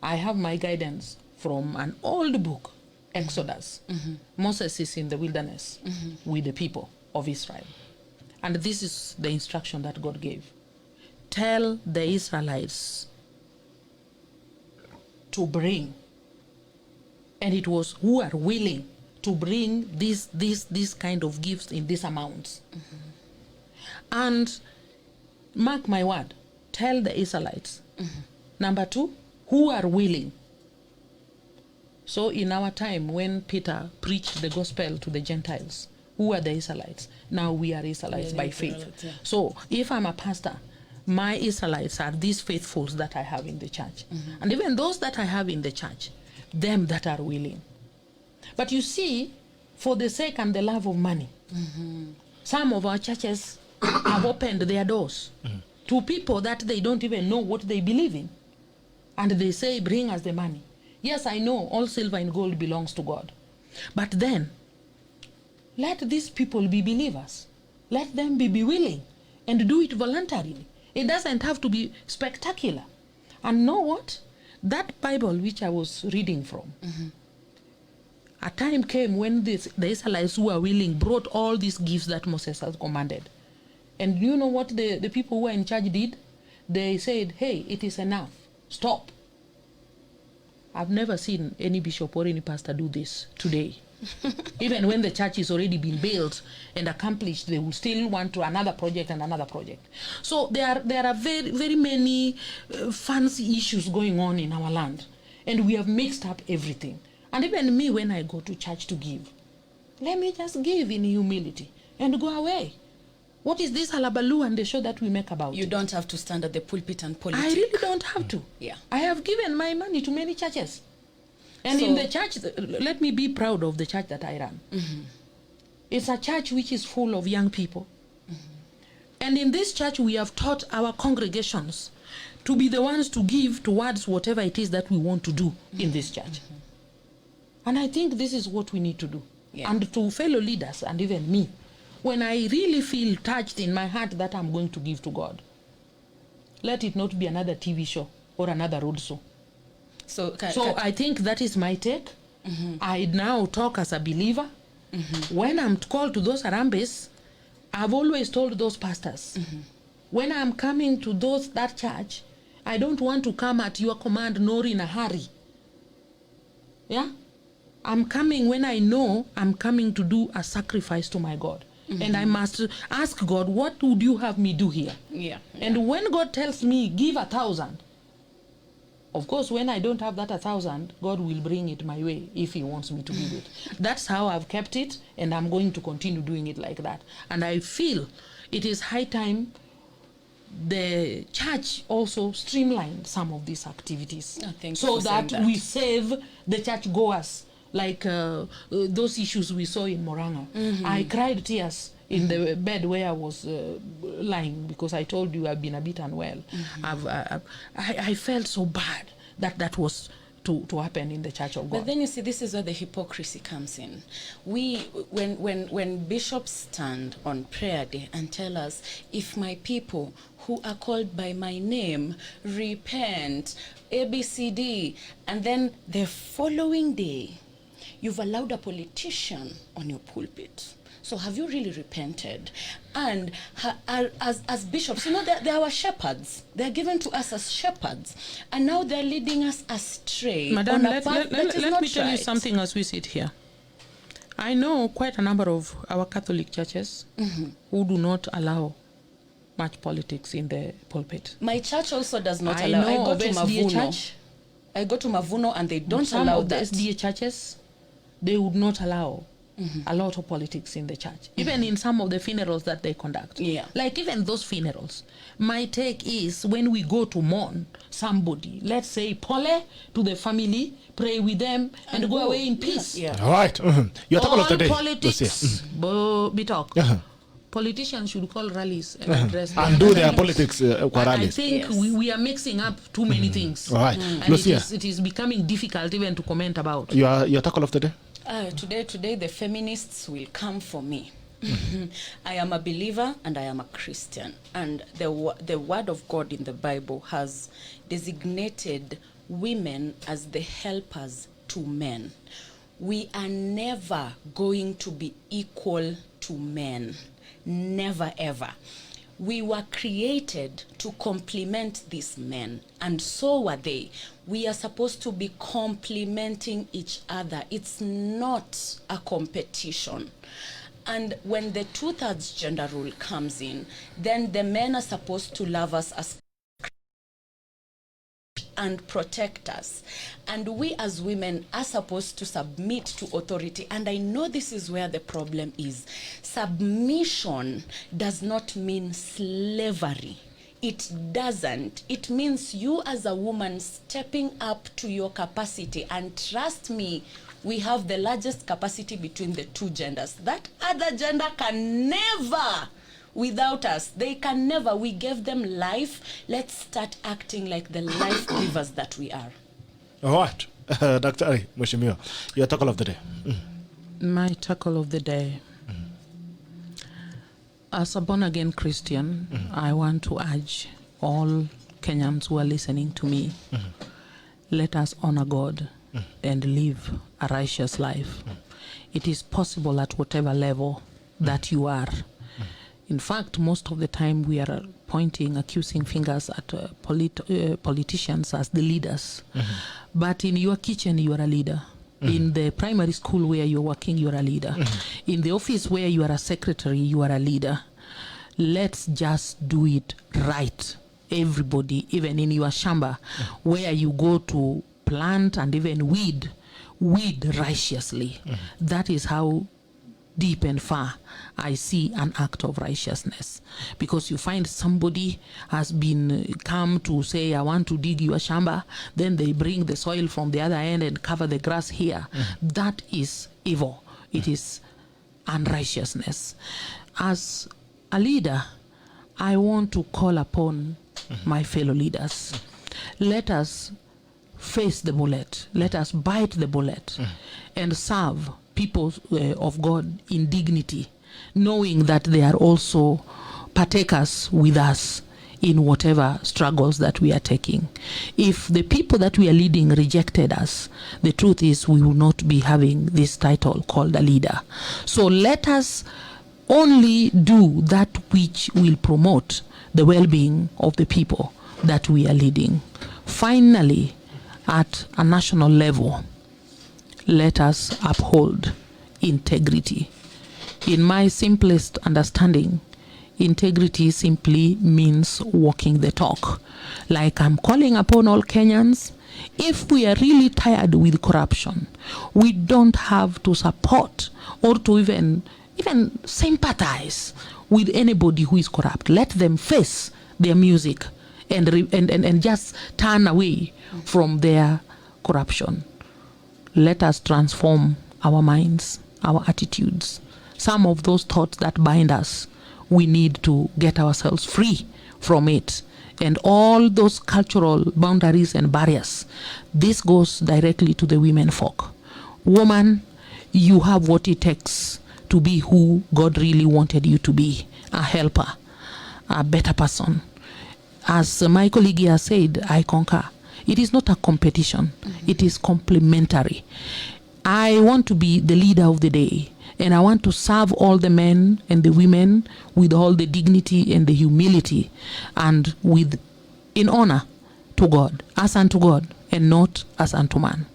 I have my guidance from an old book, Exodus. Moses is in the wilderness with the people of Israel. And this is the instruction that God gave. Tell the Israelites to bring, and it was who are willing to bring this kind of gifts in these amounts. And mark my word, tell the Israelites. Number 2, who are willing. So in our time, when Peter preached the gospel to the Gentiles, who are the Israelites? Now we are Israelites by faith. So if I'm a pastor, my Israelites are these faithfuls that I have in the church. And even those that I have in the church, them that are willing. But you see, for the sake and the love of money, some of our churches have opened their doors to people that they don't even know what they believe in. And they say, bring us the money. Yes, I know all silver and gold belongs to God. But then, let these people be believers. Let them be willing and do it voluntarily. It doesn't have to be spectacular. And know what? That Bible which I was reading from, a time came when the Israelites who were willing brought all these gifts that Moses has commanded. And you know what the people who were in charge did? They said, hey, it is enough. Stop. I've never seen any bishop or any pastor do this today. Even when the church is already been built and accomplished, they will still want to another project and another project. So there are very, very many fancy issues going on in our land, and we have mixed up everything. And even me, when I go to church to give, let me just give in humility and go away. What is this halabaloo and the show that we make about You it? don't have to stand at the pulpit and politic. I really don't have to. Yeah. I have given my money to many churches. And So- in the church, let me be proud of the church that I run. It's a church which is full of young people. And in this church, we have taught our congregations to be the ones to give towards whatever it is that we want to do in this church. And I think this is what we need to do. Yeah. And to fellow leaders and even me, when I really feel touched in my heart that I'm going to give to God, let it not be another TV show or another road show. So I think that is my take. I now talk as a believer. When I'm called to those Harambes, I've always told those pastors, when I'm coming to that church, I don't want to come at your command nor in a hurry. Yeah? I'm coming when I know I'm coming to do a sacrifice to my God. And I must ask God, what would you have me do here? Yeah. And when God tells me, give 1,000, of course, when I don't have that 1,000, God will bring it my way if he wants me to give it. That's how I've kept it, and I'm going to continue doing it like that. And I feel it is high time the church also streamline some of these activities, thank you so for saying that that. we save the church goers, like those issues we saw in Moranga. I cried tears in the bed where I was lying, because I told you I've been a bit unwell. I felt so bad that was to happen in the Church of God. But then you see, this is where the hypocrisy comes in. When bishops stand on prayer day and tell us, if my people who are called by my name repent, ABCD, and then the following day, you've allowed a politician on your pulpit. So have you really repented? And as bishops, you know, they're our shepherds. They're given to us as shepherds. And now they're leading us astray. Madam, on a let path that is me not tell you right. something as we sit here. I know quite a number of our Catholic churches who do not allow much politics in the pulpit. My church also does not I allow. know I go of to SDA Mavuno. church. I go to Mavuno and they don't Some allow of the that. SDA churches, they would not allow a lot of politics in the church, even in some of the funerals that they conduct. Yeah. Like even those funerals, my take is when we go to mourn somebody, let's say Pole to the family, pray with them, and go away in peace. Yeah. All right. Your tackle of the day. Politics, Yes. be talk. Politicians should call rallies and address them. And do their politics kwa I rallies. think Yes. we are mixing up too many things. All right. And Lucia, it is becoming difficult even to comment about. your tackle of the day. Today the feminists will come for me. I am a believer and I am a Christian, and the word of God in the Bible has designated women as the helpers to men. We are never going to be equal to men. Never ever. We were created to complement these men, and so were they. We are supposed to be complementing each other. It's not a competition. And when the 2/3 gender rule comes in, then the men are supposed to love us as and protect us, and we as women are supposed to submit to authority. And I know this is where the problem is. Submission does not mean slavery. It doesn't. It means you as a woman stepping up to your capacity. And trust me, we have the largest capacity between the two genders. That other gender can never, without us, they can never. We gave them life. Let's start acting like the life givers that we are. All right. Dr. Ari Mheshimiwa, your tackle of the day. My tackle of the day. As a born-again Christian, I want to urge all Kenyans who are listening to me, let us honor God and live a righteous life. It is possible at whatever level that you are. In fact, most of the time we are accusing fingers at politicians as the leaders. But in your kitchen, you are a leader. In the primary school where you're working, you're a leader. In the office where you are a secretary, you are a leader. Let's just do it right. Everybody, even in your shamba, where you go to plant and even weed righteously. That is how deep and far I see an act of righteousness. Because you find somebody has been come to say, I want to dig your shamba, then they bring the soil from the other end and cover the grass here. That is evil. It is unrighteousness. As a leader, I want to call upon my fellow leaders. Let us face the bullet. Let us bite the bullet and serve people of God in dignity, knowing that they are also partakers with us in whatever struggles that we are taking. If the people that we are leading rejected us, the truth is we will not be having this title called a leader. So let us only do that which will promote the well-being of the people that we are leading. Finally, at a national level, let us uphold integrity. In my simplest understanding, integrity simply means walking the talk. Like I'm calling upon all Kenyans, if we are really tired with corruption, we don't have to support or to even sympathize with anybody who is corrupt. Let them face their music and just turn away from their corruption. Let us transform our minds, our attitudes. Some of those thoughts that bind us, we need to get ourselves free from it. And all those cultural boundaries and barriers, this goes directly to the women folk. Woman, you have what it takes to be who God really wanted you to be, a helper, a better person. As my colleague here said, I concur. It is not a competition. It is complementary. I want to be the leader of the day, and I want to serve all the men and the women with all the dignity and the humility and in honor to God, as unto God, and not as unto man.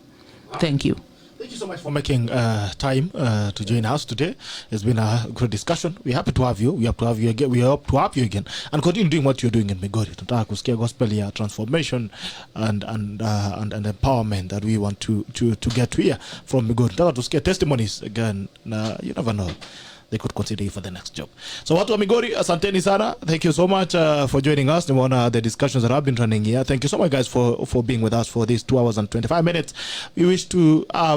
Thank you. Thank you so much for making time to join us today. It's been a great discussion. We're happy to have you. We hope to have you again. We hope to have you again and continue doing what you're doing in MIGORI. Tunataka kusikia gospel ya transformation and empowerment that we want to get here from MIGORI. Tunataka tusikia testimonies again. You never know. They could consider you for the next job. So watu wa MIGORI, asanteni sana. Thank you so much for joining us. Nimeona the discussions that have been running here. Thank you so much, guys, for being with us for these 2 hours and 25 minutes. We wish you a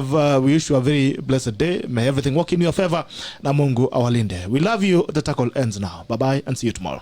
very blessed day. May everything work in your favor. Na Mungu awalinde. We love you. The tackle ends now. Bye-bye and see you tomorrow.